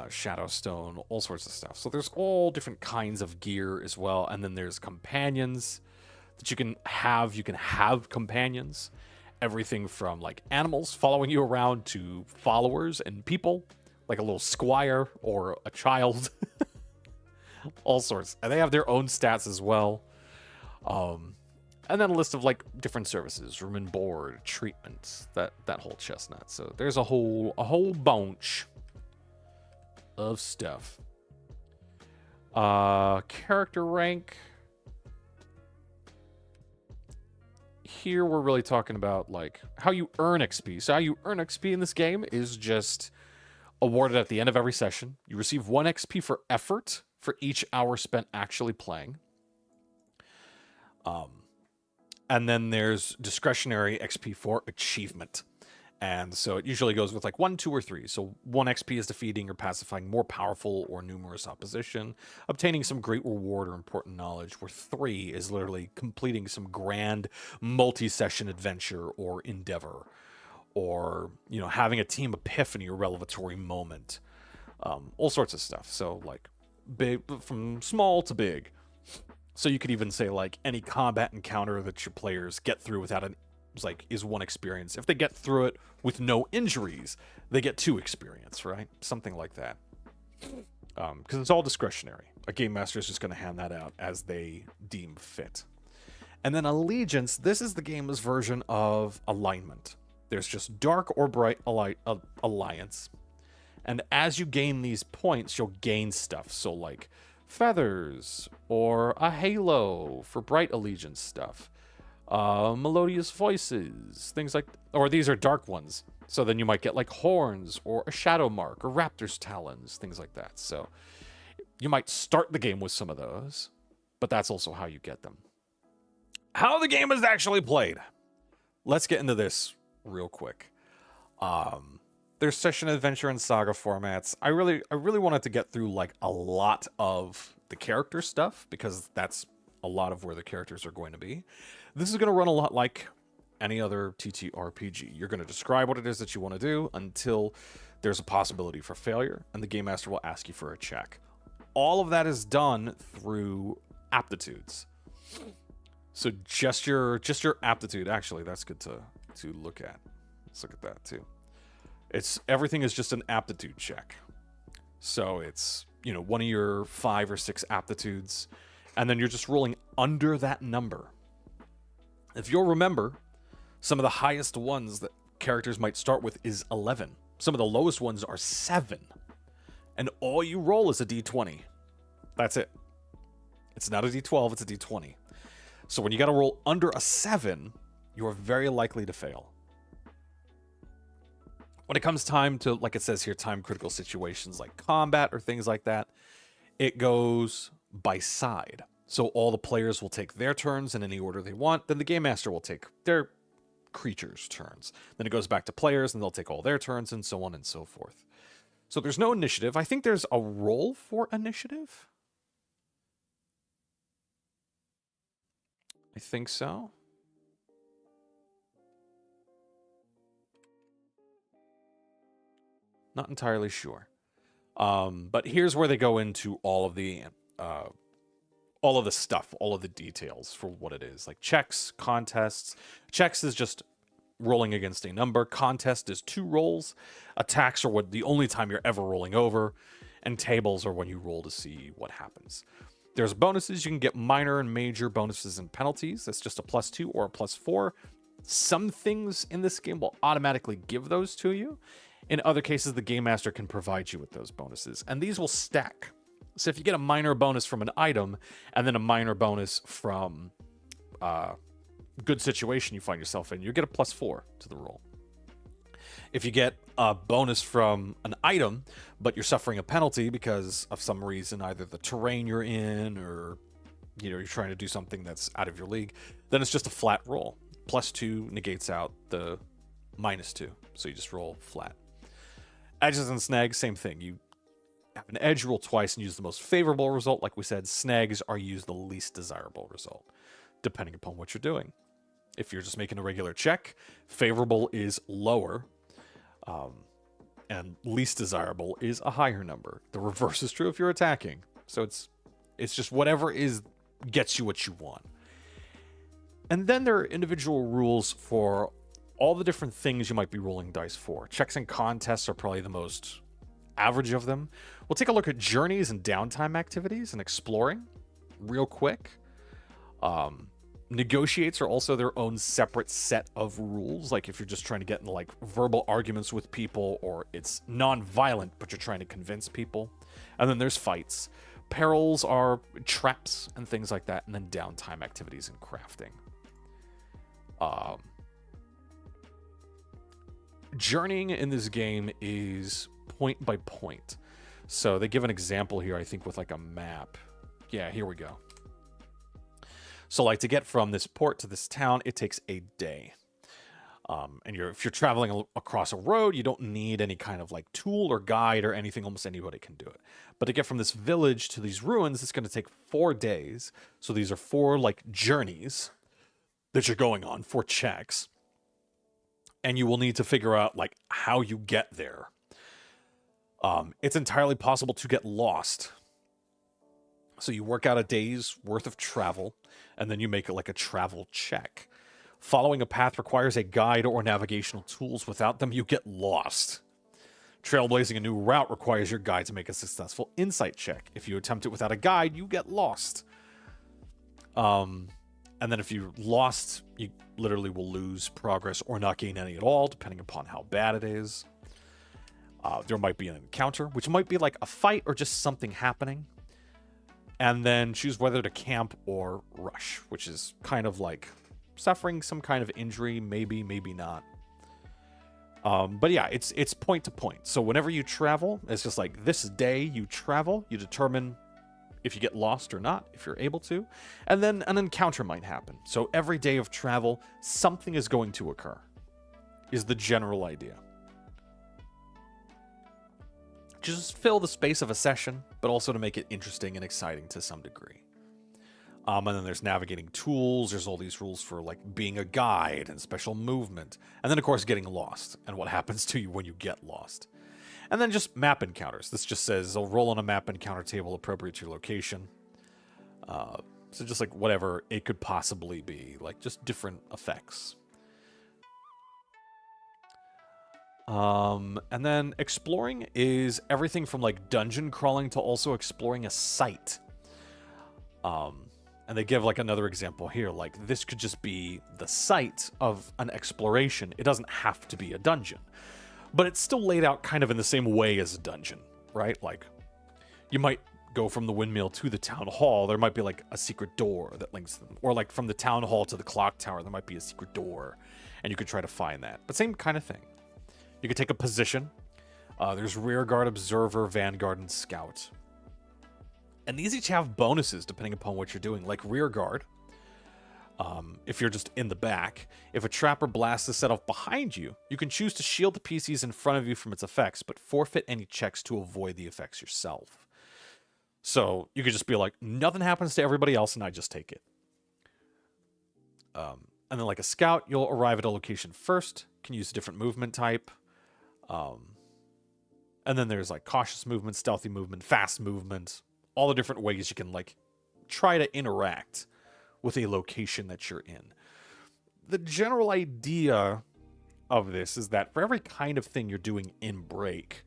Shadow stone, all sorts of stuff. So there's all different kinds of gear as well. And then there's companions that you can have. You can have companions. Everything from like animals following you around to followers and people, like a little squire or a child. All sorts. And they have their own stats as well. And then a list of like different services, room and board, treatments, that whole chestnut. So there's a whole bunch of stuff. Character rank. Here we're really talking about like how you earn XP. So how you earn XP in this game is just awarded at the end of every session. You receive 1 XP for effort for each hour spent actually playing. And then there's discretionary XP for achievement. And so it usually goes with like 1, 2, or 3. So 1 XP is defeating or pacifying more powerful or numerous opposition, obtaining some great reward or important knowledge, where 3 is literally completing some grand multi-session adventure or endeavor, or, you know, having a team epiphany or revelatory moment. All sorts of stuff. So like big, from small to big. So you could even say like any combat encounter that your players get through without is 1 experience. If they get through it with no injuries, they get 2 experience, right? Something like that. Because it's all discretionary. A game master is just going to hand that out as they deem fit. And then allegiance, this is the game's version of alignment. There's just dark or bright alliance. And as you gain these points, you'll gain stuff. So like feathers or a halo for bright allegiance stuff. Melodious voices, things like, or these are dark ones. So then you might get like horns or a shadow mark or raptor's talons, things like that. So you might start the game with some of those, but that's also how you get them. How the game is actually played. Let's get into this real quick. There's session, adventure, and saga formats. I really wanted to get through like a lot of the character stuff because that's a lot of where the characters are going to be. This is going to run a lot like any other TTRPG. You're going to describe what it is that you want to do until there's a possibility for failure, and the Game Master will ask you for a check. All of that is done through aptitudes. So just your aptitude. Actually, that's good to look at. Let's look at that too. Everything is just an aptitude check. So it's, you know, one of your 5 or 6 aptitudes, and then you're just rolling under that number. If you'll remember, some of the highest ones that characters might start with is 11. Some of the lowest ones are 7. and all you roll is a d20. That's it. It's not a d12, it's a d20. So when you got to roll under a 7, you are very likely to fail. When it comes time to, like it says here, time critical situations like combat or things like that, it goes by side. So all the players will take their turns in any order they want. Then the game master will take their creatures' turns. Then it goes back to players and they'll take all their turns and so on and so forth. So there's no initiative. I think there's a roll for initiative. I think so. Not entirely sure. But here's where they go into all of the stuff, all of the details for what it is. Like checks, contests. Checks is just rolling against a number. Contest is 2 rolls. Attacks are the only time you're ever rolling over. And tables are when you roll to see what happens. There's bonuses. You can get minor and major bonuses and penalties. That's just a +2 or a +4. Some things in this game will automatically give those to you. In other cases, the Game Master can provide you with those bonuses. And these will stack. So if you get a minor bonus from an item, and then a minor bonus from a good situation you find yourself in, you get a +4 to the roll. If you get a bonus from an item, but you're suffering a penalty because of some reason, either the terrain you're in or you're trying to do something that's out of your league, then it's just a flat roll. +2 negates out the -2, so you just roll flat. Edges and snags, same thing. You have an edge, roll twice, and use the most favorable result. Like we said, snags are used the least desirable result, depending upon what you're doing. If you're just making a regular check, favorable is lower, and least desirable is a higher number. The reverse is true if you're attacking. So it's just whatever gets you what you want. And then there are individual rules for all the different things you might be rolling dice for. Checks and contests are probably the most average of them. We'll take a look at journeys and downtime activities and exploring real quick. Negotiates are also their own separate set of rules. Like if you're just trying to get into like verbal arguments with people, or it's non-violent, but you're trying to convince people. And then there's fights. Perils are traps and things like that. And then downtime activities and crafting. Journeying in this game is point by point. So they give an example here, I think, with like a map. Yeah, here we go. So like to get from this port to this town, it takes a day. And if you're traveling across a road, you don't need any kind of like tool or guide or anything. Almost anybody can do it. But to get from this village to these ruins, it's going to take 4 days. So these are 4 like journeys that you're going on, 4 checks. And you will need to figure out like how you get there. It's entirely possible to get lost. So you work out a day's worth of travel, and then you make it like a travel check. Following a path requires a guide or navigational tools. Without them, you get lost. Trailblazing a new route requires your guide to make a successful insight check. If you attempt it without a guide, you get lost. And then if you're lost, you literally will lose progress or not gain any at all, depending upon how bad it is. There might be an encounter, which might be like a fight or just something happening. And then choose whether to camp or rush, which is kind of like suffering some kind of injury, maybe, maybe not. But yeah, it's point to point. So whenever you travel, it's just like this day you travel, you determine if you get lost or not, if you're able to. And then an encounter might happen. So every day of travel, something is going to occur, is the general idea. Just fill the space of a session, but also to make it interesting and exciting to some degree. And then there's navigating tools. There's all these rules for like being a guide and special movement. And then, of course, getting lost and what happens to you when you get lost. And then just map encounters. This just says, I'll roll on a map encounter table appropriate to your location. So just like whatever it could possibly be. Like just different effects. And then exploring is everything from like dungeon crawling to also exploring a site. And they give like another example here, like this could just be the site of an exploration. It doesn't have to be a dungeon, but it's still laid out kind of in the same way as a dungeon. right? Like, you might go from the windmill to the town hall. There might be like a secret door that links them. Or like from the town hall to the clock tower, there might be a secret door. And you could try to find that. But same kind of thing. You could take a position. There's rearguard, observer, vanguard, and scout. And these each have bonuses depending upon what you're doing. Like rearguard, if you're just in the back. If a trap or blast is set off behind you, you can choose to shield the PCs in front of you from its effects, but forfeit any checks to avoid the effects yourself. So you could just be like, nothing happens to everybody else, and I just take it. And then like a scout, you'll arrive at a location first, can use a different movement type. And then there's like cautious movement, stealthy movement, fast movement, all the different ways you can like try to interact with a location that you're in. The general idea of this is that for every kind of thing you're doing in Break,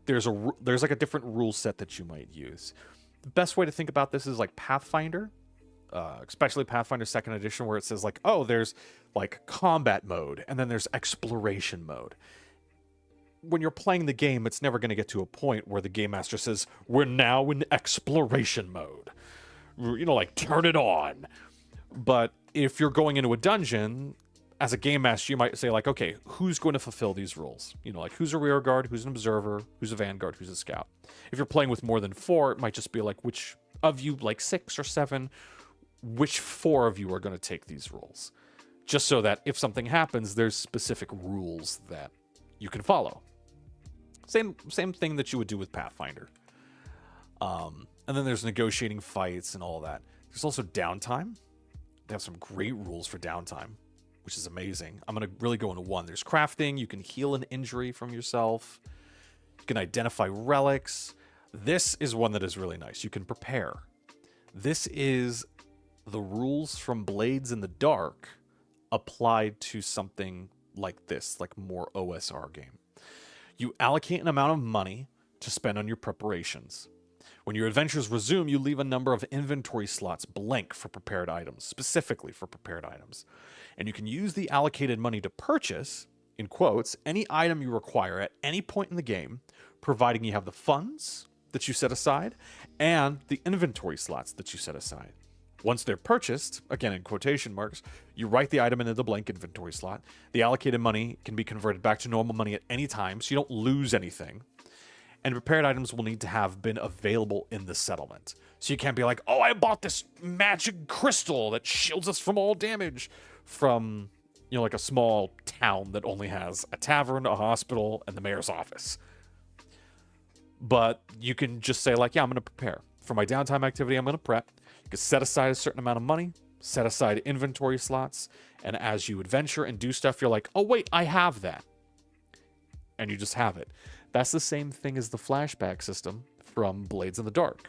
there's like a different rule set that you might use. The best way to think about this is like Pathfinder, especially Pathfinder 2nd Edition, where it says like, oh, there's like combat mode, and then there's exploration mode. When you're playing the game, it's never going to get to a point where the game master says, we're now in exploration mode. You know, like, turn it on. But if you're going into a dungeon, as a game master, you might say, like, okay, who's going to fulfill these rules? You know, like, who's a rear guard, who's an observer, who's a vanguard, who's a scout? If you're playing with more than 4, it might just be like, which of you, like 6 or 7, which 4 of you are going to take these rules? Just so that if something happens, there's specific rules that you can follow. Same thing that you would do with Pathfinder. And then there's negotiating fights and all that. There's also downtime. They have some great rules for downtime, which is amazing. I'm going to really go into one. There's crafting. You can heal an injury from yourself. You can identify relics. This is one that is really nice. You can prepare. This is the rules from Blades in the Dark applied to something like this, like more OSR game. You allocate an amount of money to spend on your preparations. When your adventures resume, you leave a number of inventory slots blank for prepared items, specifically for prepared items. And you can use the allocated money to purchase, in quotes, any item you require at any point in the game, providing you have the funds that you set aside and the inventory slots that you set aside. Once they're purchased, again in quotation marks, you write the item into the blank inventory slot. The allocated money can be converted back to normal money at any time, so you don't lose anything. And prepared items will need to have been available in the settlement. So you can't be like, oh, I bought this magic crystal that shields us from all damage from, you know, like a small town that only has a tavern, a hospital, and the mayor's office. But you can just say like, yeah, I'm going to prepare. For my downtime activity, I'm going to prep. You can set aside a certain amount of money, set aside inventory slots, and as you adventure and do stuff, you're like, oh, wait, I have that. And you just have it. That's the same thing as the flashback system from Blades in the Dark,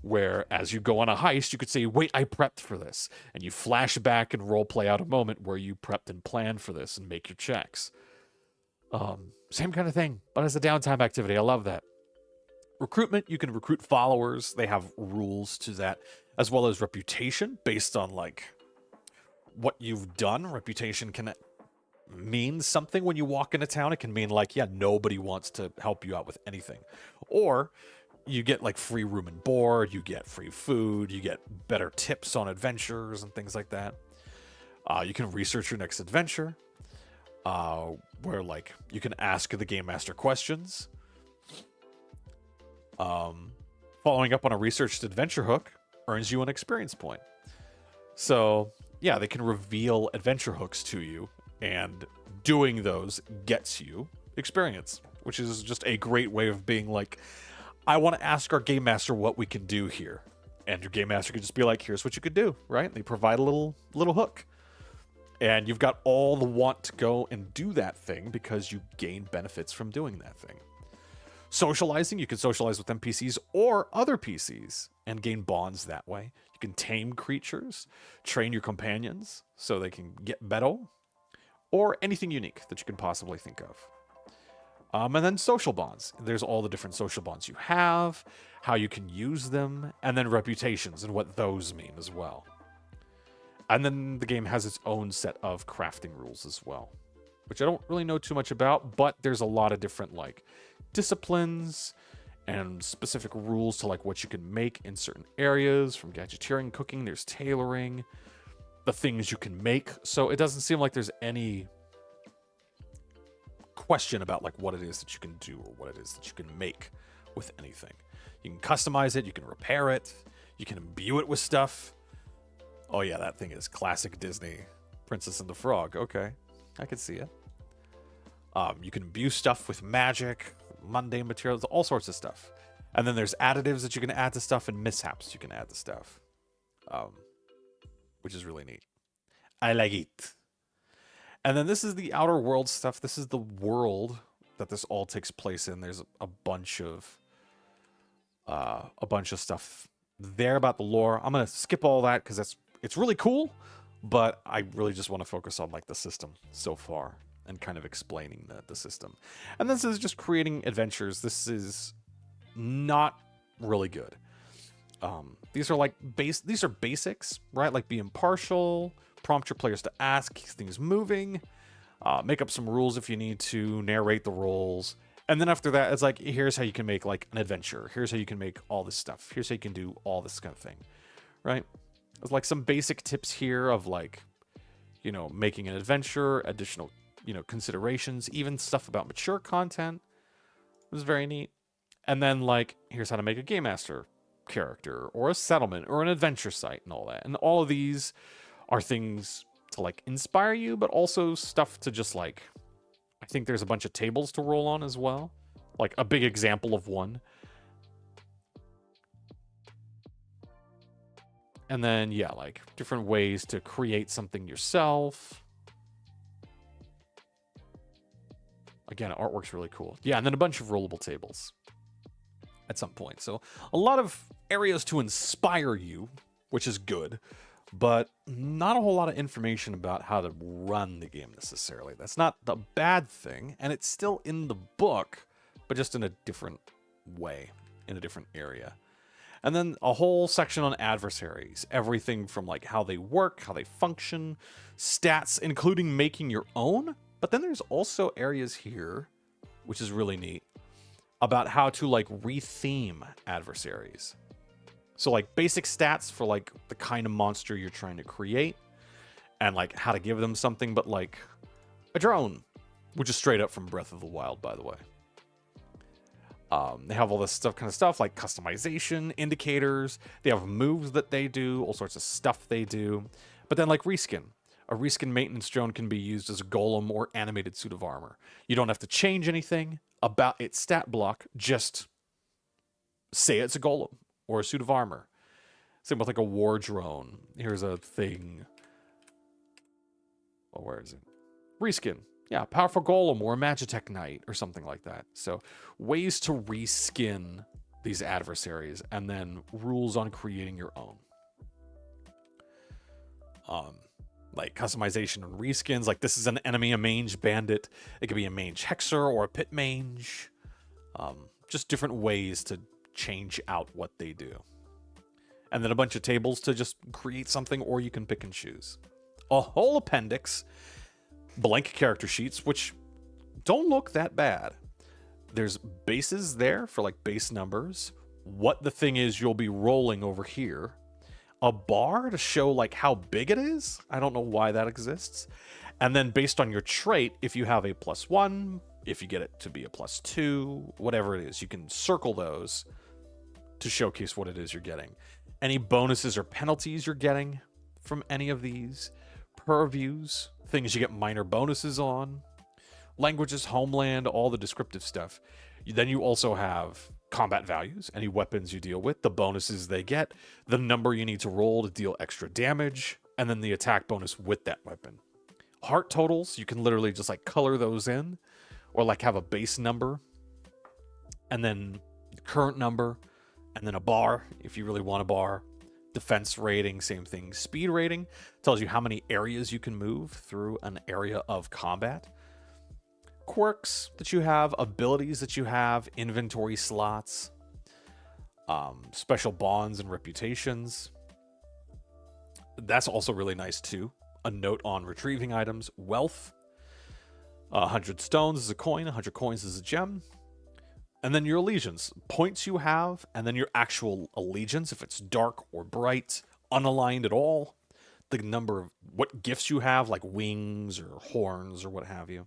where as you go on a heist, you could say, wait, I prepped for this. And you flash back and role play out a moment where you prepped and planned for this and make your checks. Same kind of thing, but as a downtime activity. I love that. Recruitment, you can recruit followers. They have rules to that, as well as reputation based on like what you've done. Reputation can mean something when you walk into town. It can mean like, yeah, nobody wants to help you out with anything. Or you get like free room and board, you get free food, you get better tips on adventures and things like that. You can research your next adventure, where like you can ask the game master questions. Following up on a researched adventure hook earns you an experience point. So yeah, they can reveal adventure hooks to you, and doing those gets you experience, which is just a great way of being like, I want to ask our game master what we can do here. And your game master could just be like, here's what you could do, right? They provide a little hook. And you've got all the want to go and do that thing because you gain benefits from doing that thing. Socializing, you can socialize with NPCs or other PCs and gain bonds that way. You can tame creatures, train your companions so they can get better, or anything unique that you can possibly think of. And then social bonds. There's all the different social bonds you have, how you can use them, and then reputations and what those mean as well. And then the game has its own set of crafting rules as well, which I don't really know too much about, but there's a lot of different like disciplines. and specific rules to like what you can make in certain areas. From gadgeteering, cooking, there's tailoring, the things you can make. So it doesn't seem like there's any question about like what it is that you can do or what it is that you can make with anything. You can customize it, you can repair it, you can imbue it with stuff. Oh yeah, that thing is classic Disney. Princess and the Frog. Okay, I can see it. You can imbue stuff with magic, mundane materials, all sorts of stuff. And then there's additives that you can add to stuff and mishaps you can add to stuff, which is really neat. I like it. And then this is the outer world stuff. This is the world that this all takes place in. There's a bunch of stuff there about the lore. I'm gonna skip all that because it's really cool, but I really just want to focus on like the system so far and kind of explaining the system. And this is just creating adventures. This is not really good. These are like these are basics, right? Like be impartial, prompt your players to ask, keep things moving, make up some rules if you need to, narrate the roles. And then after that, it's like, here's how you can make like an adventure. Here's how you can make all this stuff. Here's how you can do all this kind of thing, right? There's like some basic tips here of like, you know, making an adventure, additional, you know, considerations, even stuff about mature content. It was very neat. And then like, here's how to make a game master character or a settlement or an adventure site and all that. And all of these are things to like inspire you, but also stuff to just like, I think there's a bunch of tables to roll on as well. Like a big example of one. And then, yeah, like different ways to create something yourself. Again, artwork's really cool. Yeah, and then a bunch of rollable tables at some point. So a lot of areas to inspire you, which is good, but not a whole lot of information about how to run the game necessarily. That's not the bad thing, and it's still in the book, but just in a different way, in a different area. And then a whole section on adversaries, everything from like how they work, how they function, stats, including making your own. But then there's also areas here, which is really neat, about how to like retheme adversaries. So like basic stats for like the kind of monster you're trying to create and like how to give them something, but like a drone, which is straight up from Breath of the Wild, by the way. They have all this kind of stuff like customization, indicators. They have moves that they do, all sorts of stuff they do. But then like reskin. A reskin maintenance drone can be used as a golem or animated suit of armor. You don't have to change anything about its stat block. Just say it's a golem or a suit of armor. Same with like a war drone. Here's a thing. Oh, where is it? Reskin. Yeah, powerful golem or a Magitech knight or something like that. So ways to reskin these adversaries and then rules on creating your own. Like customization and reskins. Like this is an enemy, a mange bandit. It could be a mange hexer or a pit mange. Just different ways to change out what they do. And then a bunch of tables to just create something, or you can pick and choose. A whole appendix. Blank character sheets, which don't look that bad. There's bases there for like base numbers. What the thing is you'll be rolling over here. A bar to show like how big it is. I don't know why that exists. And then based on your trait, if you have a +1, if you get it to be a +2, whatever it is, you can circle those to showcase what it is you're getting. Any bonuses or penalties you're getting from any of these. Purviews, things you get minor bonuses on. Languages, homeland, all the descriptive stuff. Then you also have combat values, any weapons you deal with, the bonuses they get, the number you need to roll to deal extra damage, and then the attack bonus with that weapon. Heart totals, you can literally just like color those in, or like have a base number, and then the current number, and then a bar if you really want a bar. Defense rating, same thing. Speed rating tells you how many areas you can move through an area of combat. Quirks that you have, abilities that you have, inventory slots, special bonds and reputations. That's also really nice too. A note on retrieving items. Wealth. 100 stones is a coin, 100 coins is a gem. And then your allegiance, points you have, and then your actual allegiance, if it's dark or bright, unaligned at all, the number of what gifts you have, like wings or horns or what have you.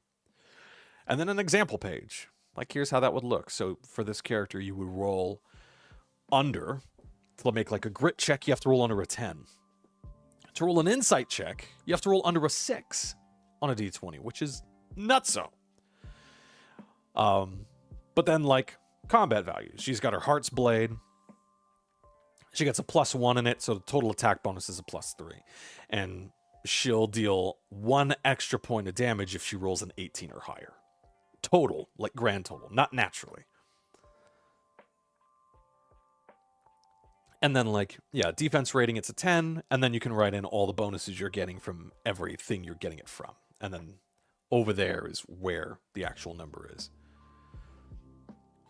And then an example page. Like, here's how that would look. So for this character, you would roll under. To make like a grit check, you have to roll under a 10. To roll an insight check, you have to roll under a 6 on a d20, which is nutso. But then, like, combat values. She's got her Heart's Blade. She gets a +1 in it, so the total attack bonus is a +3. And she'll deal 1 extra point of damage if she rolls an 18 or higher. Total, like grand total, not naturally. And then, like, yeah, defense rating, it's a 10, and then you can write in all the bonuses you're getting from everything you're getting it from. And then over there is where the actual number is.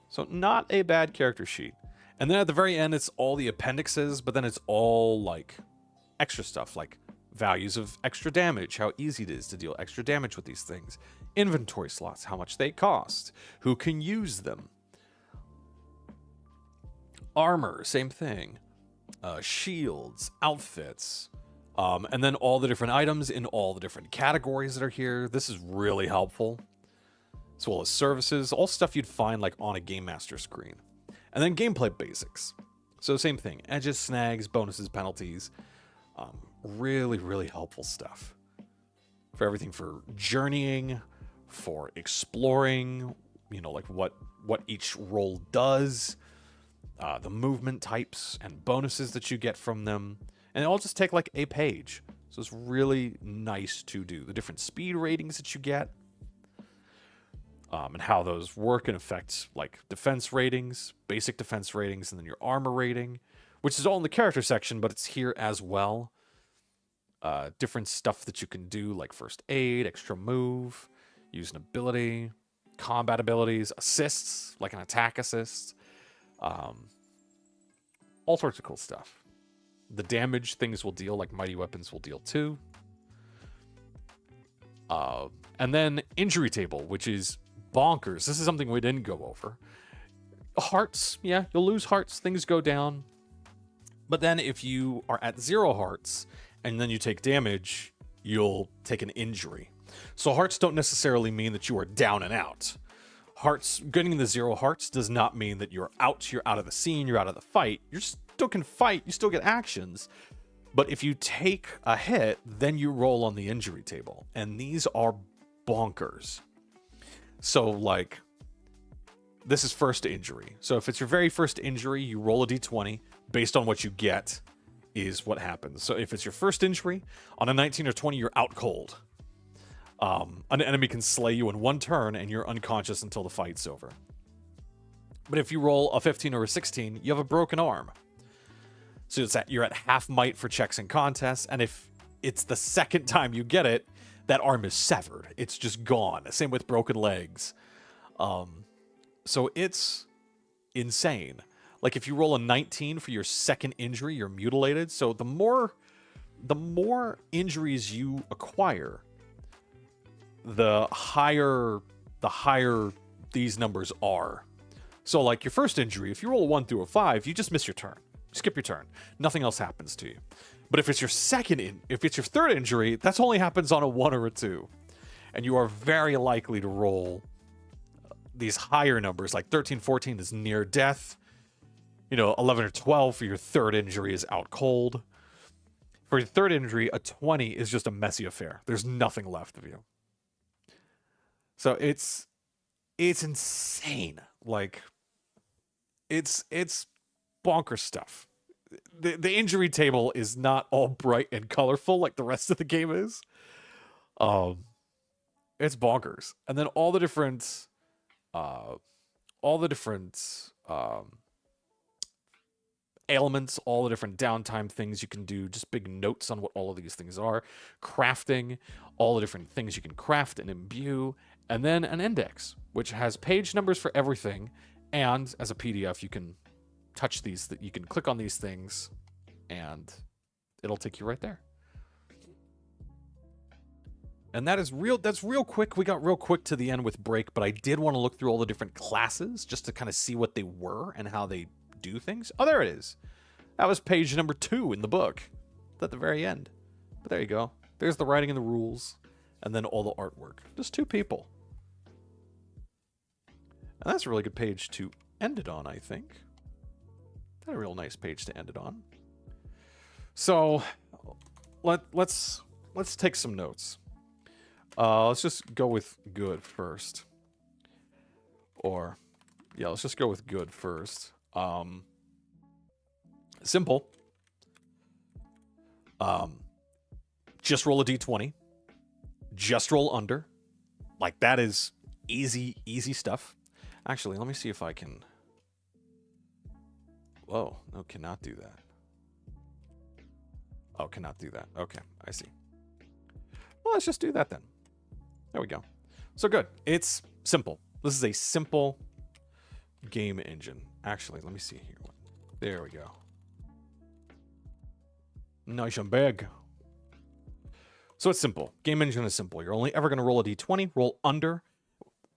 So not a bad character sheet. And then at the very end, it's all the appendixes, but then it's all, like, extra stuff, like values of extra damage, how easy it is to deal extra damage with these things. Inventory slots, how much they cost, who can use them. Armor, same thing. Shields, outfits, and then all the different items in all the different categories that are here. This is really helpful. As well as services, all stuff you'd find like on a Game Master screen. And then gameplay basics. So same thing, edges, snags, bonuses, penalties. Really, really helpful stuff. For everything for journeying, for exploring, you know, like what each role does. The movement types and bonuses that you get from them. And it'll just take like a page. So it's really nice to do. The different speed ratings that you get. And how those work and affect like defense ratings, basic defense ratings, and then your armor rating. Which is all in the character section, but it's here as well. Different stuff that you can do, like first aid, extra move, use an ability, combat abilities, assists, like an attack assist. All sorts of cool stuff. The damage things will deal, like mighty weapons will deal too. And then injury table, which is bonkers. This is something we didn't go over. Hearts, yeah, you'll lose hearts. Things go down. But then if you are at 0 hearts and then you take damage, you'll take an injury. So hearts don't necessarily mean that you are down and out. Hearts, getting the 0 hearts does not mean that you're out of the scene, you're out of the fight. You still can fight, you still get actions. But if you take a hit, then you roll on the injury table. And these are bonkers. So, like, this is first injury. So if it's your very first injury, you roll a d20. Based on what you get is what happens. So if it's your first injury, on a 19 or 20, you're out cold. An enemy can slay you in 1 turn, and you're unconscious until the fight's over. But if you roll a 15 or a 16, you have a broken arm. So you're at half might for checks and contests, and if it's the second time you get it, that arm is severed. It's just gone. Same with broken legs. So it's insane. Like if you roll a 19 for your second injury, you're mutilated. So the more injuries you acquire, the higher these numbers are. So like your first injury, if you roll a 1 through a 5, you just miss your turn. Skip your turn. Nothing else happens to you. But if it's your third injury, that only happens on a 1 or a 2. And you are very likely to roll these higher numbers, like 13, 14 is near death. 11 or 12 for your third injury is out cold. For your third injury, a 20 is just a messy affair. There's nothing left of you. So it's insane. Like it's bonkers stuff. The injury table is not all bright and colorful like the rest of the game is. It's bonkers. And then all the different ailments, all the different downtime things you can do, just big notes on what all of these things are, crafting, all the different things you can craft and imbue, and then an index, which has page numbers for everything, and as a PDF, you can touch these, that you can click on these things, and it'll take you right there. And that's real quick. We got real quick to the end with break, but I did want to look through all the different classes just to kind of see what they were and how they do things. Oh, there it is. That was page number 2 in the book. It's at the very end. But there you go. There's the writing and the rules, and then all the artwork. Just 2 people. And that's a really good page to end it on, I think. That's a real nice page to end it on. So let's take some notes. Let's just go with good first. Or, yeah, let's just go with good first. Simple. Just roll a d20. Just roll under. Like, that is easy stuff. Actually, let me see if I can... Whoa, no, cannot do that. Oh, cannot do that. Okay, I see. Well, let's just do that then. There we go. So good. It's simple. This is a simple game engine. Actually, let me see here. There we go. Nice and big. So it's simple. Game engine is simple. You're only ever going to roll a d20, roll under.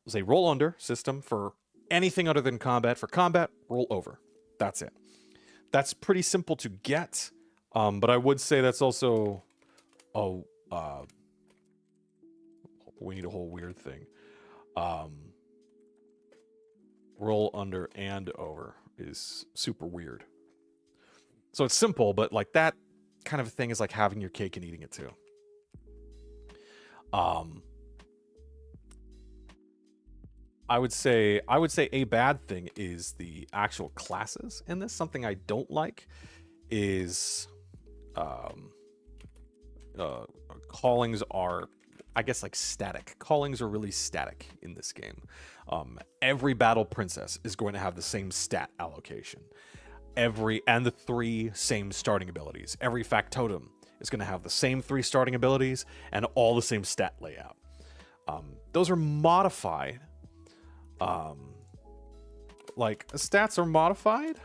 It's a roll under system for anything other than combat. For combat, roll over. That's it. That's pretty simple to get. But I would say that's also... we need a whole weird thing. Roll under and over is super weird. So it's simple, but like that kind of thing is like having your cake and eating it too. I would say a bad thing is the actual classes in this. Something I don't like is callings are, I guess, like static. Callings are really static in this game. Every battle princess is going to have the same stat allocation. And the 3 same starting abilities. Every factotum is going to have the same 3 starting abilities and all the same stat layout. Those are modified. Like, stats are modified,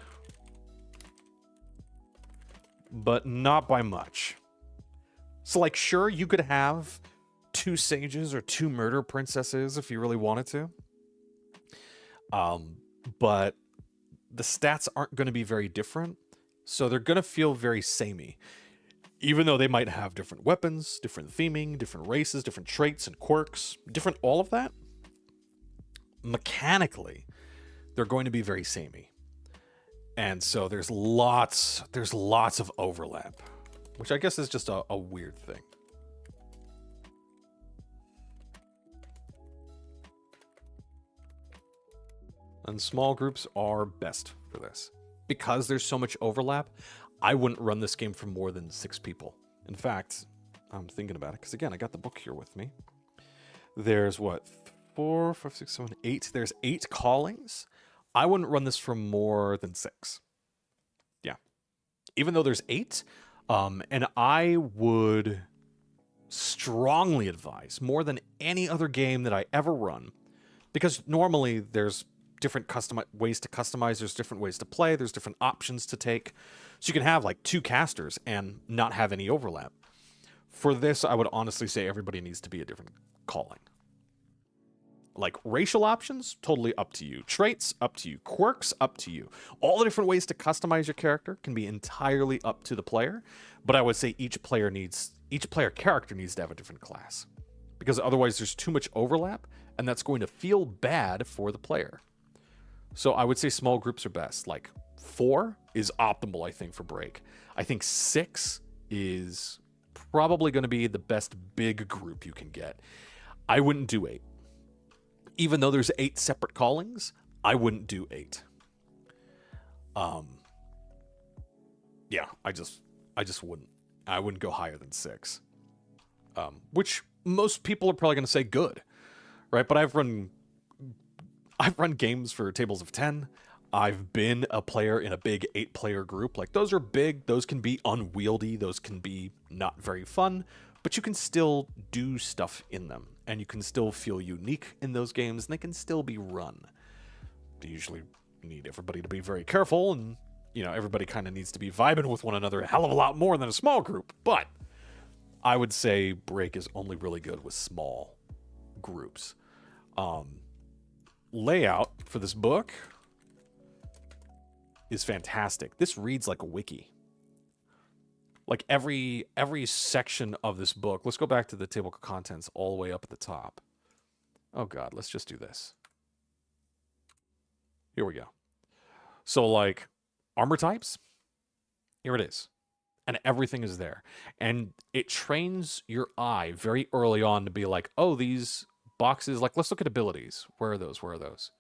but not by much. So, like, sure, you could have 2 sages or 2 murder princesses if you really wanted to. But the stats aren't going to be very different, so they're going to feel very samey. Even though they might have different weapons, different theming, different races, different traits and quirks, different all of that, mechanically, they're going to be very samey. And so there's lots of overlap, which I guess is just a weird thing. And small groups are best for this. Because there's so much overlap, I wouldn't run this game for more than 6 people. In fact, I'm thinking about it, because again, I got the book here with me. There's what, 4, 5, 6, 7, 8. There's 8 callings. I wouldn't run this for more than 6. Yeah. Even though there's 8, and I would strongly advise, more than any other game that I ever run, because normally there's different ways to customize, there's different ways to play, there's different options to take. So you can have like 2 casters and not have any overlap. For this, I would honestly say everybody needs to be a different calling. Like racial options, totally up to you. Traits, up to you. Quirks, up to you. All the different ways to customize your character can be entirely up to the player, but I would say each player character needs to have a different class. Because otherwise there's too much overlap, and that's going to feel bad for the player. So I would say small groups are best. Like 4 is optimal, I think, for break. I think 6 is probably going to be the best big group you can get. I wouldn't do 8. Even though there's 8 separate callings, I wouldn't do 8. Yeah, I just wouldn't. I wouldn't go higher than 6. Which most people are probably going to say good, right? But I've run games for tables of 10. I've been a player in a big 8-player group. Like, those are big. Those can be unwieldy. Those can be not very fun. But you can still do stuff in them. And you can still feel unique in those games. And they can still be run. You usually need everybody to be very careful. And, you know, everybody kind of needs to be vibing with one another a hell of a lot more than a small group. But I would say Break is only really good with small groups. Layout for this book is fantastic. This reads like a wiki. Like every section of this book. Let's go back to the table of contents all the way up at the top. Oh God, let's just do this. Here we go. So like armor types, here it is. And everything is there. And it trains your eye very early on to be like, oh, these boxes, like let's look at abilities. Where are those? Where are those?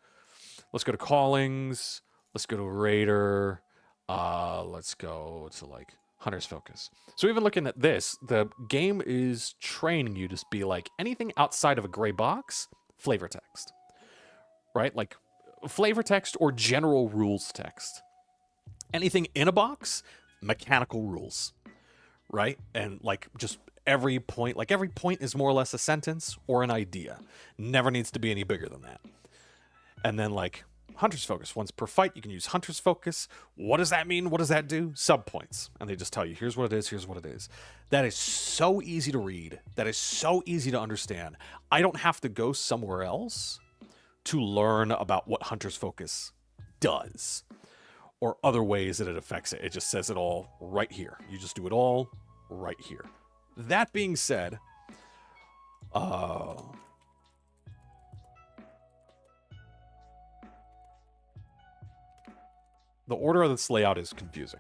Let's go to callings. Let's go to Raider. Let's go to like Hunter's Focus. So even looking at this, the game is training you to be like anything outside of a gray box, flavor text. Right? Like flavor text or general rules text. Anything in a box, mechanical rules. Right? And like just every point is more or less a sentence or an idea. Never needs to be any bigger than that. And then like Hunter's Focus. Once per fight, you can use Hunter's Focus. What does that mean? What does that do? Subpoints. And they just tell you, here's what it is, here's what it is. That is so easy to read. That is so easy to understand. I don't have to go somewhere else to learn about what Hunter's Focus does or other ways that it affects it. It just says it all right here. You just do it all right here. That being said, the order of this layout is confusing.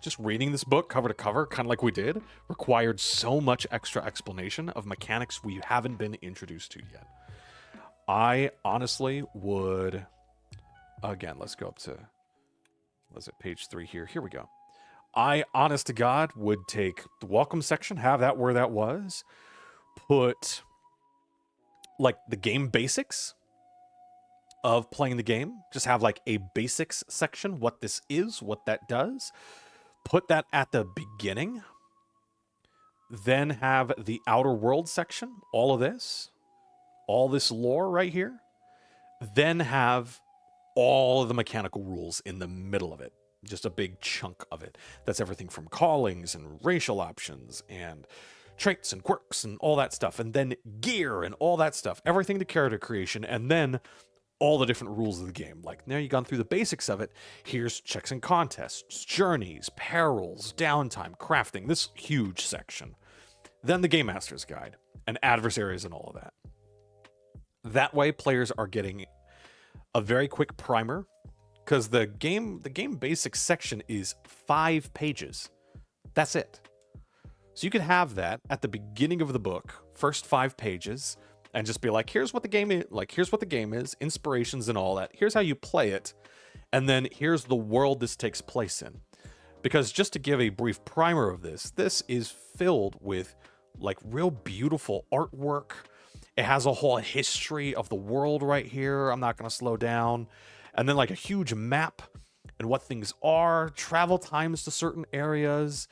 Just reading this book cover to cover, kind of like we did, required so much extra explanation of mechanics we haven't been introduced to yet. I honestly would, again, let's go up to, was it page 3 here? Here we go. I, honest to God, would take the welcome section, have that where that was, put like the game basics of playing the game. Just have like a basics section, what this is, what that does. Put that at the beginning. Then have the outer world section, all this lore right here. Then have all of the mechanical rules in the middle of it. Just a big chunk of it. That's everything from callings and racial options and traits and quirks and all that stuff. And then gear and all that stuff. Everything to character creation. And then all the different rules of the game. Like, now you've gone through the basics of it. Here's checks and contests, journeys, perils, downtime, crafting. This huge section. Then the Game Master's Guide and adversaries and all of that. That way, players are getting a very quick primer. Because the game basics section is 5 pages. That's it. So you could have that at the beginning of the book, first 5 pages, and just be like, here's what the game is, inspirations and all that. Here's how you play it, and then here's the world this takes place in. Because just to give a brief primer of this is filled with like real beautiful artwork. It has a whole history of the world right here. I'm not going to slow down. And then like a huge map and what things are, travel times to certain areas,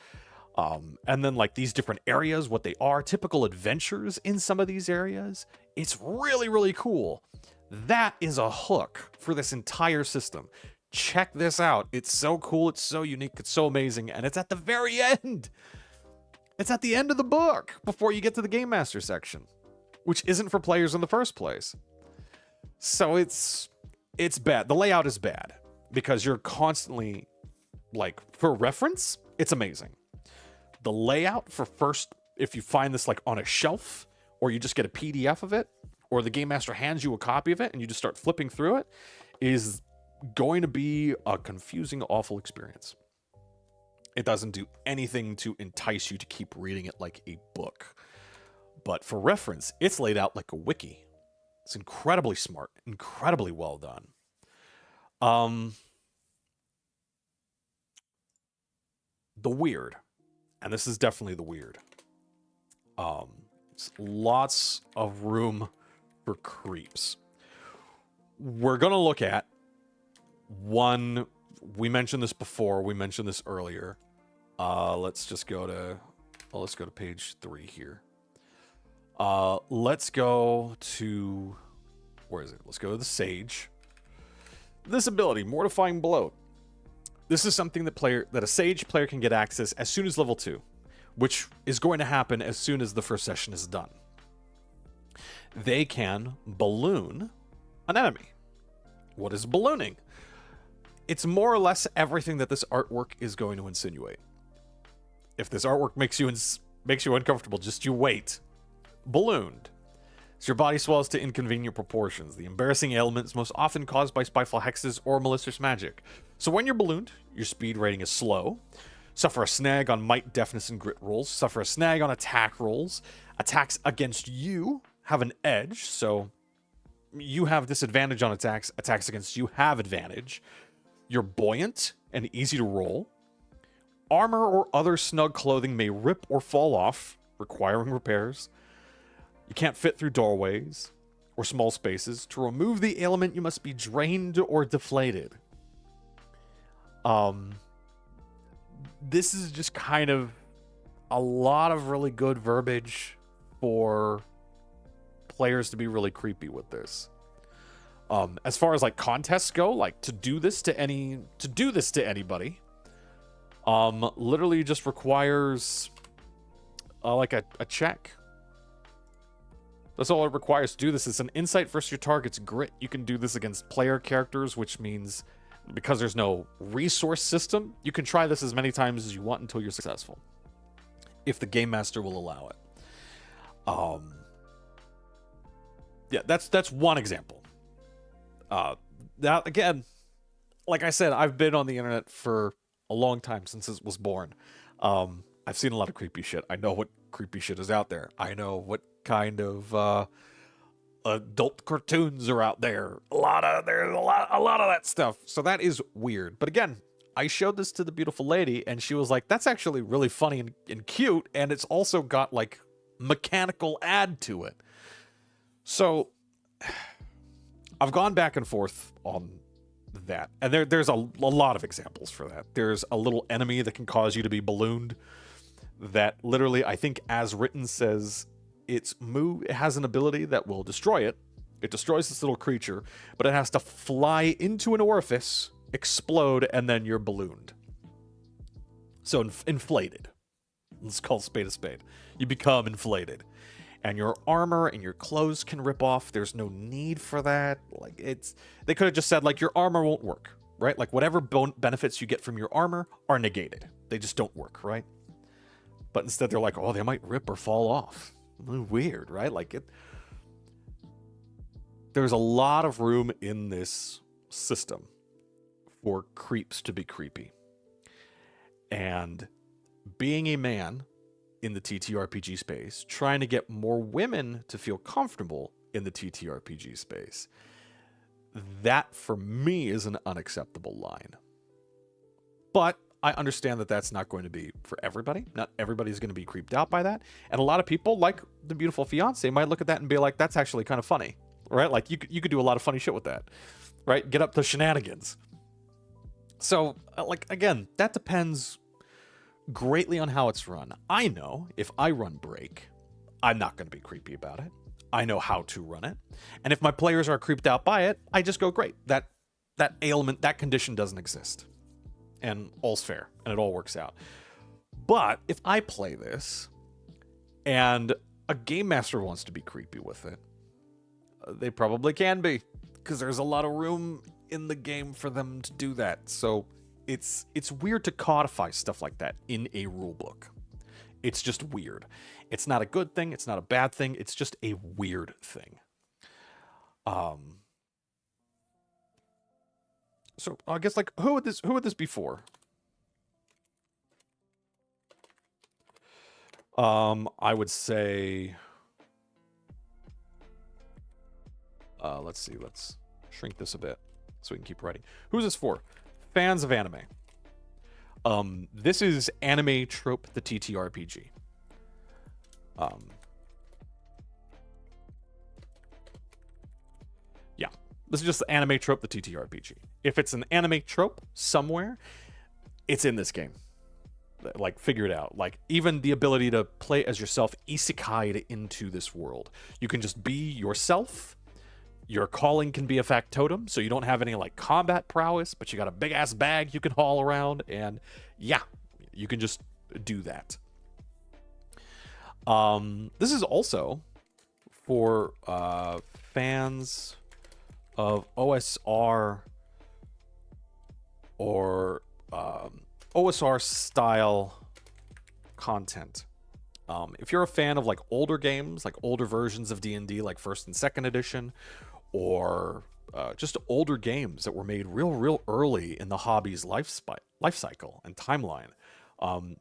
and then like these different areas, what they are, typical adventures in some of these areas. It's really, really cool. That is a hook for this entire system. Check this out. It's so cool. It's so unique. It's so amazing. And it's at the very end. It's at the end of the book before you get to the Game Master section, which isn't for players in the first place. So it's bad. The layout is bad because you're constantly, like, for reference, it's amazing. The layout for first, if you find this like on a shelf or you just get a PDF of it or the Game Master hands you a copy of it and you just start flipping through it, is going to be a confusing, awful experience. It doesn't do anything to entice you to keep reading it like a book. But for reference, it's laid out like a wiki. It's incredibly smart, incredibly well done. The weird, and this is definitely the weird. Lots of room for creeps. We're gonna look at one. We mentioned this before. We mentioned this earlier. Let's go to page 3 here. Let's go to, where is it? Let's go to the Sage. This ability, Mortifying Blow. This is something that a Sage player can get access as soon as level 2. which is going to happen as soon as the first session is done. They can balloon an enemy. What is ballooning? It's more or less everything that this artwork is going to insinuate. If this artwork makes you uncomfortable, just you wait. Ballooned. So your body swells to inconvenient proportions. The embarrassing ailment is most often caused by spiteful hexes or malicious magic. So when you're ballooned, your speed rating is slow. Suffer a snag on might, deafness, and grit rolls. Suffer a snag on attack rolls. Attacks against you have an edge, so you have disadvantage on attacks. Attacks against you have advantage. You're buoyant and easy to roll. Armor or other snug clothing may rip or fall off, requiring repairs. You can't fit through doorways or small spaces. To remove the ailment, you must be drained or deflated. This is just kind of a lot of really good verbiage for players to be really creepy with this. As far as like contests go, like to do this to anybody, literally just requires like a check. That's all it requires to do this. It's an insight versus your target's grit. You can do this against player characters, which means because there's no resource system, you can try this as many times as you want until you're successful, if the game master will allow it. Yeah, that's one example. That again, like I said, I've been on the internet for a long time, since it was born. I've seen a lot of creepy shit. I know what creepy shit is out there. I know what kind of adult cartoons are out there. There's a lot of that stuff. So that is weird. But again, I showed this to the beautiful lady, and she was like, "That's actually really funny and cute, and it's also got like mechanical add to it." So I've gone back and forth on that, and there's a lot of examples for that. There's a little enemy that can cause you to be ballooned that literally, I think as written, says it has an ability that will destroy it. It destroys this little creature, but it has to fly into an orifice, explode, and then you're ballooned. So inflated. Let's call spade a spade. You become inflated. And your armor and your clothes can rip off. There's no need for that. Like, they could have just said, like, your armor won't work, right? Like, whatever benefits you get from your armor are negated. They just don't work, right? But instead they're like, oh, they might rip or fall off. Weird, right? Like, there's a lot of room in this system for creeps to be creepy. And being a man in the TTRPG space, trying to get more women to feel comfortable in the TTRPG space, that for me is an unacceptable line. But I understand that that's not going to be for everybody. Not everybody's going to be creeped out by that. And a lot of people, like the beautiful fiance, might look at that and be like, that's actually kind of funny, right? Like you could do a lot of funny shit with that, right? Get up to shenanigans. So, like, again, that depends greatly on how it's run. I know if I run Break, I'm not going to be creepy about it. I know how to run it. And if my players are creeped out by it, I just go, great. That ailment, that condition doesn't exist. And all's fair, and it all works out. But if I play this, and a game master wants to be creepy with it, they probably can be, because there's a lot of room in the game for them to do that. So it's weird to codify stuff like that in a rulebook. It's just weird. It's not a good thing. It's not a bad thing. It's just a weird thing. So I guess, like, who would this be for? I would say, let's see, let's shrink this a bit so we can keep writing. Who's this for? Fans of anime. This is Anime Trope, the TTRPG. Yeah, this is just the Anime Trope, the TTRPG. If it's an anime trope somewhere, it's in this game. Like, figure it out. Like, even the ability to play as yourself, isekai'd into this world. You can just be yourself. Your calling can be a factotum, so you don't have any, like, combat prowess, but you got a big-ass bag you can haul around, and yeah, you can just do that. This is also for fans of OSR or OSR style content. If you're a fan of like older games, like older versions of D&D, like first and second edition, or just older games that were made real early in the hobby's life cycle and timeline,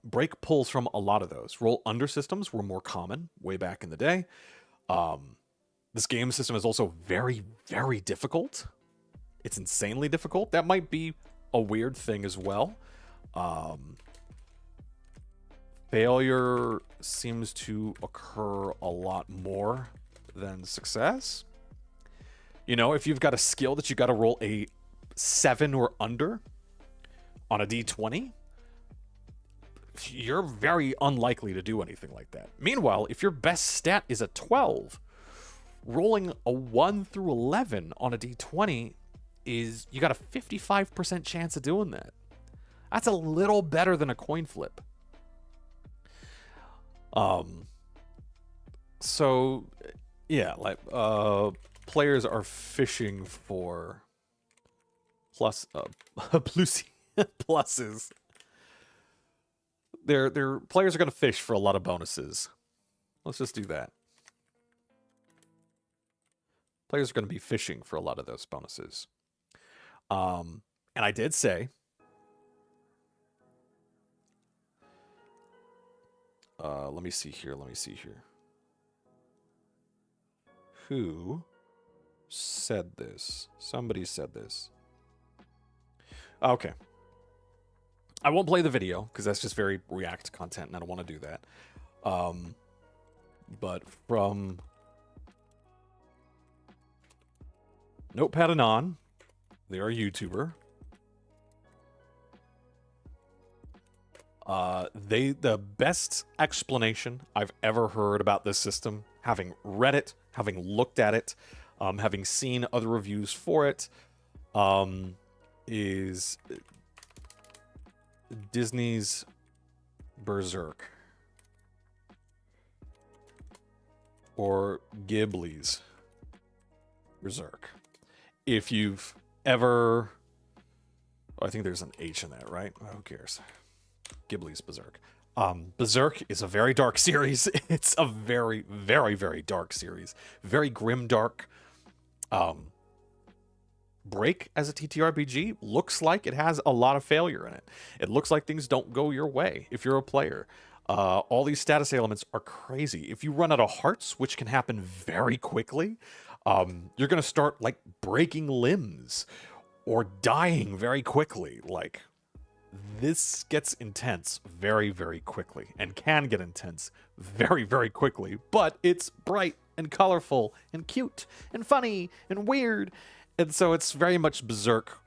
Break pulls from a lot of those. Roll under systems were more common way back in the day. This game system is also very difficult. It's insanely difficult. That might be a weird thing as well. Failure seems to occur a lot more than success. You know, if you've got a skill that you got to roll a 7 or under on a d20, you're very unlikely to do anything like that. Meanwhile, if your best stat is a 12, rolling a 1 through 11 on a d20 is, you got a 55% chance of doing that. That's a little better than a coin flip. So yeah, like players are fishing for pluses. Their players are going to fish for a lot of bonuses. Let's just do that. Players are going to be fishing for a lot of those bonuses. And I did say, let me see here. Who said this? Somebody said this. Okay. I won't play the video because that's just very React content and I don't want to do that. But from Notepad Anon, they are a YouTuber. The best explanation I've ever heard about this system, having read it, having looked at it, having seen other reviews for it, is Disney's Berserk. Or Ghibli's Berserk. If you've ever... I think there's an H in that, right? Who cares? Ghibli's Berserk. Berserk is a very dark series. It's a very dark series. Very grim dark. Break as a TTRPG looks like it has a lot of failure in it. It looks like things don't go your way if you're a player. All these status elements are crazy. If you run out of hearts, which can happen very quickly, you're going to start like breaking limbs or dying very quickly. Like, this gets intense very quickly and can get intense very quickly, but it's bright and colorful and cute and funny and weird. And so it's very much Berserk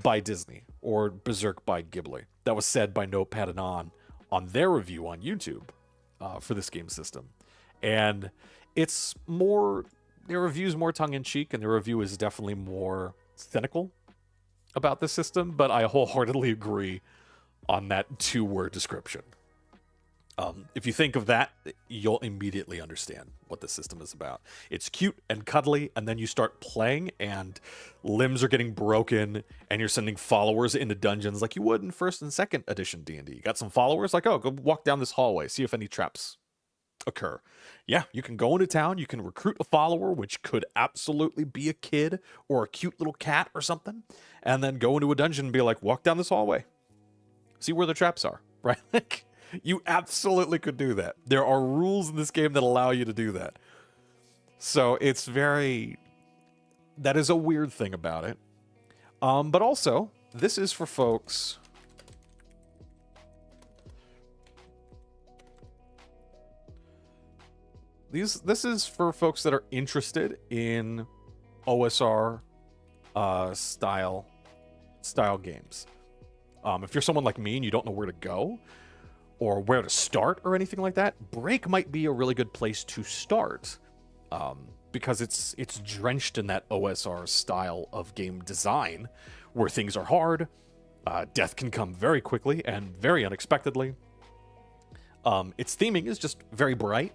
by Disney or Berserk by Ghibli. That was said by Notepad Anon on their review on YouTube for this game system. And it's more, their review's more tongue-in-cheek, and their review is definitely more cynical about the system, but I wholeheartedly agree on that 2-word description. If you think of that, you'll immediately understand what the system is about. It's cute and cuddly, and then you start playing, and limbs are getting broken, and you're sending followers into dungeons like you would in 1st and 2nd edition D&D. You got some followers, like, oh, go walk down this hallway, see if any traps occur. Yeah, you can go into town, you can recruit a follower, which could absolutely be a kid or a cute little cat or something, and then go into a dungeon and be like, walk down this hallway, see where the traps are, right? Like, you absolutely could do that. There are rules in this game that allow you to do that. So it's very... that is a weird thing about it. But also, this is for folks... This is for folks that are interested in OSR style games. If you're someone like me and you don't know where to go or where to start or anything like that, Break might be a really good place to start, because it's drenched in that OSR style of game design where things are hard, death can come very quickly and very unexpectedly. Its theming is just very bright.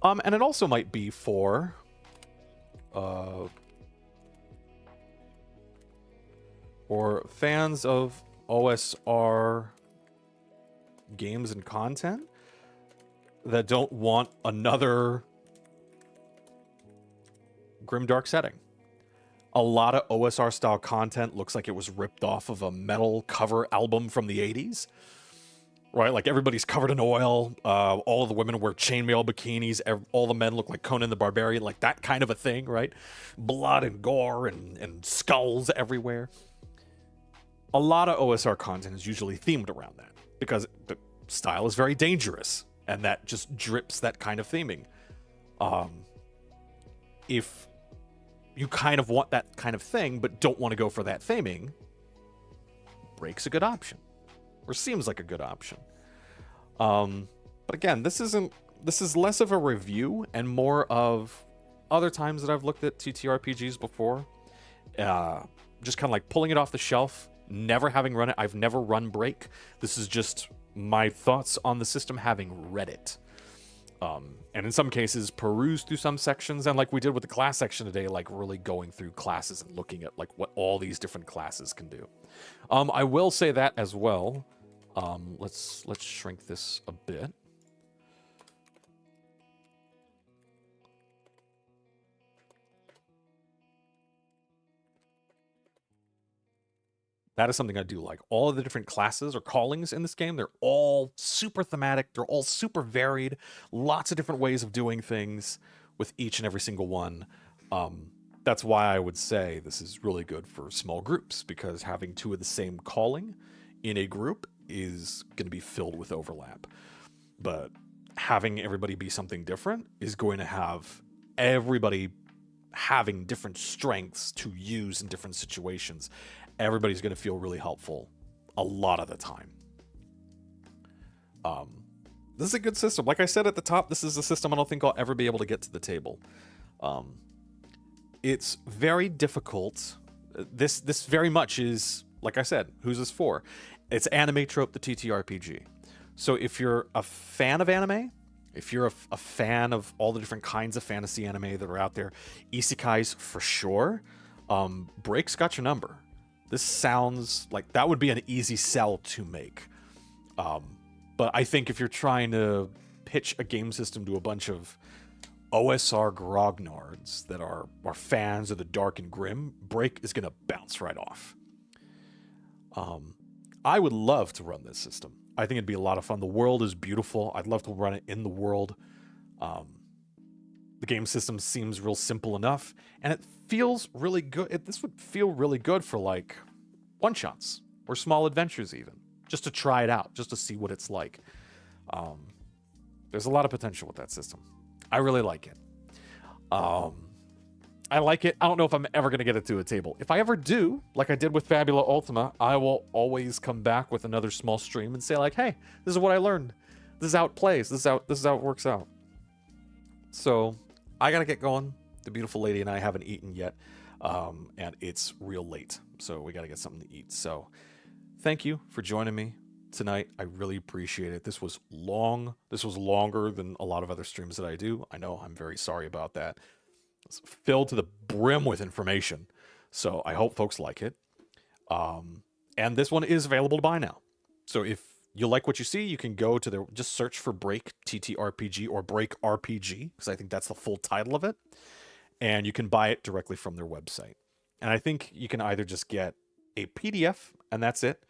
And it also might be for fans of OSR games and content that don't want another grimdark setting. A lot of OSR style content looks like it was ripped off of a metal cover album from the 80s. Right? Like everybody's covered in oil. All of the women wear chainmail bikinis. All the men look like Conan the Barbarian. Like that kind of a thing, right? Blood and gore and skulls everywhere. A lot of OSR content is usually themed around that because the style is very dangerous and that just drips that kind of theming. If you kind of want that kind of thing but don't want to go for that theming, Break's a good option. Or seems like a good option. But again, this is less of a review and more of other times that I've looked at TTRPGs before. Just kind of like pulling it off the shelf, never having run it. I've never run Break. This is just my thoughts on the system having read it. And in some cases, perused through some sections, and like we did with the class section today, like really going through classes and looking at like what all these different classes can do. I will say that as well. Let's shrink this a bit. That is something I do like. All of the different classes or callings in this game, they're all super thematic. They're all super varied. Lots of different ways of doing things with each and every single one. That's why I would say this is really good for small groups, because having two of the same calling in a group is going to be filled with overlap. But having everybody be something different is going to have everybody having different strengths to use in different situations. Everybody's going to feel really helpful a lot of the time. This is a good system. Like I said at the top, this is a system I don't think I'll ever be able to get to the table. It's very difficult. This very much is, like I said, who's this for? It's anime trope, the TTRPG. So if you're a fan of anime, if you're a fan of all the different kinds of fantasy anime that are out there, isekais for sure, Break's got your number. This sounds like that would be an easy sell to make. But I think if you're trying to pitch a game system to a bunch of OSR grognards that are fans of the dark and grim, Break is going to bounce right off. I would love to run this system. I think it'd be a lot of fun. The world is beautiful. I'd love to run it in the world. The game system seems real simple enough, and it feels really good. This would feel really good for like one-shots or small adventures even, just to try it out, just to see what it's like. There's a lot of potential with that system. I really like it. I like it. I don't know if I'm ever going to get it to a table. If I ever do, like I did with Fabula Ultima, I will always come back with another small stream and say like, hey, this is what I learned. This is how it plays. This is how it works out. So I got to get going. The beautiful lady and I haven't eaten yet. And it's real late. So we got to get something to eat. So thank you for joining me tonight. I really appreciate it. This was long. This was longer than a lot of other streams that I do. I know. I'm very sorry about that. It's filled to the brim with information. So I hope folks like it. And this one is available to buy now. So if you like what you see, you can go to just search for Break TTRPG or Break RPG, because I think that's the full title of it. And you can buy it directly from their website. And I think you can either just get a PDF and that's it,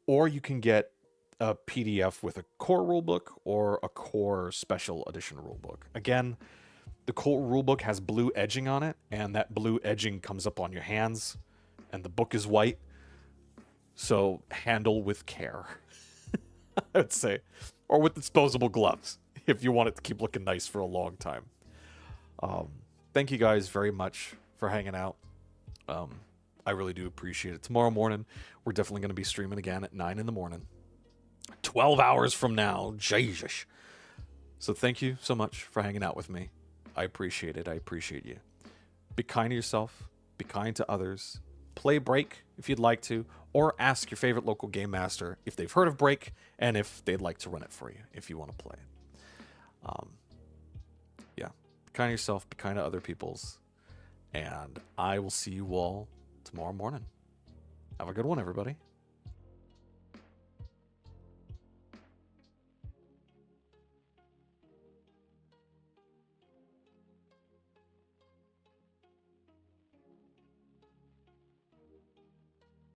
or you can get a PDF with a core rulebook or a core special edition rulebook. Again, the core rulebook has blue edging on it, and that blue edging comes up on your hands, and the book is white. So handle with care, I would say, or with disposable gloves if you want it to keep looking nice for a long time. Thank you guys very much for hanging out. I really do appreciate it. Tomorrow morning, we're definitely going to be streaming again at 9 in the morning. 12 hours from now. Jesus. So thank you so much for hanging out with me. I appreciate it. I appreciate you. Be kind to yourself. Be kind to others. Play Break if you'd like to, or ask your favorite local game master if they've heard of Break and if they'd like to run it for you if you want to play it. Yeah, be kind to yourself, be kind to other people's, and I will see you all tomorrow morning. Have a good one, everybody.